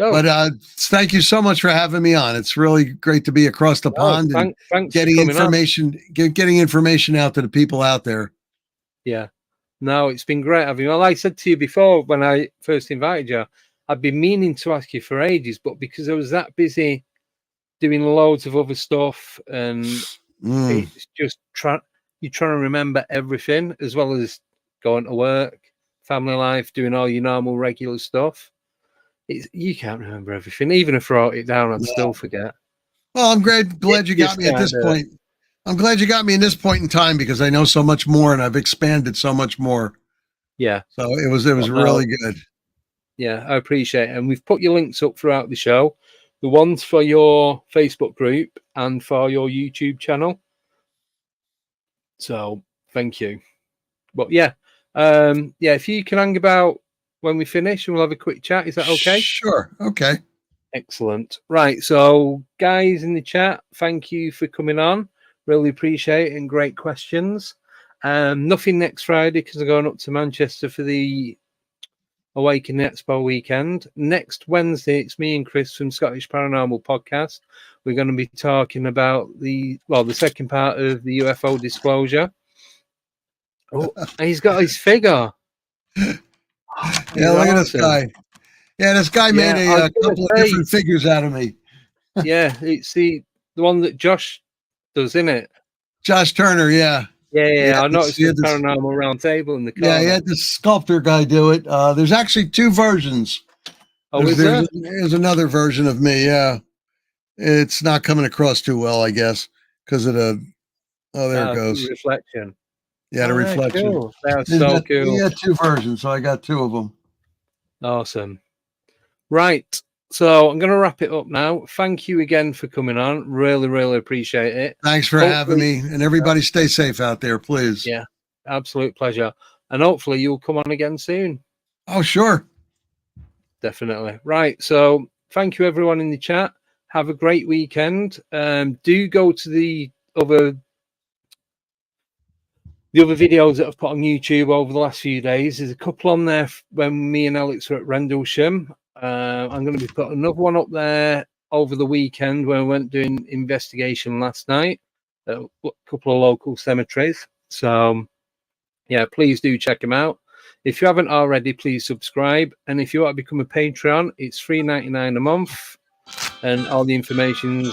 Oh. But thank you so much for having me on. It's really great to be across the pond and getting information out to the people out there. Yeah. No, it's been great having you. Well, like I said to you before when I first invited you, I've been meaning to ask you for ages, but because I was that busy doing loads of other stuff, and it's just you're trying to remember everything, as well as going to work, family life, doing all your normal regular stuff. You can't remember everything. Even if I wrote it down, I'd still forget. Well, I'm glad you got me at this point. I'm glad you got me in this point in time, because I know so much more and I've expanded so much more. Yeah. So it was really good. Yeah, I appreciate it. And we've put your links up throughout the show. The ones for your Facebook group and for your YouTube channel. So thank you. But yeah, if you can hang about when we finish, and we'll have a quick chat. Is that okay? Sure. Okay. Excellent. Right. So guys in the chat, thank you for coming on. Really appreciate it, and great questions. Nothing next Friday because I'm going up to Manchester for the Awakening Expo weekend. Next Wednesday, it's me and Chris from Scottish Paranormal Podcast. We're going to be talking about the second part of the UFO disclosure. Oh, and he's got his figure. Yeah, look at this guy. Yeah, this guy made a couple of different figures out of me. Yeah, it's the one that Josh does, isn't it? Josh Turner, yeah. Yeah. I noticed he the had this- paranormal round table in the yeah, corner. he had the sculptor guy do it. There's actually 2 versions. Oh, is there? There's another version of me, yeah. It's not coming across too well, I guess, because of the there it goes. Reflection. Yeah, the Oh, yeah, reflection. cool. That's He so cool. had 2 versions, so I got 2 of them. Awesome. Right. So I'm going to wrap it up now. Thank you again for coming on. Really, really appreciate it. Thanks for having me, and everybody stay safe out there, please. Yeah, absolute pleasure. And hopefully you'll come on again soon. Oh, sure. Definitely. Right. So thank you everyone in the chat. Have a great weekend. Do go to the other videos that I've put on YouTube over the last few days. There's a couple on there when me and Alex were at Rendlesham. I'm going to be putting another one up there over the weekend when we went doing investigation last night at a couple of local cemeteries. So, yeah, please do check them out. If you haven't already, please subscribe. And if you want to become a Patreon, it's $3.99 a month. And all the information's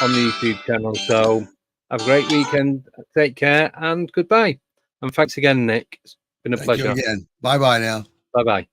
on the YouTube channel. So have a great weekend. Take care and goodbye. And thanks again, Nick. It's been a pleasure. Thank you again. Bye-bye now. Bye-bye.